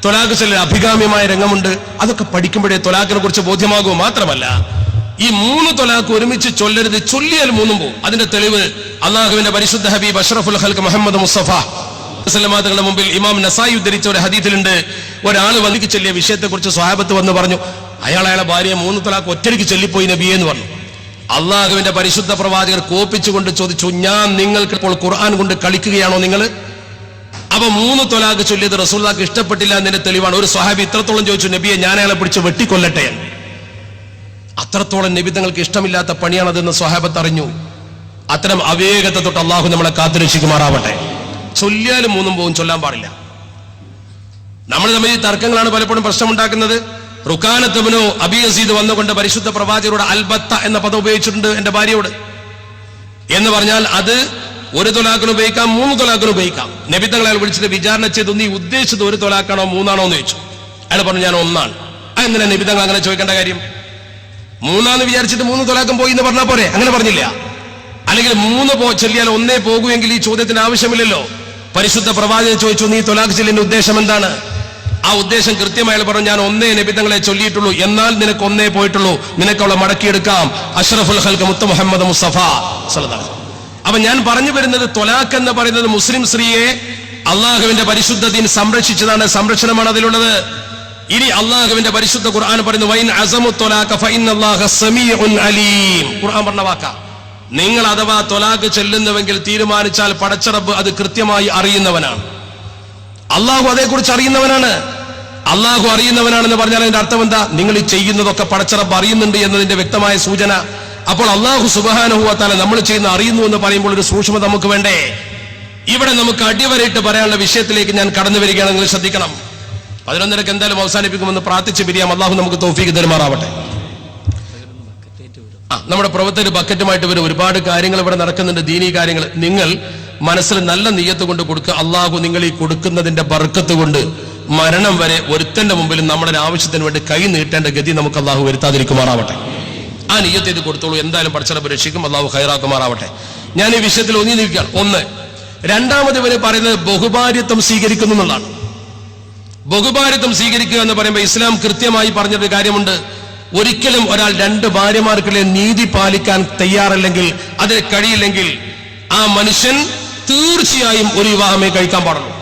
തൊലാക്ക് ചെല്ലാൻ അഭികാമ്യമായ രംഗമുണ്ട്. അതൊക്കെ പഠിക്കുമ്പോഴേ തൊലാക്കിനെ കുറിച്ച് ബോധ്യമാകുമോ? മാത്രമല്ല ഈ 3 തൊലാക്ക് ഒരുമിച്ച് ചൊല്ലരുത്, ചൊല്ലിയാൽ 3 പോകും. അതിന്റെ തെളിവ് അള്ളാഹുവിന്റെ പരിശുദ്ധ ഹബീബ് അഷ്റഫുൽ ഖൽഖ് മുഹമ്മദ് മുസ്തഫ തങ്ങളുടെ മുമ്പിൽ ഇമാം നസായി ഉദ്ധരിച്ച ഒരു ഹദീസിലുണ്ട്. ഒരാൾ വന്നിക്ക് ചൊല്ലിയ വിഷയത്തെ കുറിച്ച് സ്വഹാബത്ത് വന്ന് പറഞ്ഞു, അയാളെ ഭാര്യയെ 3 തൊലാക്ക് ഒറ്റയ്ക്ക് ചൊല്ലിപ്പോയി നബിയെ എന്ന് പറഞ്ഞു. അള്ളാഹുവിന്റെ പരിശുദ്ധ പ്രവാചകർ കോപ്പിച്ചുകൊണ്ട് ചോദിച്ചു, ഞാൻ നിങ്ങൾക്ക് ഇപ്പോൾ ഖുർആൻ കൊണ്ട് കളിക്കുകയാണോ നിങ്ങൾ? അപ്പൊ 3 തൊലാക്ക് ചൊല്ലിയത് റസൂലുള്ളാഹിക്ക് ഇഷ്ടപ്പെട്ടില്ല എന്നതിന്റെ തെളിവാണ്. ഒരു സ്വഹാബി ഇത്രത്തോളം ചോദിച്ചു, നബിയെ ഞാൻ അയാളെ പിടിച്ച് വെട്ടിക്കൊല്ലട്ടെ. അത്രത്തോളം നബി തങ്ങൾക്ക് ഇഷ്ടമില്ലാത്ത പണിയാണതെന്ന് സ്വഹാബത്ത് അറിഞ്ഞു. അത്തരം അവേഗത്തെ തൊട്ട് അള്ളാഹു നമ്മളെ കാത്തുരക്ഷിക്കുമാറാവട്ടെ. ചൊല്ലിയാലും 3 പോകും, ചൊല്ലാൻ പാടില്ല. നമ്മൾ തമ്മിൽ ഈ തർക്കങ്ങളാണ് പലപ്പോഴും പ്രശ്നമുണ്ടാക്കുന്നത്. റുക്കാനത്തുബ്നു അബി യസീദ് വന്നുകൊണ്ട് പരിശുദ്ധ പ്രവാചകരോട് അൽബത്ത എന്ന പദം ഉപയോഗിച്ചിട്ടുണ്ട് എന്റെ ഭാര്യയോട്. എന്ന് പറഞ്ഞാൽ അത് 1 തൊലാക്കിന് ഉപയോഗിക്കാം, 3 തൊലാക്കിന് ഉപയോഗിക്കാം. നബി തങ്ങളെ വിളിച്ചിട്ട് വിചാരണ ചെയ്തു, നീ ഉദ്ദേശിച്ചത് 1 തൊലാക്കാണോ 3 എന്ന് ചോദിച്ചു. അയാൾ പറഞ്ഞു, ഞാൻ 1 ആണ്. എന്തിനാ നബി തങ്ങൾ അങ്ങനെ ചോദിക്കേണ്ട കാര്യം? 3 വിചാരിച്ചിട്ട് 3 തൊലാക്കം പോയി എന്ന് പറഞ്ഞാൽ പോരെ? അങ്ങനെ പറഞ്ഞില്ല. അല്ലെങ്കിൽ 3 ചൊല്ലിയാൽ 1 പോകുമെങ്കിൽ ഈ ചോദ്യത്തിന് ആവശ്യമില്ലല്ലോ. പരിശുദ്ധ പ്രവാചകൻ ചോദിച്ചു, നീ തൊലാഖ് ചൊല്ലിന്റെ ഉദ്ദേശം എന്താണ്? ആ ഉദ്ദേശം കൃത്യമായി പറഞ്ഞു, ഞാൻ 1 നബി തങ്ങളെ ചൊല്ലിയിട്ടുള്ളൂ, എന്നാൽ നിനക്ക് 1 പോയിട്ടുള്ളൂ, നിനക്ക് അവളെ മടക്കിയെടുക്കാം. അഷ്റഫുൽ ഖൽഖ് മുത്ത് മുഹമ്മദ് മുസ്തഫ സ്വല്ലല്ലാഹു അലൈഹി വസല്ലം. അപ്പൊ ഞാൻ പറഞ്ഞു വരുന്നത്, തൊലാഖ് എന്ന് പറയുന്നത് മുസ്ലിം സ്ത്രീയെ അള്ളാഹുവിന്റെ പരിശുദ്ധ ദീൻ സംരക്ഷിച്ചതാണ്, സംരക്ഷണമാണ് അതിലുള്ളത്. ഇനി അള്ളാഹുവിന്റെ പരിശുദ്ധ ഖുർആൻ പറയുന്നു, വൈൻ അസമു ത്വലാഖ ഫഇന്നല്ലാഹ സമീഉൻ അലീം. ഖുർആൻ പറഞ്ഞ വാക്കാ. നിങ്ങൾ അഥവാ ത്വലാഖ് ചെല്ലുന്നുവെങ്കിൽ തീരുമാനിച്ചാൽ പടച്ച റബ്ബ് അത് കൃത്യമായി അറിയുന്നവനാണ്. അള്ളാഹു അതേക്കുറിച്ച് അറിയുന്നവനാണ്. അള്ളാഹു അറിയുന്നവനാണെന്ന് പറഞ്ഞാൽ അതിന്റെ അർത്ഥം എന്താ? നിങ്ങൾ ഈ ചെയ്യുന്നതൊക്കെ പടച്ച റബ്ബ് അറിയുന്നുണ്ട് എന്നതിന്റെ വ്യക്തമായ സൂചന. അപ്പോൾ അള്ളാഹു സുബ്ഹാനഹു വ തആല നമ്മൾ ചെയ്യുന്ന അറിയുന്നു എന്ന് പറയുമ്പോൾ ഒരു സൂക്ഷ്മത നമുക്ക് വേണ്ടേ? ഇവിടെ നമുക്ക് അടിവരയിട്ട് പറയാനുള്ള വിഷയത്തിലേക്ക് ഞാൻ കടന്നു വരികയാണെങ്കിൽ ശ്രദ്ധിക്കണം. 11:30 എന്തായാലും അവസാനിപ്പിക്കുമെന്ന് പ്രാർത്ഥിച്ച് പിരിയാം. അള്ളാഹു നമുക്ക് തൗഫീഖ് തരുമാറാവട്ടെ. നമ്മുടെ പ്രവർത്തകർ ബക്കറ്റുമായിട്ട് വരും. ഒരുപാട് കാര്യങ്ങൾ ഇവിടെ നടക്കുന്നുണ്ട്, ദീനീ കാര്യങ്ങൾ. നിങ്ങൾ മനസ്സിൽ നല്ല നിയ്യത്ത് കൊണ്ട് കൊടുക്കുക. അള്ളാഹു നിങ്ങൾ ഈ കൊടുക്കുന്നതിന്റെ ബർക്കത്ത് കൊണ്ട് മരണം വരെ ഒരുത്തന്റെ മുമ്പിൽ നമ്മുടെ ആവശ്യത്തിന് വേണ്ടി കൈ നീട്ടേണ്ട ഗതി നമുക്ക് അള്ളാഹു വരുത്താതിരിക്കുമാറാവട്ടെ. ആ നിയ്യത്ത് ഇത് കൊടുത്തോളൂ. എന്തായാലും പടച്ചറബ് രക്ഷിക്കും. അള്ളാഹു ഖൈറാക്കുമാറാവട്ടെ. ഞാൻ ഈ വിഷയത്തിൽ ഒന്നി നിൽക്കുകയാണ്. 1. രണ്ടാമത് ഇവര് പറയുന്നത് ബഹുഭാര്യത്വം സ്വീകരിക്കുന്നു എന്നുള്ളതാണ്. ബഹുഭാര്യത്വം സ്വീകരിക്കുക എന്ന് പറയുമ്പോൾ ഇസ്ലാം കൃത്യമായി പറഞ്ഞൊരു കാര്യമുണ്ട്. ഒരിക്കലും ഒരാൾ 2 ഭാര്യമാർക്കിടെ നീതി പാലിക്കാൻ തയ്യാറല്ലെങ്കിൽ, അതിന് കഴിയില്ലെങ്കിൽ ആ മനുഷ്യൻ തീർച്ചയായും ഒരു വിവാഹമേ കഴിക്കാൻ പാടുള്ളൂ.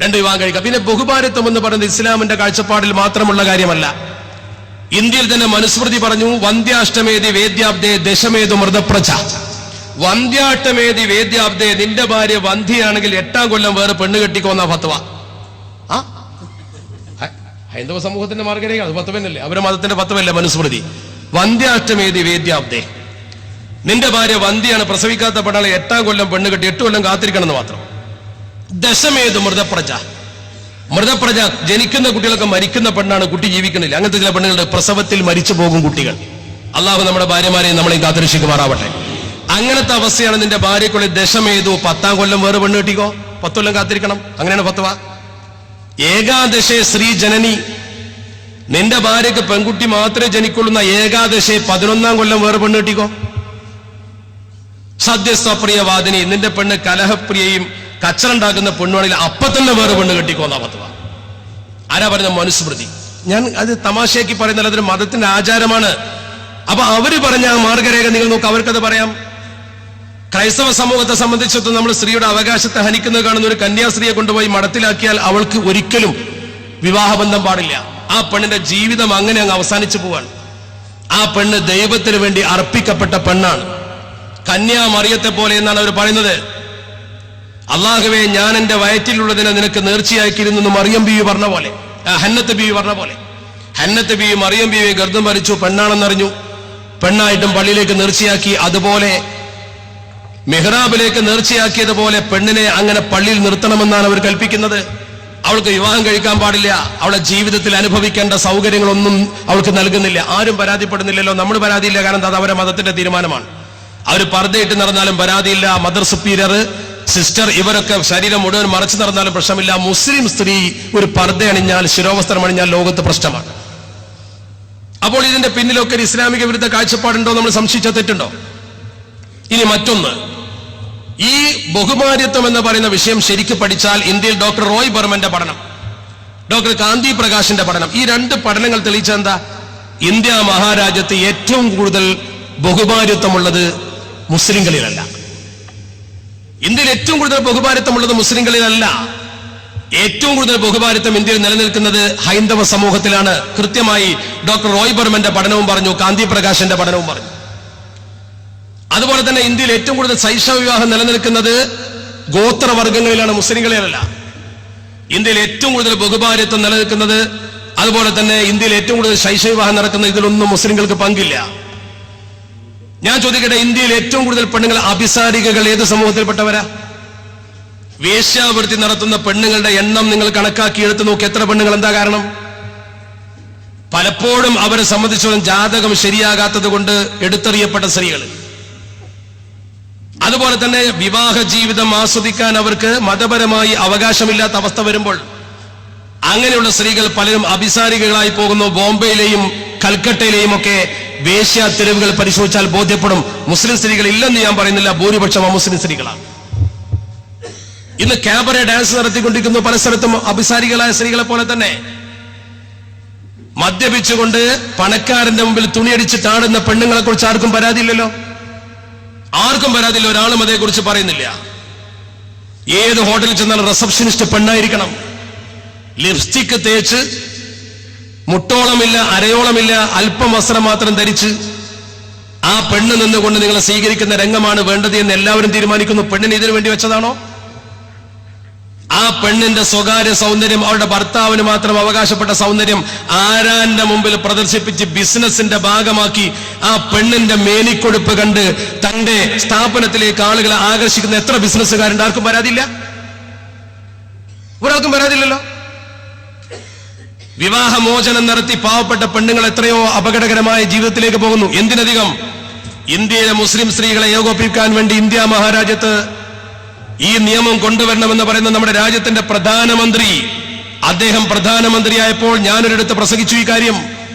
2 വിവാഹം കഴിക്കാം. പിന്നെ ബഹുഭാര്യത്വം എന്ന് പറയുന്നത് ഇസ്ലാമിന്റെ കാഴ്ചപ്പാടിൽ മാത്രമുള്ള കാര്യമല്ല. ഇന്ത്യയിൽ തന്നെ മനുസ്മൃതി പറഞ്ഞു, വന്ധ്യാഷ്ടമേതി വേദ്യാബ്ദേ ദശമേതു മൃതപ്രജ. വന്ധ്യാഷ്ടമേതി വേദ്യാബ്ദേ, നിന്റെ ഭാര്യ വന്ധ്യയാണെങ്കിൽ 8ാം കൊല്ലം വേറെ പെണ്ണ് കെട്ടിക്കോന്ന ഫത്വ. ഹൈന്ദവ സമൂഹത്തിന്റെ മാർഗരേഖ, അത് ഫത്വന്നല്ലേ? അവരുടെ മതത്തിന്റെ ഫത്വല്ല മനുസ്മൃതി. വന്ധ്യാഷ്ടമേതി വേദ്യാബ്ദേ. നിന്റെ ഭാര്യ വന്ധ്യാണ്, പ്രസവിക്കാത്ത പെണ്ണാളെ 8-ാം കൊല്ലം പെണ്ണ് കെട്ടി 8 കൊല്ലം കാത്തിരിക്കണം എന്ന് മാത്രം. ദശമേത് മൃതപ്രജ. മൃതപ്രജ ജനിക്കുന്ന കുട്ടികളൊക്കെ മരിക്കുന്ന പെണ്ണാണ്, കുട്ടി ജീവിക്കണില്ല. അങ്ങനത്തെ ചില പെണ്ണുകളുടെ പ്രസവത്തിൽ മരിച്ചു പോകും കുട്ടികൾ. അള്ളാഹു നമ്മുടെ ഭാര്യമാരെയും നമ്മളെയും കാത്തിരക്ഷിക്കുമാറാവട്ടെ. അങ്ങനത്തെ അവസ്ഥയാണ് നിന്റെ ഭാര്യക്കുള്ളിൽ. ദശമേതു 10-ാം കൊല്ലം വേറെ പെണ്ണ് കെട്ടിക്കോ, 10 കൊല്ലം കാത്തിരിക്കണം. അങ്ങനെയാണ് ഫത്വ. ഏകാദശേ സ്ത്രീ ജനനി. നിന്റെ ഭാര്യക്ക് പെൺകുട്ടി മാത്രമേ ജനിക്കുള്ളൂ. ഏകാദശേ 11-ാം കൊല്ലം വേറെ പെണ്ണ് കെട്ടിക്കോ. സദ്യസ്വപ്രിയ വാദിനി. നിന്റെ പെണ്ണ് കലഹപ്രിയയും കച്ചറുണ്ടാക്കുന്ന പെണ്ണുവാണെങ്കിൽ അപ്പൊ തന്നെ വേറെ പെണ്ണ് കെട്ടിക്കോന്നാ ഫത്വ. ആരാ പറയുന്ന? മനുസ്മൃതി. ഞാൻ അത് തമാശയാക്കി പറയുന്നില്ല, അതൊരു മതത്തിന്റെ ആചാരമാണ്. അപ്പൊ അവര് പറഞ്ഞ ആ മാർഗരേഖ നിങ്ങൾ നോക്ക്, അവർക്കത് പറയാം. ക്രൈസ്തവ സമൂഹത്തെ സംബന്ധിച്ചിടത്തോളം നമ്മൾ സ്ത്രീയുടെ അവകാശത്തെ ഹനിക്കുന്നത് കാണുന്ന ഒരു കന്യാസ്ത്രീയെ കൊണ്ടുപോയി മഠത്തിലാക്കിയാൽ അവൾക്ക് ഒരിക്കലും വിവാഹബന്ധം പാടില്ല. ആ പെണ്ണിന്റെ ജീവിതം അങ്ങനെ അങ്ങ് അവസാനിച്ചു പോവാണ്. ആ പെണ്ണ് ദൈവത്തിന് വേണ്ടി അർപ്പിക്കപ്പെട്ട പെണ്ണാണ്. കന്യാമറിയത്തെ പോലെ എന്നാണ് അവർ പറയുന്നത്. അള്ളാഹുവേ, ഞാൻ എന്റെ വയറ്റിലുള്ളതിനെ നിനക്ക് നേർച്ചയാക്കിയിരുന്നു മറിയം ബീവി പറഞ്ഞ പോലെ, ഹന്നത്ത് ബീവി പറഞ്ഞ പോലെ. ഹന്നത്ത് ബീവി മറിയം ബീവി ഗർഭം ധരിച്ചു, പെണ്ണാണെന്നറിഞ്ഞു, പെണ്ണായിട്ടും പള്ളിയിലേക്ക് നേർച്ചയാക്കി. അതുപോലെ മെഹ്റാബിലേക്ക് നേർച്ചയാക്കിയതുപോലെ പെണ്ണിനെ അങ്ങനെ പള്ളിയിൽ നിർത്തണമെന്നാണ് അവർ കൽപ്പിക്കുന്നത്. അവൾക്ക് വിവാഹം കഴിക്കാൻ പാടില്ല. അവളെ ജീവിതത്തിൽ അനുഭവിക്കേണ്ട സൗകര്യങ്ങളൊന്നും അവൾക്ക് നൽകുന്നില്ല. ആരും പരാതിപ്പെടുന്നില്ലല്ലോ. നമ്മൾ പരാതിയില്ല, കാരണം അത് അവരുടെ മതത്തിന്റെ തീരുമാനമാണ്. അവർ പർദ്ദയിട്ട് നടന്നാലും പരാതിയില്ല. മദർ സുപ്പീരിയർ, സിസ്റ്റർ, ഇവരൊക്കെ ശരീരം മുഴുവൻ മറച്ചു നടന്നാലും പ്രശ്നമില്ല. മുസ്ലിം സ്ത്രീ ഒരു പർദ്ദ അണിഞ്ഞാൽ, ശിരോവസ്ത്രം അണിഞ്ഞാൽ ലോകത്ത് പ്രശ്നമാണ്. അപ്പോൾ ഇതിന്റെ പിന്നിലൊക്കെ ഒരു ഇസ്ലാമിക വിരുദ്ധ കാഴ്ചപ്പാടുണ്ടോ? നമ്മൾ സംശയിച്ച തെറ്റുണ്ടോ? ഇനി മറ്റൊന്ന്, ഈ ബഹുമാര്യത്വം എന്ന് പറയുന്ന വിഷയം ശരിക്കും പഠിച്ചാൽ ഇന്ത്യയിൽ ഡോക്ടർ റോയ് ബർമന്റെ പഠനം, ഡോക്ടർ കാന്തി പ്രകാശിന്റെ പഠനം, ഈ 2 പഠനങ്ങൾ തെളിയിച്ചെന്താ? ഇന്ത്യ മഹാരാജ്യത്ത് ഏറ്റവും കൂടുതൽ ബഹുമാര്യത്വമുള്ളത് മുസ്ലിങ്ങളിലല്ല. ഇന്ത്യയിൽ ഏറ്റവും കൂടുതൽ ബഹുമാര്യത്വമുള്ളത് മുസ്ലിങ്ങളിലല്ല. ഏറ്റവും കൂടുതൽ ബഹുമാര്യത്വം ഇന്ത്യയിൽ നിലനിൽക്കുന്നത് ഹൈന്ദവ സമൂഹത്തിലാണ്. കൃത്യമായി ഡോക്ടർ റോയ് ബർമന്റെ പഠനവും പറഞ്ഞു, കാന്തി പ്രകാശിന്റെ പഠനവും പറഞ്ഞു. അതുപോലെ തന്നെ ഇന്ത്യയിൽ ഏറ്റവും കൂടുതൽ ശൈശവ വിവാഹം നിലനിൽക്കുന്നത് ഗോത്രവർഗങ്ങളിലാണ്, മുസ്ലിങ്ങളിലല്ല. ഇന്ത്യയിൽ ഏറ്റവും കൂടുതൽ ബഹുഭാര്യത്വം നിലനിൽക്കുന്നത്, അതുപോലെ തന്നെ ഇന്ത്യയിൽ ഏറ്റവും കൂടുതൽ ശൈശവ വിവാഹം നടക്കുന്നത്, ഇതിലൊന്നും മുസ്ലിങ്ങൾക്ക് പങ്കില്ല. ഞാൻ ചോദിക്കട്ടെ, ഇന്ത്യയിൽ ഏറ്റവും കൂടുതൽ പെണ്ണുങ്ങൾ അഭിസാരികകൾ ഏത് സമൂഹത്തിൽപ്പെട്ടവരാ? വേശ്യാവൃത്തി നടത്തുന്ന പെണ്ണുങ്ങളുടെ എണ്ണം നിങ്ങൾ കണക്കാക്കി എടുത്തു നോക്കി, എത്ര പെണ്ണുങ്ങൾ? എന്താ കാരണം? പലപ്പോഴും അവരെ സംബന്ധിച്ചോളം ജാതകം ശരിയാകാത്തത് കൊണ്ട് എടുത്തെറിയപ്പെട്ട സ്ത്രീകൾ. അതുപോലെ തന്നെ വിവാഹ ജീവിതം ആസ്വദിക്കാൻ അവർക്ക് മതപരമായി അവകാശമില്ലാത്ത അവസ്ഥ വരുമ്പോൾ അങ്ങനെയുള്ള സ്ത്രീകൾ പലരും അഭിസാരികളായി പോകുന്നു. ബോംബെയിലെയും കൽക്കട്ടയിലെയും ഒക്കെ വേശ്യാ തെരുവുകൾ പരിശോധിച്ചാൽ ബോധ്യപ്പെടും. മുസ്ലിം സ്ത്രീകൾ ഇല്ലെന്ന് ഞാൻ പറയുന്നില്ല, ഭൂരിപക്ഷം അമുസ്ലിം സ്ത്രീകളാണ്. ഇന്ന് ക്യാബറെ ഡാൻസ് നടത്തിക്കൊണ്ടിരിക്കുന്നു പല സ്ഥലത്തും അഭിസാരികളായ സ്ത്രീകളെ പോലെ തന്നെ. മദ്യപിച്ചുകൊണ്ട് പണക്കാരന്റെ മുമ്പിൽ തുണിയടിച്ചിട്ടാടുന്ന പെണ്ണുങ്ങളെ കുറിച്ച് ആർക്കും പരാതിയില്ലല്ലോ. ആർക്കും പരാതിയില്ല, ഒരാളും അതേക്കുറിച്ച് പറയുന്നില്ല. ഏത് ഹോട്ടലിൽ ചെന്നാലും റിസപ്ഷനിസ്റ്റ് പെണ്ണായിരിക്കണം. ലിപ്സ്റ്റിക് തേച്ച് മുട്ടോളമില്ല, അരയോളമില്ല, അല്പം വസ്ത്രം മാത്രം ധരിച്ച് ആ പെണ്ണ് നിന്നുകൊണ്ട് നിങ്ങളെ സ്വീകരിക്കുന്ന രംഗമാണ് വേണ്ടത് എന്ന് എല്ലാവരും തീരുമാനിക്കുന്നു. പെണ്ണിന് ഇതിനു വേണ്ടി വെച്ചതാണോ? ആ പെണ്ണിന്റെ സ്വകാര്യ സൗന്ദര്യം, അവരുടെ ഭർത്താവിന് മാത്രം അവകാശപ്പെട്ട സൗന്ദര്യം ആരാന്റെ മുമ്പിൽ പ്രദർശിപ്പിച്ച് ബിസിനസിന്റെ ഭാഗമാക്കി ആ പെണ്ണിന്റെ മേനിക്കൊടുപ്പ് കണ്ട് തന്റെ സ്ഥാപനത്തിലേക്ക് ആളുകളെ ആകർഷിക്കുന്ന എത്ര ബിസിനസ്സുകാരുണ്ട്? ആർക്കും പരാതിയില്ല, ഒരാൾക്കും പരാതിയില്ലല്ലോ. വിവാഹമോചനം നടത്തി പാവപ്പെട്ട പെണ്ണുങ്ങൾ എത്രയോ അപകടകരമായ ജീവിതത്തിലേക്ക് പോകുന്നു. എന്തിനധികം ഇന്ത്യയിലെ മുസ്ലിം സ്ത്രീകളെ ഏകോപിപ്പിക്കാൻ വേണ്ടി ഇന്ത്യ മഹാരാജ്യത്ത് ഈ നിയമം കൊണ്ടുവരണമെന്ന് പറയുന്ന നമ്മുടെ രാജ്യത്തിന്റെ പ്രധാനമന്ത്രി, അദ്ദേഹം പ്രധാനമന്ത്രിയായപ്പോൾ ഞാനൊരിടത്ത് പ്രസംഗിച്ചു ഈ കാര്യം.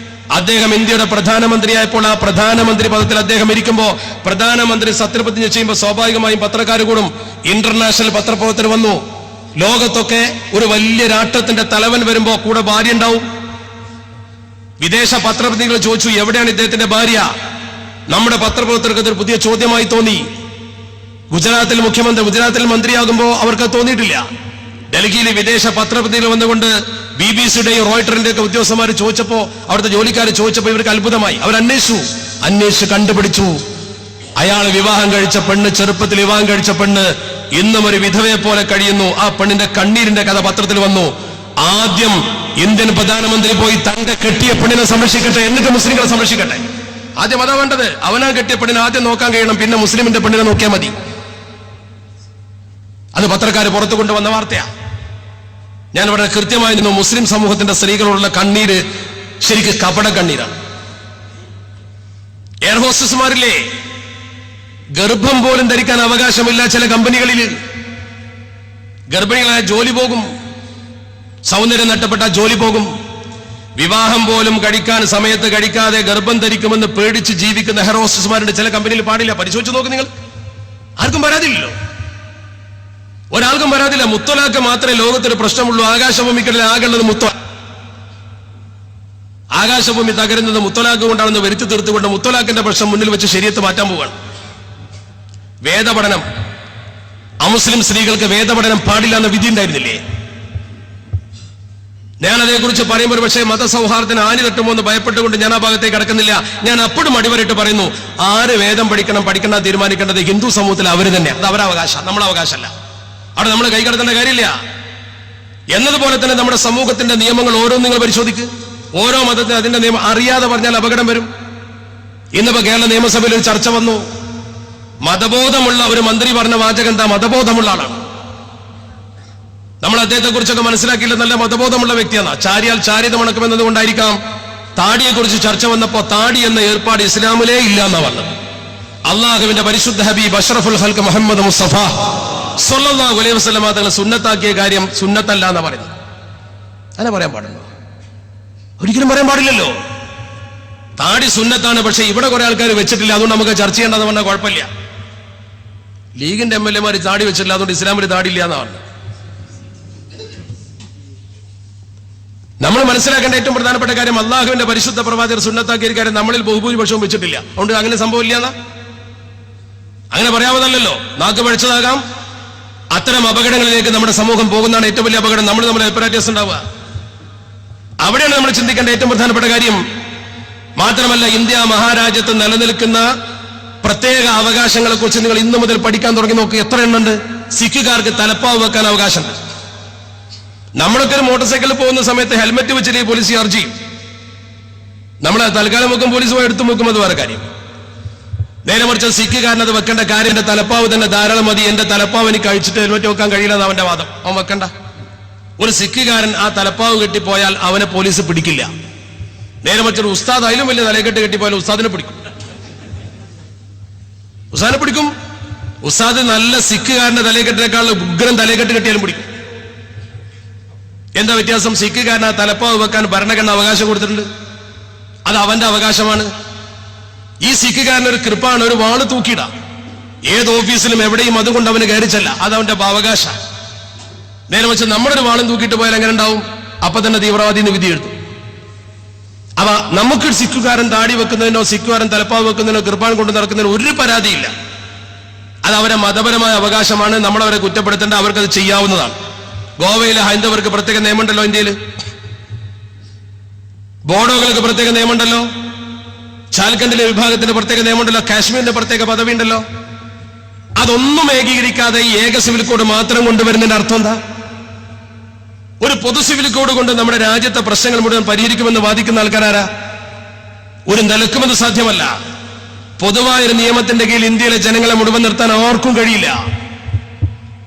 അദ്ദേഹം ഇന്ത്യയുടെ പ്രധാനമന്ത്രിയായപ്പോൾ ആ പ്രധാനമന്ത്രി പദത്തിൽ അദ്ദേഹം ഇരിക്കുമ്പോൾ പ്രധാനമന്ത്രി സത്യപ്രതിജ്ഞ ചെയ്യുമ്പോൾ സ്വാഭാവികമായും പത്രക്കാർ കൂടും. ഇന്റർനാഷണൽ പത്രപ്രവർത്തകർ വന്നു. ലോകത്തൊക്കെ ഒരു വലിയ രാഷ്ട്രത്തിന്റെ തലവൻ വരുമ്പോ കൂടെ ഭാര്യ ഉണ്ടാവും. വിദേശ പത്രപ്രതിനിധികൾ ചോദിച്ചു, എവിടെയാണ് ഇദ്ദേഹത്തിന്റെ ഭാര്യ? നമ്മുടെ പത്രപ്രവർത്തകർക്ക് അതൊരു പുതിയ ചോദ്യമായി തോന്നി. ഗുജറാത്തിൽ മന്ത്രിയാകുമ്പോൾ അവർക്ക് തോന്നിയിട്ടില്ല. ഡൽഹിയിലെ വിദേശ പത്രപ്രതിനിധികൾ വന്നുകൊണ്ട് BBC-യുടെയും റോയിട്ടറിന്റെയും ഒക്കെ ഉദ്യോഗസ്ഥന്മാർ ചോദിച്ചപ്പോ, അവിടുത്തെ ജോലിക്കാർ ചോദിച്ചപ്പോ ഇവർക്ക് അത്ഭുതമായി. അവർ അന്വേഷിച്ചു കണ്ടുപിടിച്ചു. അയാൾ വിവാഹം കഴിച്ച പെണ്ണ്, ചെറുപ്പത്തിൽ വിവാഹം കഴിച്ച പെണ്ണ് ഇന്നും ഒരു വിധവയെ പോലെ കഴിയുന്നു. ആ പെണ്ണിന്റെ കണ്ണീരിന്റെ കഥ പത്രത്തിൽ വന്നു. ആദ്യം ഇന്ത്യൻ പ്രധാനമന്ത്രി പോയി തന്റെ കെട്ടിയ പെണ്ണിനെ സംരക്ഷിക്കട്ടെ, എന്നിട്ട് മുസ്ലിങ്ങളെ സംരക്ഷിക്കട്ടെ. ആദ്യം അതാ വേണ്ടത്. അവനാ കെട്ടിയ പെണ്ണിനെ ആദ്യം നോക്കാൻ കഴിയണം, പിന്നെ മുസ്ലിമിന്റെ പെണ്ണിനെ നോക്കിയാൽ മതി. അത് പത്രക്കാര് പുറത്തു കൊണ്ടുവന്ന വാർത്തയാ. ഞാൻ ഇവിടെ കൃത്യമായി നിന്നു. മുസ്ലിം സമൂഹത്തിന്റെ സ്ത്രീകളോടുള്ള കണ്ണീര് ശരിക്ക് കപട കണ്ണീരാണ്. എയർ ഹോസ്റ്റസ്മാരില്ലേ, ഗർഭം പോലും ധരിക്കാൻ അവകാശമില്ല ചില കമ്പനികളിൽ. ഗർഭിണികളായ ജോലി പോകും, സൗന്ദര്യം നഷ്ടപ്പെട്ട ജോലി പോകും. വിവാഹം പോലും കഴിക്കാൻ സമയത്ത് കഴിക്കാതെ ഗർഭം ധരിക്കുമെന്ന് പേടിച്ച് ജീവിക്കുന്ന എയർ ഹോസ്റ്റസ്മാരുടെ ചില കമ്പനിയിൽ പാടില്ല. പരിശോധിച്ച് നോക്ക് നിങ്ങൾ. ആർക്കും പരാതിയില്ലല്ലോ, ഒരാൾക്കും പരാതിയില്ല. മുത്തലാഖ് മാത്രമേ ലോകത്തൊരു പ്രശ്നമുള്ളൂ. ആകാശഭൂമിക്കടിൽ ആകേണ്ടത് ആകാശഭൂമി തകരുന്നത് മുത്തലാഖ് കൊണ്ടാണെന്ന് വരുത്തി തീർത്തുകൊണ്ട് മുത്തലാഖിന്റെ പ്രശ്നം മുന്നിൽ വെച്ച് ശരീഅത്ത് മാറ്റാൻ പോവുകയാണ്. വേദപഠനം, അമുസ്ലിം സ്ത്രീകൾക്ക് വേദപഠനം പാടില്ല എന്ന വിധി ഉണ്ടായിരുന്നില്ലേ? ഞാൻ അതേക്കുറിച്ച് പറയുമ്പോൾ പക്ഷേ മതസൗഹാർദ്ദത്തിന് ആനി തട്ടുമോ എന്ന് ഭയപ്പെട്ടുകൊണ്ട് ഞാൻ ആ ഭാഗത്തേക്ക് കടക്കുന്നില്ല. ഞാൻ അപ്പോഴും അടിവരയിട്ട് പറയുന്നു, ആര് വേദം പഠിക്കണം തീരുമാനിക്കേണ്ടത് ഹിന്ദു സമൂഹത്തിൽ അവർ തന്നെയാണ്. അത് അവരുടെ അവകാശം, നമ്മളെ അവകാശമല്ല. അവിടെ നമ്മൾ കൈകടത്തേണ്ട കാര്യമില്ല. എന്നതുപോലെ തന്നെ നമ്മുടെ സമൂഹത്തിന്റെ നിയമങ്ങൾ ഓരോന്നും നിങ്ങൾ പരിശോധിക്ക്. ഓരോ മതത്തിന് അതിന്റെ നിയമം അറിയാതെ പറഞ്ഞാൽ അപകടം വരും. ഇന്നിപ്പോ കേരള നിയമസഭയിൽ ഒരു ചർച്ച വന്നു. മതബോധമുള്ള ഒരു മന്ത്രി പറഞ്ഞ വാചകം എന്താ? മതബോധമുള്ള ആളാണ്. നമ്മൾ അദ്ദേഹത്തെ കുറിച്ചൊക്കെ മനസ്സിലാക്കിയില്ല, നല്ല മതബോധമുള്ള വ്യക്തിയാണ്. ചാരിയാൽ ചാരിത മണക്കുമെന്നതുകൊണ്ടായിരിക്കാം താടിയെ കുറിച്ച് ചർച്ച വന്നപ്പോ താടി എന്ന ഏർപ്പാട് ഇസ്ലാമിലേ ഇല്ല എന്നാ പറഞ്ഞത്. അള്ളാഹുവിന്റെ പരിശുദ്ധ ഹബീബ് അഷ്റഫുൽ ഖൽഖ് മുഹമ്മദ് മുസ്തഫ സ്വല്ലല്ലാഹു അലൈഹി വസല്ലം തങ്ങൾ സുന്നത്താക്കിയ കാര്യം സുന്നത്തല്ല എന്നാ പറയുന്നത്. അങ്ങനെ പറയാൻ പാടുണ്ടോ? ഒരിക്കലും പറയാൻ പാടില്ലല്ലോ. താടി സുന്നത്താണ്, പക്ഷെ ഇവിടെ കുറെ ആൾക്കാർ വെച്ചിട്ടില്ല, അതുകൊണ്ട് നമുക്ക് ചർച്ച ചെയ്യേണ്ടതെന്ന് പറഞ്ഞാൽ കുഴപ്പമില്ല. ലീഗിന്റെ MLA താടി വെച്ചിട്ടില്ല, അതുകൊണ്ട് ഇസ്ലാമിൽ താടിയില്ല എന്നാ പറഞ്ഞത്. നമ്മൾ മനസ്സിലാക്കേണ്ട ഏറ്റവും പ്രധാനപ്പെട്ട കാര്യം, അള്ളാഹുവിന്റെ പരിശുദ്ധ പ്രവാചകർ സുന്നത്താക്കിയ കാര്യം നമ്മളിൽ ബഹുഭൂരിപക്ഷവും വെച്ചിട്ടില്ല. അതുകൊണ്ട് അങ്ങനെ സംഭവമില്ല എന്നാ അങ്ങനെ പറയാവുന്നല്ലോ. നാക്ക് പഴിച്ചതാകാം. അത്തരം അപകടങ്ങളിലേക്ക് നമ്മുടെ സമൂഹം പോകുന്നതാണ് ഏറ്റവും വലിയ അപകടം. നമ്മൾ അഭിപ്രായം ഉണ്ടാവുക, അവിടെയാണ് നമ്മൾ ചിന്തിക്കേണ്ട ഏറ്റവും പ്രധാനപ്പെട്ട കാര്യം. മാത്രമല്ല, ഇന്ത്യ മഹാരാജ്യത്ത് നിലനിൽക്കുന്ന പ്രത്യേക അവകാശങ്ങളെ കുറിച്ച് നിങ്ങൾ ഇന്നു മുതൽ പഠിക്കാൻ തുടങ്ങി നോക്ക്. എത്ര എണ്ണുണ്ട്? സിഖുകാർക്ക് തലപ്പാവ് വെക്കാൻ അവകാശമുണ്ട്. നമ്മളൊക്കെ ഒരു മോട്ടോർ സൈക്കിളിൽ പോകുന്ന സമയത്ത് ഹെൽമെറ്റ് വെച്ചിട്ട് പോലീസ് ചാർജ് ചെയ്യും. നമ്മളെ തൽക്കാലം വെക്കും, പോലീസ് പോയി എടുത്തു നോക്കും, അത് വേറെ കാര്യം. നേരെ മറിച്ച് സിഖുകാരൻ അത് വെക്കേണ്ട കാര്യം, എന്റെ തലപ്പാവ് തന്നെ ധാരാളം മതി, എന്റെ തലപ്പാവ് എനിക്ക് അഴിച്ചിട്ട് ഹെൽമെറ്റ് വെക്കാൻ കഴിയില്ല എന്ന് അവന്റെ വാദം. അവൻ വെക്കണ്ട. ഒരു സിഖുകാരൻ ആ തലപ്പാവ് കെട്ടിപ്പോയാൽ അവനെ പോലീസ് പിടിക്കില്ല. നേരെ മറിച്ചൊരു ഉസ്താദ് അതിലും വലിയ തലക്കെട്ട് കെട്ടിപ്പോയാൽ ഉസ്താദിനെ പിടിക്കും. ഉസ്താദിനെ പിടിക്കും. ഉസ്താദ് നല്ല സിഖുകാരന്റെ തലക്കെട്ടിനേക്കാൾ ഉഗ്രം തലക്കെട്ട് കെട്ടിയാലും പിടിക്കും. എന്താ വ്യത്യാസം? സിഖുകാരൻ ആ തലപ്പാവ് വെക്കാൻ ഭരണഘടന അവകാശം കൊടുത്തിട്ടുണ്ട്, അത് അവന്റെ അവകാശമാണ്. ഈ സിഖുകാരൻ ഒരു കൃപാണ്, ഒരു വാള് തൂക്കിയിടാം. ഏത് ഓഫീസിലും എവിടെയും അതുകൊണ്ട് അവന് കയറിച്ചല്ല, അത് അവന്റെ അവകാശം. നേരെ വെച്ച് നമ്മളൊരു വാളും തൂക്കിയിട്ട് പോയാൽ എങ്ങനെ ഉണ്ടാവും? അപ്പൊ തന്നെ തീവ്രവാദി എന്ന് വിധി എഴുതും. അവ നമുക്ക് സിഖുകാരൻ താടി വെക്കുന്നതിനോ സിഖുകാരൻ തലപ്പാവ് വെക്കുന്നതിനോ കൃപാൻ കൊണ്ട് നടക്കുന്നതിനോ ഒരു പരാതിയില്ല. അത് അവരെ മതപരമായ അവകാശമാണ്. നമ്മളവരെ കുറ്റപ്പെടുത്തേണ്ട, അവർക്കത് ചെയ്യാവുന്നതാണ്. ഗോവയിലെ ഹൈന്ദവർക്ക് പ്രത്യേക നിയമമുണ്ടല്ലോ, ഇന്ത്യയിൽ ബോഡോകൾക്ക് പ്രത്യേക നിയമമുണ്ടല്ലോ, ജാർഖണ്ഡിലെ വിഭാഗത്തിന്റെ പ്രത്യേക നിയമമുണ്ടല്ലോ, കാശ്മീരിന്റെ പ്രത്യേക പദവി ഉണ്ടല്ലോ. അതൊന്നും ഏകീകരിക്കാതെ ഈ ഏക സിവിൽ കോഡ് മാത്രം കൊണ്ടുവരുന്നതിന്റെ അർത്ഥം എന്താ? ഒരു പൊതു സിവിൽ കോഡ് കൊണ്ട് നമ്മുടെ രാജ്യത്തെ പ്രശ്നങ്ങൾ മുഴുവൻ പരിഹരിക്കുമെന്ന് വാദിക്കുന്ന ആൾക്കാരാരാ? ഒരു നിലക്കും അത് സാധ്യമല്ല. പൊതുവായൊരു നിയമത്തിന്റെ കീഴിൽ ഇന്ത്യയിലെ ജനങ്ങളെ മുഴുവൻ നിർത്താൻ ആർക്കും കഴിയില്ല.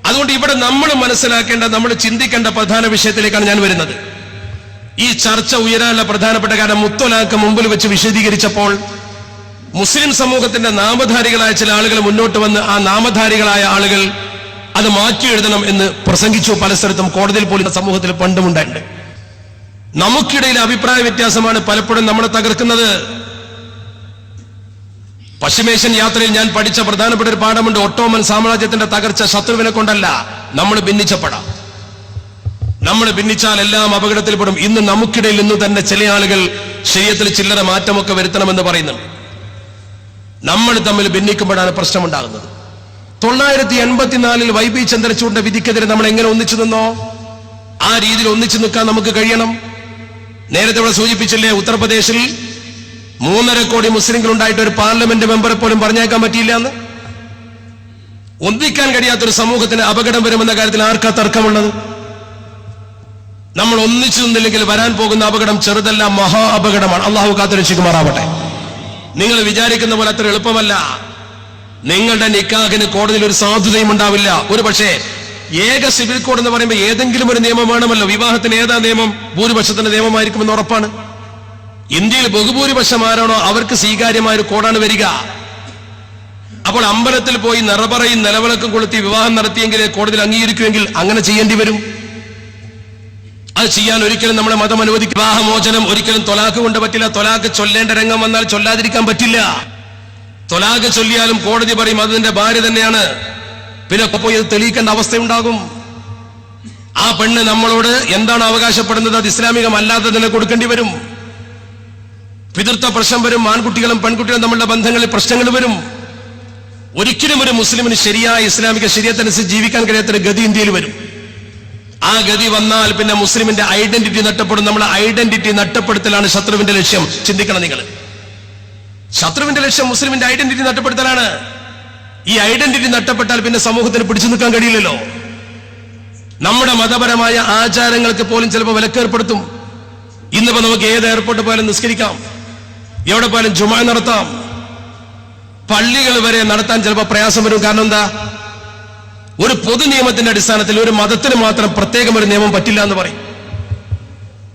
അതുകൊണ്ട് ഇവിടെ നമ്മൾ മനസ്സിലാക്കേണ്ട, നമ്മൾ ചിന്തിക്കേണ്ട പ്രധാന വിഷയത്തിലേക്കാണ് ഞാൻ വരുന്നത്. ഈ ചർച്ച ഉയരാനുള്ള പ്രധാനപ്പെട്ട കാരണം, മുത്തലാഖ് മുമ്പിൽ വെച്ച് വിശദീകരിച്ചപ്പോൾ മുസ്ലിം സമൂഹത്തിന്റെ നാമധാരികളായ ചില ആളുകൾ മുന്നോട്ട് വന്ന് ആ നാമധാരികളായ ആളുകൾ അത് മാറ്റി എഴുതണം എന്ന് പ്രസംഗിച്ചു. പല സ്ഥലത്തും കോടതിയിൽ പോലും സമൂഹത്തിൽ പണ്ടുമുണ്ടായിട്ടുണ്ട്. നമുക്കിടയിൽ അഭിപ്രായ വ്യത്യാസമാണ് പലപ്പോഴും നമ്മളെ തകർക്കുന്നത്. പശ്ചിമേഷ്യൻ യാത്രയിൽ ഞാൻ പഠിച്ച പ്രധാനപ്പെട്ട ഒരു പാഠമുണ്ട്. ഒട്ടോമൻ സാമ്രാജ്യത്തിന്റെ തകർച്ച ശത്രുവിനെ കൊണ്ടല്ല, നമ്മൾ ഭിന്നിച്ചപ്പെടാം. നമ്മൾ ഭിന്നിച്ചാൽ എല്ലാം അപകടത്തിൽപ്പെടും. ഇന്ന് നമുക്കിടയിൽ നിന്ന് തന്നെ ചില ആളുകൾ ശരീഅത്തിൽ ചില്ലറ മാറ്റമൊക്കെ വരുത്തണമെന്ന് പറയുന്നുണ്ട്. നമ്മൾ തമ്മിൽ ഭിന്നിക്കുമ്പോഴാണ് പ്രശ്നമുണ്ടാകുന്നത്. 984 YB ചന്ദ്രചൂഡിന്റെ വിധിക്കെതിരെ നമ്മൾ എങ്ങനെ ഒന്നിച്ചു നിന്നോ ആ രീതിയിൽ ഒന്നിച്ചു നിൽക്കാൻ നമുക്ക് കഴിയണം. നേരത്തെ ഇവിടെ സൂചിപ്പിച്ചില്ലേ, ഉത്തർപ്രദേശിൽ 3.5 കോടി മുസ്ലിങ്ങൾ ഉണ്ടായിട്ട് ഒരു പാർലമെന്റ് മെമ്പറെ പോലും പറഞ്ഞേക്കാൻ പറ്റിയില്ല എന്ന്. ഒന്നിക്കാൻ കഴിയാത്തൊരു സമൂഹത്തിന് അപകടം വരുമെന്ന കാര്യത്തിൽ ആർക്കാ തർക്കമുള്ളത്? നമ്മൾ ഒന്നിച്ചു നിന്നില്ലെങ്കിൽ വരാൻ പോകുന്ന അപകടം ചെറുതല്ല, മഹാ അപകടമാണ്. അള്ളാഹു കാത്തുരക്ഷിക്കുമാറാവട്ടെ. നിങ്ങൾ വിചാരിക്കുന്ന പോലെ അത്ര എളുപ്പമല്ല. നിങ്ങളുടെ നിക്കാഹിന് കോടതിയിൽ ഒരു സാധുതയും ഉണ്ടാവില്ല. ഒരു പക്ഷേ ഏക സിവിൽ കോഡ് എന്ന് പറയുമ്പോൾ ഏതെങ്കിലും ഒരു നിയമം വേണമല്ലോ. വിവാഹത്തിന് ഏതാ നിയമം? ഭൂരിപക്ഷത്തിന്റെ നിയമമായിരിക്കുമെന്ന് ഉറപ്പാണ്. ഇന്ത്യയിൽ ബഹുഭൂരിപക്ഷം ആരാണോ അവർക്ക് സ്വീകാര്യമായ ഒരു കോഡാണ് വരിക. അപ്പോൾ അമ്പലത്തിൽ പോയി നിറപറയും നിലവിളക്കും കൊളുത്തി വിവാഹം നടത്തിയെങ്കിൽ കോടതിയിൽ അംഗീകരിക്കുമെങ്കിൽ അങ്ങനെ ചെയ്യേണ്ടി വരും. അത് ചെയ്യാൻ ഒരിക്കലും നമ്മുടെ മതം അനുവദിക്കും. വിവാഹമോചനം ഒരിക്കലും തൊലാക്ക് കൊണ്ട് പറ്റില്ല. തൊലാക്ക് ചൊല്ലേണ്ട രംഗം വന്നാൽ ചൊല്ലാതിരിക്കാൻ പറ്റില്ല. തൊലാക്ക് ചൊല്ലിയാലും കോടതി പറയും അത് നിന്റെ ഭാര്യ തന്നെയാണ്. പിന്നെ പോയി അത് തെളിയിക്കേണ്ട അവസ്ഥയുണ്ടാകും. ആ പെണ്ണ് നമ്മളോട് എന്താണ് അവകാശപ്പെടുന്നത് അത് ഇസ്ലാമികമല്ലാത്തതിനെ കൊടുക്കേണ്ടി വരും. പിതൃത്വ പ്രശ്നം വരും. ആൺകുട്ടികളും പെൺകുട്ടികളും തമ്മിലുള്ള ബന്ധങ്ങളിൽ പ്രശ്നങ്ങൾ വരും. ഒരിക്കലും ഒരു മുസ്ലിമിന് ശരിയായ ഇസ്ലാമിക ശരീഅത്തനുസരിച്ച് ജീവിക്കാൻ കഴിയാത്തൊരു ഗതി ഇന്ത്യയിൽ വരും. ആ ഗതി വന്നാൽ പിന്നെ മുസ്ലിമിന്റെ ഐഡന്റിറ്റി നഷ്ടപ്പെടും. നമ്മുടെ ഐഡന്റിറ്റി നഷ്ടപ്പെടുത്തലാണ് ശത്രുവിന്റെ ലക്ഷ്യം. ചിന്തിക്കണം നിങ്ങൾ. ശത്രുവിന്റെ ലക്ഷ്യം മുസ്ലിമിന്റെ ഐഡന്റിറ്റി നഷ്ടപ്പെടുത്തലാണ്. ഈ ഐഡന്റിറ്റി നഷ്ടപ്പെട്ടാൽ പിന്നെ സമൂഹത്തിന് പിടിച്ചു നിൽക്കാൻ കഴിയില്ലല്ലോ. നമ്മുടെ മതപരമായ ആചാരങ്ങൾക്ക് പോലും ചിലപ്പോൾ വിലക്കേർപ്പെടുത്തും. ഇന്നിപ്പോ നമുക്ക് ഏത് എയർപോർട്ട് പോയാലും നിസ്കരിക്കാം, എവിടെ പോയാലും ജുമാ നടത്താം, പള്ളികൾ വരെ നടത്താൻ ചിലപ്പോൾ പ്രയാസം വരും. കാരണം എന്താ? ഒരു പൊതു നിയമത്തിന്റെ അടിസ്ഥാനത്തിൽ ഒരു മതത്തിന് മാത്രം പ്രത്യേകം ഒരു നിയമം പറ്റില്ല എന്ന് പറയും.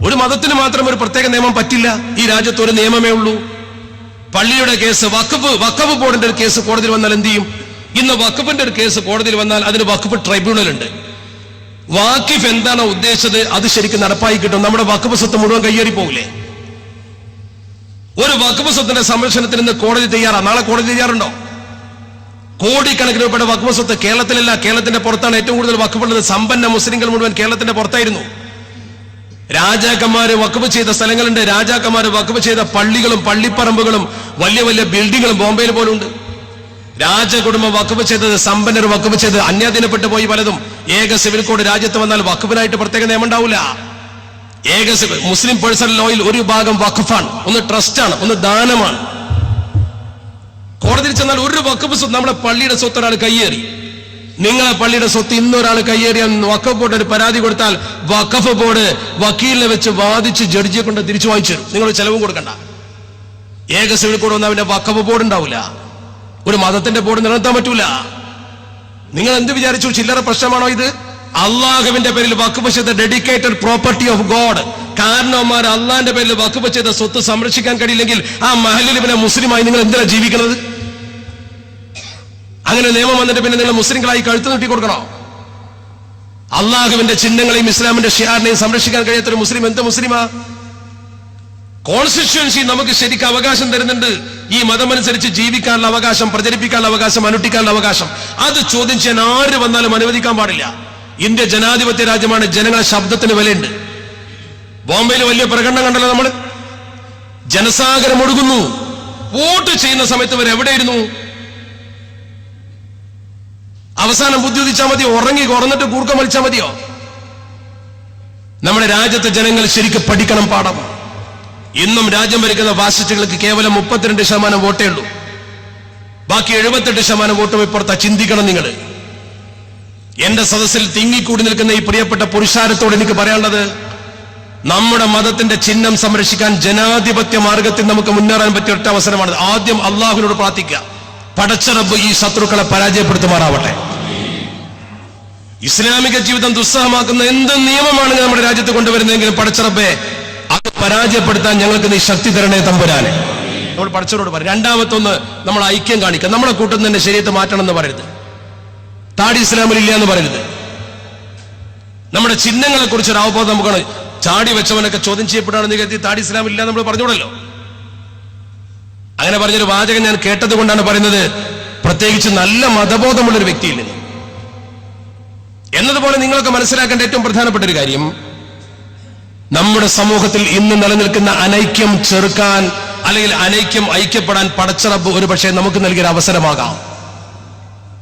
ഒരു മതത്തിന് മാത്രം ഒരു പ്രത്യേക നിയമം പറ്റില്ല. ഈ രാജ്യത്ത് ഒരു നിയമമേ ഉള്ളൂ. പള്ളിയുടെ കേസ്, വഖഫ് ബോർഡിന്റെ ഒരു കേസ് കോടതിയിൽ വന്നാൽ എന്ത് ചെയ്യും? ഇന്ന് വഖഫിന്റെ ഒരു കേസ് കോടതിയിൽ വന്നാൽ അതിന് വഖഫ് ട്രൈബ്യൂണൽ ഉണ്ട്. വാക്കിഫ് എന്താണോ ഉദ്ദേശിച്ചത് അത് ശരിക്കും നടപ്പായി കിട്ടും. നമ്മുടെ വഖഫ് സ്വത്ത് മുഴുവൻ കയ്യേറി പോകില്ലേ? ഒരു വഖഫ് സ്വത്തിന്റെ സംരക്ഷണത്തിന് ഇന്ന് കോടതി തയ്യാറാണ്. നാളെ കോടതി തയ്യാറുണ്ടോ? കോടിക്കണക്കിന് രൂപയുടെ വഖഫ് സ്വത്ത് കേരളത്തിലല്ല, കേരളത്തിന്റെ പുറത്താണ് ഏറ്റവും കൂടുതൽ വഖഫ് ഉള്ളത്. സമ്പന്ന മുസ്ലിങ്ങൾ മുഴുവൻ കേരളത്തിന്റെ പുറത്തായിരുന്നു. രാജാക്കന്മാര് വഖഫ് ചെയ്ത സ്ഥലങ്ങളുണ്ട്. രാജാക്കന്മാര് വഖഫ് ചെയ്ത പള്ളികളും പള്ളിപ്പറമ്പുകളും വലിയ വലിയ ബിൽഡിങ്ങുകളും ബോംബെയിൽ പോലും ഉണ്ട്. രാജകുടുംബം വഖഫ് ചെയ്തത്, സമ്പന്നർ വഖഫ് ചെയ്തത്, അന്യാധീനപ്പെട്ടു പോയി പലതും. ഏക സിവിൽ കോഡ് രാജ്യത്ത് വന്നാൽ വഖഫിനായിട്ട് പ്രത്യേക നിയമം ഉണ്ടാവില്ല. ഏക സിവിൽ മുസ്ലിം പേഴ്സണൽ ലോയിൽ ഒരു ഭാഗം വഖഫാണ്, ഒന്ന് ട്രസ്റ്റാണ്, ഒന്ന് ദാനമാണ്. കോടതിയിൽ ചെന്നാൽ ഒരു വഖഫ് സ്വത്ത്, നമ്മുടെ പള്ളിയുടെ സ്വത്ത് ഒരാൾ കയ്യേറി, നിങ്ങളെ പള്ളിയുടെ സ്വത്ത് ഇന്നൊരാൾ കയ്യേറിയാൽ വഖഫ് ബോർഡ് ഒരു പരാതി കൊടുത്താൽ വഖഫ് ബോർഡ് വക്കീലിനെ വെച്ച് വാദിച്ച് ജഡ്ജിയെ കൊണ്ട് തിരിച്ചു വാങ്ങിച്ചു തരും. നിങ്ങൾ ചെലവും കൊടുക്കണ്ട. ഏക സിവിൽ കോഡ് വന്നാൽ അവന്റെ വഖഫ് ബോർഡ് ഉണ്ടാവില്ല. ഒരു മതത്തിന്റെ ബോർഡ് നിലനിർത്താൻ പറ്റൂല. നിങ്ങൾ എന്ത് വിചാരിച്ചു? ചില്ലറ പ്രശ്നമാണോ ഇത്? അള്ളാഹുവിന്റെ പേരിൽ വഖഫ് ചെയ്ത ഡെഡിക്കേറ്റഡ് പ്രോപ്പർട്ടി ഓഫ് ഗോഡ്. കാരണവന്മാർ അള്ളാഹിന്റെ പേരിൽ വഖഫ് ചെയ്ത സ്വത്ത് സംരക്ഷിക്കാൻ കഴിയില്ലെങ്കിൽ ആ മഹലിൽ പിന്നെ മുസ്ലിമായി നിങ്ങൾ എന്തിനാ ജീവിക്കുന്നത്? അങ്ങനെ നിയമം വന്നിട്ട് പിന്നെ നിങ്ങൾ മുസ്ലിങ്ങളായി കഴുത്ത് നീട്ടി കൊടുക്കണോ? അള്ളാഹുവിന്റെ ചിഹ്നങ്ങളെയും ഇസ്ലാമിന്റെ ഷിയാറിനെയും സംരക്ഷിക്കാൻ കഴിയാത്തൊരു മുസ്ലിം എന്ത് മുസ്ലിമാ? കോൺസ്റ്റിറ്റ്യുവൻസി നമുക്ക് ശരിക്കും അവകാശം തരുന്നുണ്ട്. ഈ മതമനുസരിച്ച് ജീവിക്കാനുള്ള അവകാശം, പ്രചരിപ്പിക്കാനുള്ള അവകാശം, അനുഷ്ഠിക്കാനുള്ള അവകാശം. അത് ചോദ്യം ചെയ്യാൻ ആര് വന്നാലും അനുവദിക്കാൻ പാടില്ല. ഇന്ത്യ ജനാധിപത്യ രാജ്യമാണ്. ജനങ്ങളുടെ ശബ്ദത്തിന് വിലയുണ്ട്. ബോംബെയിൽ വലിയ പ്രകടനം കണ്ടല്ലോ നമ്മൾ. ജനസാഗരം ഒഴുകുന്നു. വോട്ട് ചെയ്യുന്ന സമയത്ത് ഇവർ എവിടെയിരുന്നു? അവസാനം ബുദ്ധി ഉദിച്ചാൽ മതിയോ? ഉറന്നിട്ട് കൂർക്കം വലിച്ചാൽ മതിയോ? നമ്മുടെ രാജ്യത്തെ ജനങ്ങൾ ശരിക്കും പഠിക്കണം പാഠം. ഇന്നും രാജ്യം ഭരിക്കുന്ന ഫാസിസ്റ്റുകൾക്ക് കേവലം 32% വോട്ടേ ഉള്ളൂ. ബാക്കി 78% വോട്ടും ഇപ്പുറത്താ. ചിന്തിക്കണം നിങ്ങൾ. എന്റെ സദസ്സിൽ തിങ്ങിക്കൂടി നിൽക്കുന്ന ഈ പ്രിയപ്പെട്ട പുരുഷാരത്തോട് എനിക്ക് പറയാനുള്ളത്, നമ്മുടെ മതത്തിന്റെ ചിഹ്നം സംരക്ഷിക്കാൻ ജനാധിപത്യ മാർഗത്തിൽ നമുക്ക് മുന്നേറാൻ പറ്റിയ ഒറ്റ അവസരമാണ്. ആദ്യം അള്ളാഹുവിനോട് പ്രാർത്ഥിക്കുക, പടച്ച റബ്ബ് ഈ ശത്രുക്കളെ പരാജയപ്പെടുത്തുമാറാവട്ടെ. ഇസ്ലാമിക ജീവിതം ദുസ്സഹമാക്കുന്ന എന്ത് നിയമമാണ് നമ്മുടെ രാജ്യത്ത് കൊണ്ടുവരുന്നതെങ്കിലും പടച്ച റബ്ബേ അത് പരാജയപ്പെടുത്താൻ ഞങ്ങൾക്ക് നീ ശക്തി തരണേ തമ്പുരാനെ. നമ്മൾ പടച്ചവരോട് പറയും. രണ്ടാമത്തൊന്ന്, നമ്മൾ ഐക്യം കാണിക്കുക. നമ്മുടെ കൂട്ടം തന്നെ ശരീരത്തെ മാറ്റണം എന്ന് പറയരുത്. താടി ഇസ്ലാമിൽ ഇല്ല എന്ന് പറയരുത്. നമ്മുടെ ചിഹ്നങ്ങളെ കുറിച്ച് ഒരു അവബോധം നമുക്കാണ്. ചാടി വെച്ചവനൊക്കെ ചോദ്യം ചെയ്യപ്പെടാണെന്ന് കരുതി താടി ഇസ്ലാമിൽ ഇല്ല നമ്മൾ പറഞ്ഞുകൂടല്ലോ. അങ്ങനെ പറഞ്ഞൊരു വാചകം ഞാൻ കേട്ടത് കൊണ്ടാണ് പറയുന്നത്. പ്രത്യേകിച്ച് നല്ല മതബോധമുള്ളൊരു വ്യക്തിയിൽ നിന്ന്. എന്നതുപോലെ നിങ്ങളൊക്കെ മനസ്സിലാക്കേണ്ട ഏറ്റവും പ്രധാനപ്പെട്ട ഒരു കാര്യം, നമ്മുടെ സമൂഹത്തിൽ ഇന്ന് നിലനിൽക്കുന്ന അനൈക്യം ചെറുക്കാൻ അല്ലെങ്കിൽ ഐക്യപ്പെടാൻ പടച്ച റബ്ബ് ഒരു പക്ഷേ നമുക്ക് നൽകിയൊരു അവസരമാകാം.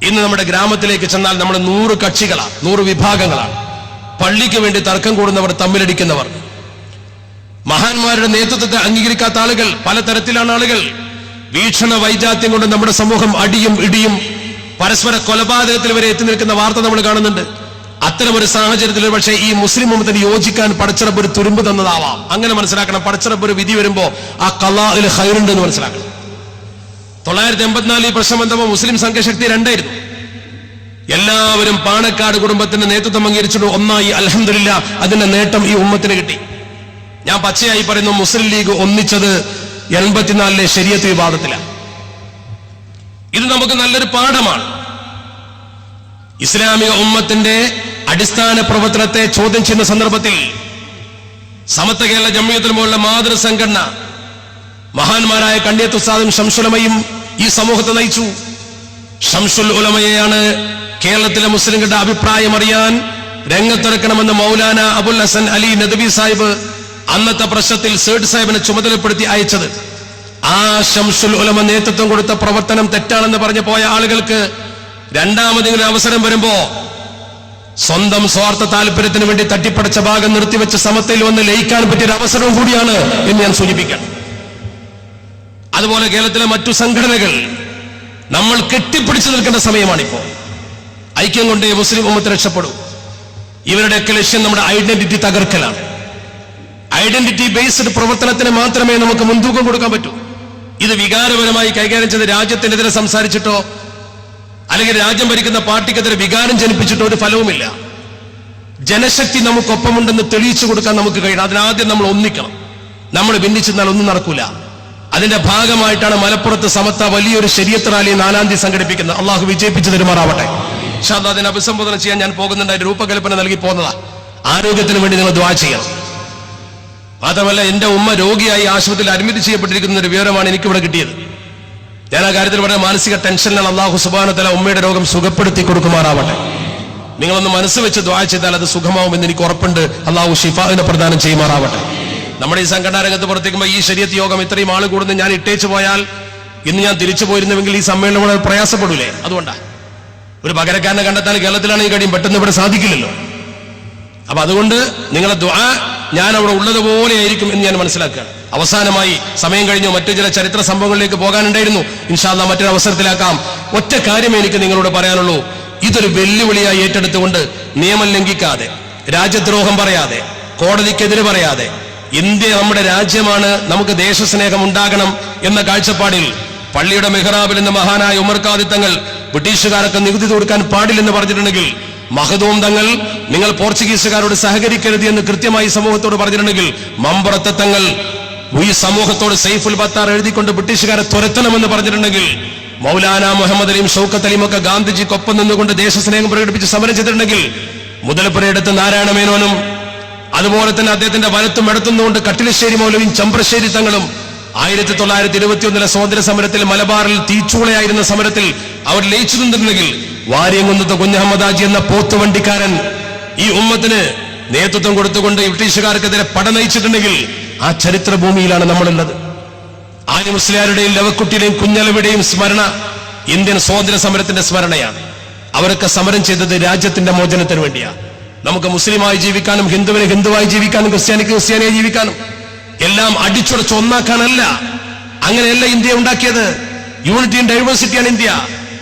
ഇന്ന് നമ്മുടെ ഗ്രാമത്തിലേക്ക് ചെന്നാൽ നമ്മൾ 100 കക്ഷികളാണ്, 100 വിഭാഗങ്ങളാണ്. പള്ളിക്ക് വേണ്ടി തർക്കം കൂടുന്നവർ, തമ്മിലടിക്കുന്നവർ, മഹാന്മാരുടെ നേതൃത്വത്തെ അംഗീകരിക്കാത്ത ആളുകൾ, പലതരത്തിലാണ് ആളുകൾ. വീക്ഷണ വൈജാത്യം കൊണ്ട് നമ്മുടെ സമൂഹം അടിയും ഇടിയും പരസ്പര കൊലപാതകത്തിൽ വരെ എത്തി നിൽക്കുന്ന വാർത്ത നമ്മൾ കാണുന്നുണ്ട്. അത്തരമൊരു സാഹചര്യത്തിൽ പക്ഷേ ഈ മുസ്ലിം ഉമ്മത്തിന് യോജിക്കാൻ പടച്ചറബ് ഒരു തുരുമ്പ് തന്നതാവാം. അങ്ങനെ മനസ്സിലാക്കണം. പടച്ചറബ് ഒരു വിധി വരുമ്പോ ആ ഖലാഇൽ ഖൈറുണ്ട് എന്ന് മനസ്സിലാക്കണം. 984 ഈ പ്രശ്നം വന്നപ്പോൾ മുസ്ലിം സംഘശക്തി 2 ആയിരുന്നു. എല്ലാവരും പാണക്കാട് കുടുംബത്തിന്റെ നേതൃത്വം അംഗീകരിച്ചിട്ട് ഒന്നായി. അൽഹംദുലില്ലാ, അതിന്റെ നേട്ടം ഈ ഉമ്മത്തിന് കിട്ടി. ഞാൻ പച്ചയായി പറയുന്നു, മുസ്ലിം ലീഗ് ഒന്നിച്ചത് 84 ശരീഅത്ത് വിവാദത്തിലാണ്. ഇത് നമുക്ക് നല്ലൊരു പാഠമാണ്. ഇസ്ലാമിക ഉമ്മത്തിന്റെ അടിസ്ഥാന പ്രവർത്തനത്തെ ചോദ്യം ചെയ്യുന്ന സന്ദർഭത്തിൽ സമത്വ കേരള ജംഇയ്യത്തുൽ പോലുള്ള മാതൃസംഘടന മഹാന്മാരായ കണ്ണിയത്ത് ഉസ്താദും ശംസുൽ ഉലമയും ഈ സമൂഹത്തെ നയിച്ചു. ശംസുൽ ഉലമയെയാണ് കേരളത്തിലെ മുസ്ലിങ്ങളുടെ അഭിപ്രായം അറിയാൻ രംഗത്തിറക്കണമെന്ന് മൗലാന അബുൽ ഹസൻ അലി നദ്വി സാഹിബ് അന്നത്തെ പ്രശ്നത്തിൽ സേഡ് സാഹിബിനെ ചുമതലപ്പെടുത്തി അയച്ചത്. ആ ശംസുൽ ഉലമ നേതൃത്വം കൊടുത്ത പ്രവർത്തനം തെറ്റാണെന്ന് പറഞ്ഞു പോയ ആളുകൾക്ക് രണ്ടാമതെങ്കിലും അവസരം വരുമ്പോ സ്വന്തം സ്വാർത്ഥ താല്പര്യത്തിന് വേണ്ടി തട്ടിപ്പടച്ച ഭാഗം നിർത്തിവെച്ച് സമത്തയിൽ വന്ന് ലയിക്കാൻ പറ്റിയൊരു അവസരവും കൂടിയാണ് എന്ന് ഞാൻ സൂചിപ്പിക്കാം. അതുപോലെ കേരളത്തിലെ മറ്റു സംഘടനകൾ നമ്മൾ കെട്ടിപ്പിടിച്ചു നിൽക്കേണ്ട സമയമാണിപ്പോ. ഐക്യം കൊണ്ടേ മുസ്ലിം ഉമ്മത്ത് രക്ഷപ്പെടൂ. ഇവരുടെയൊക്കെ ലക്ഷ്യം നമ്മുടെ ഐഡന്റിറ്റി തകർക്കലാണ്. ഐഡന്റിറ്റി ബേസ്ഡ് പ്രവർത്തനത്തിന് മാത്രമേ നമുക്ക് മുൻതൂക്കം കൊടുക്കാൻ പറ്റൂ. ഇത് വികാരപരമായി കൈകാര്യം ചെയ്ത് രാജ്യത്തിനെതിരെ സംസാരിച്ചിട്ടോ അല്ലെങ്കിൽ രാജ്യം ഭരിക്കുന്ന പാർട്ടിക്കെതിരെ വികാരം ജനിപ്പിച്ചിട്ടോ ഒരു ഫലവുമില്ല. ജനശക്തി നമുക്കൊപ്പമുണ്ടെന്ന് തെളിയിച്ചു കൊടുക്കാൻ നമുക്ക് കഴിയണം. അതിനാദ്യം നമ്മൾ ഒന്നിക്കണം. നമ്മൾ ഭിന്നിച്ചെന്നാൽ ഒന്നും നടക്കൂല. അതിന്റെ ഭാഗമായിട്ടാണ് മലപ്പുറത്ത് സമത്ത വലിയൊരു ശരീഅത്ത് റാലി 4-ാം തീയതി സംഘടിപ്പിക്കുന്നത്. അള്ളാഹു വിജയിപ്പിച്ചു തരുമാറാവട്ടെ. ഇൻഷാ അല്ലാഹ് അതിനെ അഭിസംബോധന ചെയ്യാൻ ഞാൻ പോകുന്നുണ്ട്. അതിന്റെ രൂപകൽപ്പന നൽകി പോകുന്നതാ. ആരോഗ്യത്തിന് വേണ്ടി നിങ്ങൾ ദുആ ചെയ്യണം. മാത്രമല്ല, എന്റെ ഉമ്മ രോഗിയായി ആശുപത്രിയിൽ അഡ്മിറ്റ് ചെയ്യപ്പെട്ടിരിക്കുന്ന ഒരു വിവരമാണ് എനിക്കിവിടെ കിട്ടിയത്. ഞാൻ ആ കാര്യത്തിൽ വളരെ മാനസിക ടെൻഷനിലാണ്. അള്ളാഹു സുബ്ഹാനഹു വ തആല ഉമ്മയുടെ രോഗം സുഖപ്പെടുത്തി കൊടുക്കുമാറാവട്ടെ. നിങ്ങളൊന്ന് മനസ്സ് വെച്ച് ദുആ ചെയ്താൽ അത് സുഖമാവുമെന്ന് എനിക്ക് ഉറപ്പുണ്ട്. അള്ളാഹു ഷിഫാഇനെ പ്രദാനം ചെയ്യുമാറാവട്ടെ. നമ്മുടെ ഈ സംഘടനാ രംഗത്ത് പ്രവർത്തിക്കുമ്പോൾ ഈ ശരീഅത്ത് യോഗം ഇത്രയും ആൾ കൂടുന്ന ഞാൻ ഇട്ടേച്ചു പോയാൽ ഇന്ന് ഞാൻ തിരിച്ചു പോയിരുന്നുവെങ്കിൽ ഈ സമ്മേളനം വളരെ പ്രയാസപ്പെടൂലേ? അതുകൊണ്ടാണ്. ഒരു പകരക്കാരനെ കണ്ടെത്താൻ കേരളത്തിലാണെങ്കിൽ കഴിയും, പെട്ടെന്ന് ഇവിടെ സാധിക്കില്ലല്ലോ. അപ്പൊ അതുകൊണ്ട് നിങ്ങളെ ദുആ ഞാൻ അവിടെ ഉള്ളതുപോലെ ആയിരിക്കും എന്ന് ഞാൻ മനസ്സിലാക്കുകയാണ്. അവസാനമായി സമയം കഴിഞ്ഞു, മറ്റു ചില ചരിത്ര സംഭവങ്ങളിലേക്ക് പോകാനുണ്ടായിരുന്നു. ഇൻഷാ അല്ലാഹ് മറ്റൊരു അവസരത്തിലാക്കാം. ഒറ്റ കാര്യമേ എനിക്ക് നിങ്ങളോട് പറയാനുള്ളൂ. ഇതൊരു വെല്ലുവിളിയായി ഏറ്റെടുത്തുകൊണ്ട് നിയമം ലംഘിക്കാതെ, രാജ്യദ്രോഹം പറയാതെ, കോടതിക്കെതിരെ പറയാതെ, ഇന്ത്യ നമ്മുടെ രാജ്യമാണ്, നമുക്ക് ദേശസ്നേഹം ഉണ്ടാകണം എന്ന കാഴ്ചപ്പാടിൽ പള്ളിയുടെ മെഹ്റാബിൽ നിന്ന് മഹാനായ ഉമർ ഖാദി തങ്ങൾ ബ്രിട്ടീഷുകാരൊക്കെ നികുതി കൊടുക്കാൻ പാടില്ലെന്ന് പറഞ്ഞിട്ടുണ്ടെങ്കിൽ, മഹദൂം തങ്ങൾ നിങ്ങൾ പോർച്ചുഗീസുകാരോട് സഹകരിക്കരുത് എന്ന് കൃത്യമായി സമൂഹത്തോട് പറഞ്ഞിട്ടുണ്ടെങ്കിൽ, മമ്പുറത്തെ തങ്ങൾ ഈ സമൂഹത്തോട് സൈഫുൽ ബത്താർ എഴുതിക്കൊണ്ട് ബ്രിട്ടീഷുകാരെ തുരത്തണമെന്ന് പറഞ്ഞിട്ടുണ്ടെങ്കിൽ, മൗലാന മുഹമ്മദ് അലിയും ഷൗക്കത്ത് അലിയും ഒക്കെ ഗാന്ധിജിക്കൊപ്പം നിന്നുകൊണ്ട് ദേശസ്നേഹം പ്രകടിപ്പിച്ച് സമരം ചെയ്തിട്ടുണ്ടെങ്കിൽ, മുതലപ്പുരയെടുത്ത് നാരായണ മേനോനും അതുപോലെ തന്നെ അദ്ദേഹത്തിന്റെ വലത്തും ഇടത്തുന്നുകൊണ്ട് കട്ടിലശ്ശേരി മൗലവിയും ചമ്പ്രശ്ശേരി തങ്ങളും 1921 സ്വാതന്ത്ര്യ സമരത്തിൽ മലബാറിൽ തീച്ചൂളയായിരുന്ന സമരത്തിൽ അവർ ലയിച്ചു നിന്നിട്ടുണ്ടെങ്കിൽ, വാര്യംകുന്നത്ത് കുഞ്ഞഹമ്മദാജി എന്ന പോത്തുവണ്ടിക്കാരൻ ഈ ഉമ്മത്തിന് നേതൃത്വം കൊടുത്തുകൊണ്ട് ബ്രിട്ടീഷുകാർക്കെതിരെ പട നയിച്ചിട്ടുണ്ടെങ്കിൽ, ആ ചരിത്ര ഭൂമിയിലാണ് നമ്മളുള്ളത്. ആലി മുസ്ലിയാരുടെയും ലവക്കുട്ടിയുടെയും കുഞ്ഞലവിയുടെയും സ്മരണ ഇന്ത്യൻ സ്വാതന്ത്ര്യ സമരത്തിന്റെ സ്മരണയാണ്. അവരൊക്കെ സമരം ചെയ്തത് രാജ്യത്തിന്റെ മോചനത്തിന് വേണ്ടിയാണ്. നമുക്ക് മുസ്ലിമായി ജീവിക്കാനും ഹിന്ദുവിന് ഹിന്ദുവായി ജീവിക്കാനും ക്രിസ്ത്യാനിക്ക് ക്രിസ്ത്യാനിയായി ജീവിക്കാനും എല്ലാം അടിച്ചുടച്ച് ഒന്നാക്കാനല്ല. അങ്ങനെയല്ല ഇന്ത്യ ഉണ്ടാക്കിയത്. യൂണിറ്റി ആൻഡ് ഡൈവേഴ്സിറ്റിയാണ് ഇന്ത്യ.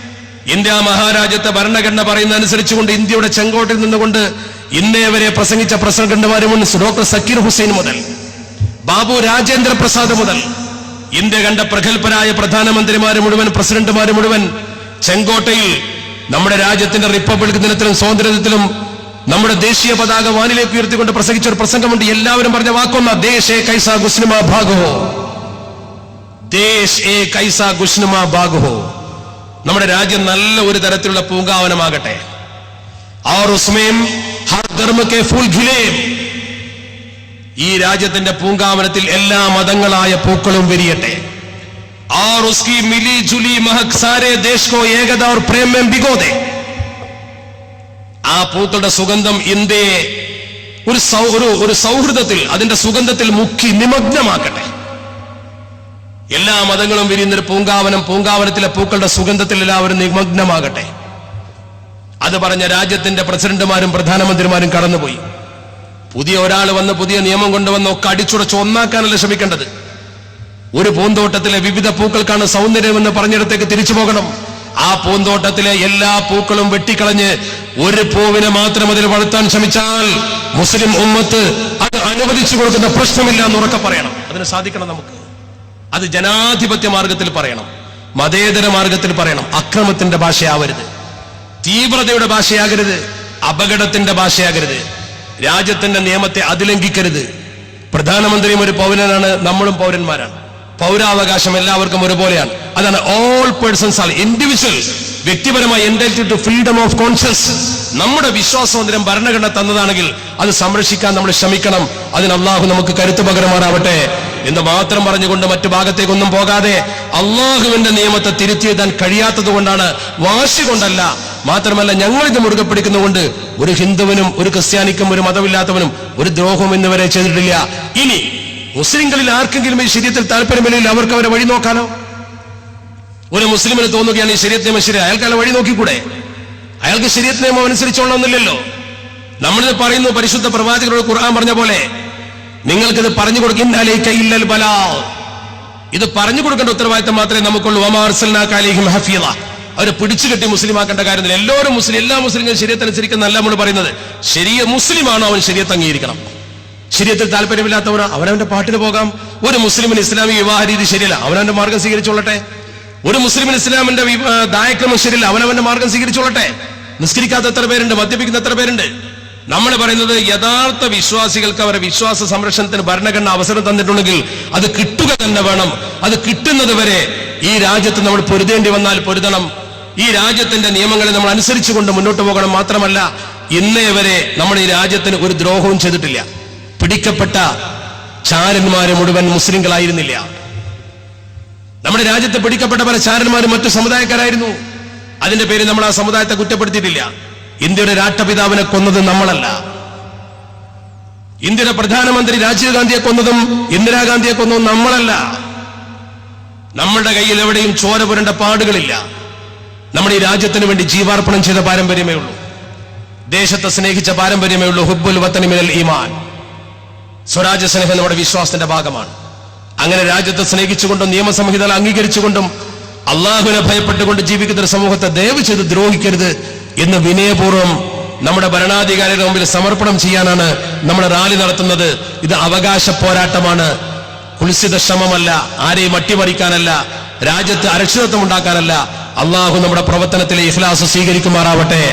ഇന്ത്യ മഹാരാജ്യത്തെ ഭരണഘടന പറയുന്ന അനുസരിച്ചുകൊണ്ട് ഇന്ത്യയുടെ ചെങ്കോട്ടിൽ നിന്നുകൊണ്ട് ഇന്നേ വരെ പ്രസംഗിച്ച പ്രസംഗന്മാരും ഡോക്ടർ സക്കീർ ഹുസൈൻ മുതൽ ബാബു രാജേന്ദ്ര പ്രസാദ് മുതൽ ഇന്ത്യ കണ്ട പ്രഗത്ഭരായ പ്രധാനമന്ത്രിമാര് മുഴുവൻ, പ്രസിഡന്റുമാര് മുഴുവൻ ചെങ്കോട്ടയിൽ നമ്മുടെ രാജ്യത്തിന്റെ റിപ്പബ്ലിക് ദിനത്തിലും സ്വാതന്ത്ര്യത്തിലും നമ്മുടെ ദേശീയ പതാക വാനിലേക്ക് ഉയർത്തിക്കൊണ്ട് പ്രസംഗിച്ച ഒരു പ്രസംഗമുണ്ട്. എല്ലാവരും പറഞ്ഞ വാക്കൊന്ന, ദേശ് ഏ കൈസാ ഗുസ്നുമാ ഭാഗോ, ദേശ് ഏ കൈസാ ഗുസ്നുമാ ഭാഗോ. നമ്മുടെ രാജ്യം നല്ല ഒരു തരത്തിലുള്ള പൂങ്കാവനമാകട്ടെ. और उसमें हर धर्म के फूल खिले. ഈ രാജ്യത്തിന്റെ പൂങ്കാവനത്തിൽ എല്ലാ മതങ്ങളായ പൂക്കളും വിരിയട്ടെ. और उसकी मिली जुली महक सारे देश को एकता और प्रेम में भिगो दे. ആ പൂക്കളുടെ സുഗന്ധം ഇന്ത്യയെ ഒരു സൗഹൃദത്തിൽ, അതിന്റെ സുഗന്ധത്തിൽ മുക്കി നിമഗ്നമാക്കട്ടെ. എല്ലാ മതങ്ങളും വിരിയുന്നൊരു പൂങ്കാവനം, പൂങ്കാവനത്തിലെ പൂക്കളുടെ സുഗന്ധത്തിൽ എല്ലാവരും നിമഗ്നമാകട്ടെ. അത് പറഞ്ഞ രാജ്യത്തിന്റെ പ്രസിഡന്റുമാരും പ്രധാനമന്ത്രിമാരും കടന്നുപോയി. പുതിയ ഒരാൾ വന്ന് പുതിയ നിയമം കൊണ്ടുവന്ന് ഒക്കെ അടിച്ചുടച്ച് ഒന്നാക്കാനല്ല ശ്രമിക്കേണ്ടത്. ഒരു പൂന്തോട്ടത്തിലെ വിവിധ പൂക്കൾക്കാണ് സൗന്ദര്യമെന്ന് പറഞ്ഞിടത്തേക്ക് തിരിച്ചു പോകണം. ആ പൂന്തോട്ടത്തിലെ എല്ലാ പൂക്കളും വെട്ടിക്കളഞ്ഞ് ഒരു പൂവിനെ മാത്രം അതിൽ വളർത്താൻ ശ്രമിച്ചാൽ മുസ്ലിം ഉമ്മത്ത് അത് അനുവദിച്ചു കൊടുക്കുന്ന പ്രശ്നമില്ല എന്ന് ഉറക്കെ പറയണം. അതിന് സാധിക്കണം നമുക്ക്. അത് ജനാധിപത്യ മാർഗത്തിൽ പറയണം. മതേതര മാർഗത്തിൽ പറയണം. അക്രമത്തിന്റെ ഭാഷയാവരുത്, തീവ്രതയുടെ ഭാഷയാകരുത്, അപകടത്തിന്റെ ഭാഷയാകരുത്, രാജ്യത്തിന്റെ നിയമത്തെ അതിലംഘിക്കരുത്. പ്രധാനമന്ത്രിയും ഒരു പൗരനാണ്, നമ്മളും പൗരന്മാരാണ്. പൗരാവകാശം എല്ലാവർക്കും ഒരുപോലെയാണ്. അതാണ് ഓൾ പേഴ്സൺസ് ആർ ഇൻഡിവിജ്വൽ, വ്യക്തിപരമായി entitled to freedom of conscious. നമ്മുടെ വിശ്വാസോന്തരം ഭരണഘടന തന്നതാണെങ്കിൽ അത് സംരക്ഷിക്കാൻ നമ്മൾ ശ്രമിക്കണം. അതിന് അള്ളാഹു നമുക്ക് കരുത്ത് പകരമാറാവട്ടെ എന്ന് മാത്രം പറഞ്ഞുകൊണ്ട് മറ്റു ഭാഗത്തേക്കൊന്നും പോകാതെ, അള്ളാഹുവിന്റെ നിയമത്തെ തിരുത്തിയെഴുതാൻ കഴിയാത്തത് കൊണ്ടാണ്, വാശി കൊണ്ടല്ല. മാത്രമല്ല, ഞങ്ങളിത് മുറുകെ പിടിക്കുന്നതുകൊണ്ട് ഒരു ഹിന്ദുവിനും ഒരു ക്രിസ്ത്യാനിക്കും ഒരു മതമില്ലാത്തവനും ഒരു ദ്രോഹവും ഇന്നുവരെ ചെയ്തിട്ടില്ല. ഇനി മുസ്ലിങ്ങളിൽ ആർക്കെങ്കിലും ഈ ശരീരത്തിൽ താല്പര്യമില്ലെങ്കിൽ അവർക്ക് അവരെ വഴി നോക്കാനോ? ഒരു മുസ്ലിമിന് തോന്നുകയാണ് ഈ ശരീരത്ത് നിയമം ശരി, അയാൾക്ക് അയാളെ വഴി നോക്കിക്കൂടെ? അയാൾക്ക് ശരീരത്ത് നിയമം അനുസരിച്ചോളണമെന്നില്ലല്ലോ. നമ്മളിത് പറയുന്നു, പരിശുദ്ധ പ്രവാചകരോട് ഖുർആൻ പറഞ്ഞ പോലെ നിങ്ങൾക്കിത് പറഞ്ഞു കൊടുക്കും. ഇത് പറഞ്ഞു കൊടുക്കേണ്ട ഉത്തരവാദിത്തം മാത്രമേ നമുക്കുള്ളൂ. അവരെ പിടിച്ചുകെട്ടി മുസ്ലിമാക്കേണ്ട കാര്യമില്ല. എല്ലാ മുസ്ലിങ്ങളും ശരീരത്ത് അനുസരിക്കുന്നല്ല നമ്മൾ പറയുന്നത്. ശരിയ മുസ്ലിമാണോ അവൻ ശരീരത്ത് അംഗീകരിക്കണം. ശരീരത്തിൽ താല്പര്യമില്ലാത്തവനോ അവനവന്റെ പാട്ടിന് പോകാം. ഒരു മുസ്ലിമിന് ഇസ്ലാമിക വിവാഹ രീതി ശരിയല്ല, അവനവന്റെ മാർഗം സ്വീകരിച്ചോളട്ടെ. ഒരു മുസ്ലിമിന് ഇസ്ലാമിന്റെ ദായക്രമം ശരിയല്ല, അവനവന്റെ മാർഗം സ്വീകരിച്ചോളട്ടെ. നിസ്കരിക്കാത്ത എത്ര പേരുണ്ട്, മദ്യപിക്കുന്ന എത്ര പേരുണ്ട്? നമ്മൾ പറയുന്നത് യഥാർത്ഥ വിശ്വാസികൾക്ക് അവരുടെ വിശ്വാസ സംരക്ഷണത്തിന് ഭരണഘടന അവസരം തന്നിട്ടുണ്ടെങ്കിൽ അത് കിട്ടുക തന്നെ വേണം. അത് കിട്ടുന്നത് വരെ ഈ രാജ്യത്ത് നമ്മൾ പൊരുതേണ്ടി വന്നാൽ പൊരുതണം. ഈ രാജ്യത്തിന്റെ നിയമങ്ങളെ നമ്മൾ അനുസരിച്ചുകൊണ്ട് മുന്നോട്ട് പോകണം. മാത്രമല്ല, ഇന്നേ വരെ നമ്മുടെ ഈ രാജ്യത്തിന് ഒരു ദ്രോഹവും ചെയ്തിട്ടില്ല. പിടിക്കപ്പെട്ട ചാരന്മാര് മുഴുവൻ മുസ്ലിങ്ങളായിരുന്നില്ല. നമ്മുടെ രാജ്യത്ത് പിടിക്കപ്പെട്ട പല ചാരന്മാരും മറ്റു സമുദായക്കാരായിരുന്നു. അതിന്റെ പേരിൽ നമ്മൾ ആ സമുദായത്തെ കുറ്റപ്പെടുത്തിയിട്ടില്ല. ഇന്ത്യയുടെ രാഷ്ട്രപിതാവിനെ കൊന്നത് നമ്മളല്ല. ഇന്ത്യയുടെ പ്രധാനമന്ത്രി രാജീവ് ഗാന്ധിയെ കൊന്നതും ഇന്ദിരാഗാന്ധിയെ കൊന്നതും നമ്മളല്ല. നമ്മളുടെ കയ്യിൽ എവിടെയും ചോര പുരണ്ട പാടുകളില്ല. നമ്മുടെ ഈ രാജ്യത്തിന് വേണ്ടി ജീവാർപ്പണം ചെയ്ത പാരമ്പര്യമേ ഉള്ളൂ. ദേശത്തെ സ്നേഹിച്ച പാരമ്പര്യമേ ഉള്ളൂ. ഹുബ്ബുൽ വതനി മിനൽ ഈമാൻ. സ്വരാജ്യ സ്നേഹം നമ്മുടെ വിശ്വാസത്തിന്റെ ഭാഗമാണ്. അങ്ങനെ രാജ്യത്തെ സ്നേഹിച്ചുകൊണ്ടും നിയമസംഹിതകൾ അംഗീകരിച്ചുകൊണ്ടും അള്ളാഹുവിനെ ഭയപ്പെട്ടുകൊണ്ട് ജീവിക്കുന്ന ഒരു സമൂഹത്തെ ദയവ് ചെയ്ത് ദ്രോഹിക്കരുത് എന്ന് വിനയപൂർവ്വം നമ്മുടെ ഭരണാധികാരികളുടെ മുമ്പിൽ സമർപ്പണം ചെയ്യാനാണ് നമ്മൾ റാലി നടത്തുന്നത്. ഇത് അവകാശ പോരാട്ടമാണ്, കുൽസിത ശ്രമമല്ല, ആരെയും അട്ടിമറിക്കാനല്ല, രാജ്യത്ത് അരക്ഷിതത്വം ഉണ്ടാക്കാനല്ല. അള്ളാഹു നമ്മുടെ പ്രവർത്തനത്തിലെ ഇഖ്ലാസ് സ്വീകരിക്കുമാറാവട്ടെ.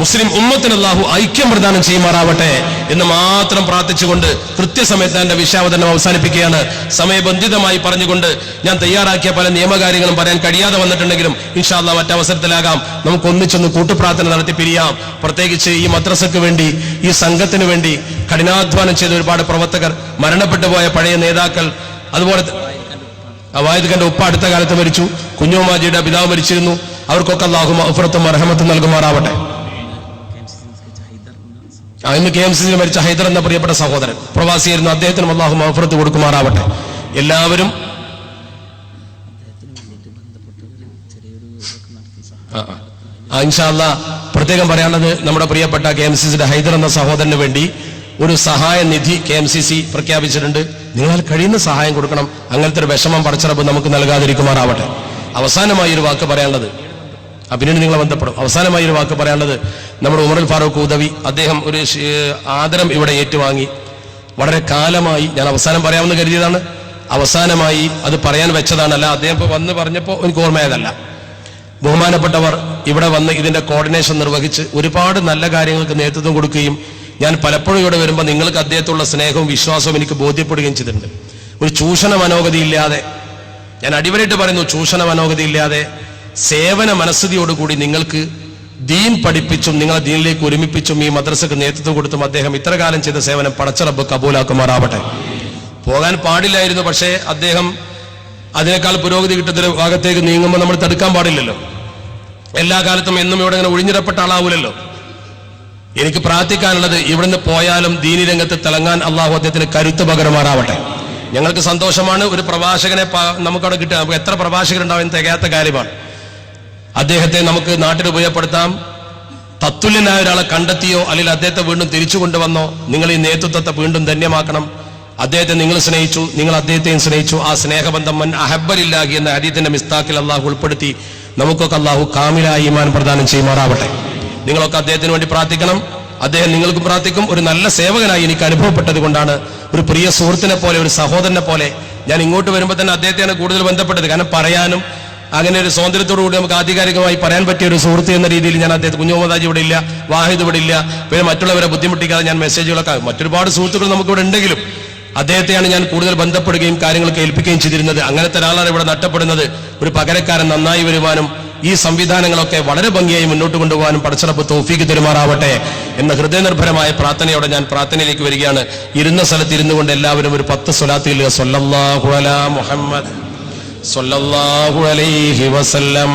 മുസ്ലിം ഉമ്മത്തിന് അല്ലാഹു ഐക്യം പ്രദാനം ചെയ്യുമാറാവട്ടെ എന്ന് മാത്രം പ്രാർത്ഥിച്ചുകൊണ്ട് കൃത്യസമയത്ത് എന്റെ വിഷയാവതരണം അവസാനിപ്പിക്കുകയാണ്. സമയബന്ധിതമായി പറഞ്ഞുകൊണ്ട് ഞാൻ തയ്യാറാക്കിയ പല നിയമകാര്യങ്ങളും പറയാൻ കഴിയാതെ വന്നിട്ടുണ്ടെങ്കിലും ഇൻഷാ അല്ലാഹ് മറ്റവസരത്തിലാകാം നമുക്ക് ഒന്നിച്ചൊന്ന് കൂട്ടുപ്രാർത്ഥന നടത്തി പിരിയാം. പ്രത്യേകിച്ച് ഈ മദ്രസയ്ക്ക് വേണ്ടി, ഈ സംഘത്തിന് വേണ്ടി കഠിനാധ്വാനം ചെയ്ത ഒരുപാട് പ്രവർത്തകർ, മരണപ്പെട്ടു പോയ പഴയ നേതാക്കൾ, അതുപോലെ വായിദ് ഖാന്റെ ഉപ്പ അടുത്ത കാലത്ത് മരിച്ചു, കുഞ്ഞോമാജിയുടെ പിതാവ് മരിച്ചിരുന്നു. അവർക്കൊക്കെ അല്ലാഹു മഗ്ഫിറത്തും റഹ്മത്തും നൽകുമാറാവട്ടെ. ഇന്ന് KMCC മരിച്ച ഹൈദർ എന്ന പ്രിയപ്പെട്ട സഹോദരൻ പ്രവാസിയായിരുന്നു, അദ്ദേഹത്തിനും അല്ലാഹു മഗ്ഫിറത്ത് കൊടുക്കുമാറാവട്ടെ. എല്ലാവരും ഇൻഷാ അല്ലാഹ് പ്രത്യേകം പറയാനുള്ളത്, നമ്മുടെ പ്രിയപ്പെട്ട KMCCയുടെ ഹൈദർ എന്ന സഹോദരന് വേണ്ടി ഒരു സഹായ നിധി KMCC പ്രഖ്യാപിച്ചിട്ടുണ്ട്. നിങ്ങൾ കഴിയുന്ന സഹായം കൊടുക്കണം. അങ്ങനത്തെ ഒരു വിഷമം പടച്ചിറപ്പ് നമുക്ക് നൽകാതിരിക്കുമാറാവട്ടെ. അവസാനമായി ഒരു വാക്ക് പറയാനുള്ളത്, പിന്നീട് നിങ്ങളെ ബന്ധപ്പെടും. അവസാനമായി ഒരു വാക്ക് പറയാനുള്ളത്, നമ്മുടെ ഉമറുൽ ഫാറൂഖ് ഉദവി, അദ്ദേഹം ഒരു ആദരം ഇവിടെ ഏറ്റുവാങ്ങി. വളരെ കാലമായി ഞാൻ അവസാനം പറയാമെന്ന് കരുതിയതാണ്, അവസാനമായി അത് പറയാൻ വെച്ചതാണ്. അല്ല, അദ്ദേഹം ഇപ്പോൾ വന്ന് പറഞ്ഞപ്പോൾ എനിക്ക് ഓർമ്മയായതല്ല. ബഹുമാനപ്പെട്ടവർ ഇവിടെ വന്ന് ഇതിന്റെ കോർഡിനേഷൻ നിർവഹിച്ച് ഒരുപാട് നല്ല കാര്യങ്ങൾക്ക് നേതൃത്വം കൊടുക്കുകയും ഞാൻ പലപ്പോഴും ഇവിടെ വരുമ്പോൾ നിങ്ങൾക്ക് അദ്ദേഹത്തുള്ള സ്നേഹവും വിശ്വാസവും എനിക്ക് ബോധ്യപ്പെടുകയും ചെയ്തിട്ടുണ്ട്. ഒരു ചൂഷണ മനോഗതിയില്ലാതെ, ഞാൻ അടിവരായിട്ട് പറയുന്നു, ചൂഷണ മനോഗതിയില്ലാതെ സേവന മനസ്ഥിതിയോടുകൂടി നിങ്ങൾക്ക് ദീൻ പഠിപ്പിച്ചും നിങ്ങളെ ദീനിലേക്ക് ഒരുമിപ്പിച്ചും ഈ മദ്രസക്ക് നേതൃത്വം കൊടുത്തും അദ്ദേഹം ഇത്ര കാലം ചെയ്ത സേവനം പടച്ചറബ് കബൂലാക്കുമാറാവട്ടെ. പോകാൻ പാടില്ലായിരുന്നു, പക്ഷേ അദ്ദേഹം അതിനേക്കാൾ പുരോഗതി കിട്ടുന്ന ഭാഗത്തേക്ക് നീങ്ങുമ്പോൾ നമ്മൾ തടുക്കാൻ പാടില്ലല്ലോ. എല്ലാ കാലത്തും എന്നും ഇവിടെ ഇങ്ങനെ ഒഴിഞ്ഞിടപ്പെട്ട ആളാവൂലല്ലോ. എനിക്ക് പ്രാർത്ഥിക്കാനുള്ളത്, ഇവിടുന്ന് പോയാലും ദീനി രംഗത്ത് തിളങ്ങാൻ അള്ളാഹു അദ്ദേഹത്തിന് കരുത്ത് പകരമാറാവട്ടെ. ഞങ്ങൾക്ക് സന്തോഷമാണ് ഒരു പ്രഭാഷകനെ നമുക്കവിടെ കിട്ടുക. നമുക്ക് എത്ര പ്രഭാഷകരുണ്ടാവും തികയാത്ത കാര്യമാണ്. അദ്ദേഹത്തെ നമുക്ക് നാട്ടിൽ ഉപയോഗപ്പെടുത്താം. തത്തുല്യനായ ഒരാളെ കണ്ടെത്തിയോ അല്ലെങ്കിൽ അദ്ദേഹത്തെ വീണ്ടും തിരിച്ചു കൊണ്ടുവന്നോ നിങ്ങൾ ഈ നേതൃത്വത്തെ വീണ്ടും ധന്യമാക്കണം. അദ്ദേഹത്തെ നിങ്ങൾ സ്നേഹിച്ചു, നിങ്ങൾ അദ്ദേഹത്തെയും സ്നേഹിച്ചു. ആ സ്നേഹബന്ധം മൻ അഹബ്ബലില്ലാഹി എന്ന ഹദീസിന്റെ മിസ്താക്കിൽ അള്ളാഹു ഉൾപ്പെടുത്തി നമുക്കൊക്കെ അള്ളാഹു കാമിലായ ഈമാൻ പ്രദാനം ചെയ്യുമാറാവട്ടെ. നിങ്ങളൊക്കെ അദ്ദേഹത്തിന് വേണ്ടി പ്രാർത്ഥിക്കണം, അദ്ദേഹം നിങ്ങൾക്കും പ്രാർത്ഥിക്കും. ഒരു നല്ല സേവകനായി എനിക്ക് അനുഭവപ്പെട്ടത് കൊണ്ടാണ്, ഒരു പ്രിയ സുഹൃത്തിനെ പോലെ, ഒരു സഹോദരനെ പോലെ. ഞാൻ ഇങ്ങോട്ട് വരുമ്പോൾ തന്നെ അദ്ദേഹത്തെയാണ് കൂടുതൽ ബന്ധപ്പെട്ടത്. കാരണം പറയാനും അങ്ങനെ ഒരു സ്വാതന്ത്ര്യത്തോടുകൂടി നമുക്ക് ആധികാരികമായി പറയാൻ പറ്റിയ ഒരു സുഹൃത്ത് എന്ന രീതിയിൽ ഞാൻ അദ്ദേഹത്തെ, കുഞ്ഞു മുഹമ്മദാജി ഇവിടെ ഇല്ല, വാഹിദ് ഇവിടെ ഇല്ല, പിന്നെ മറ്റുള്ളവരെ ബുദ്ധിമുട്ടിക്കാതെ ഞാൻ മെസ്സേജുകളൊക്കെ, മറ്റൊരുപാട് സുഹൃത്തുക്കൾ നമുക്കിവിടെ ഉണ്ടെങ്കിലും അദ്ദേഹത്തെയാണ് ഞാൻ കൂടുതൽ ബന്ധപ്പെടുകയും കാര്യങ്ങളൊക്കെ ഏൽപ്പിക്കുകയും ചെയ്തിരുന്നത്. അങ്ങനത്തെ ഒരാളാണ് ഇവിടെ നഷ്ടപ്പെടുന്നത്. ഒരു പകരക്കാരൻ നന്നായി വരുവാനും ഈ സംവിധാനങ്ങളൊക്കെ വളരെ ഭംഗിയായി മുന്നോട്ട് കൊണ്ടുപോകാനും പടച്ചറപ്പ് തൗഫീക്ക് തരുമാറാവട്ടെ എന്ന ഹൃദയനിർഭരമായ പ്രാർത്ഥനയോടെ ഞാൻ പ്രാർത്ഥനയിലേക്ക് വരികയാണ്. ഇരുന്ന സ്ഥലത്ത് ഇരുന്നു കൊണ്ട് എല്ലാവരും ഒരു 10 സ്വലാത്തിൽ സ്വല്ലല്ലാഹു അലാ മുഹമ്മദ് സ്വല്ലല്ലാഹു അലൈഹി വസല്ലം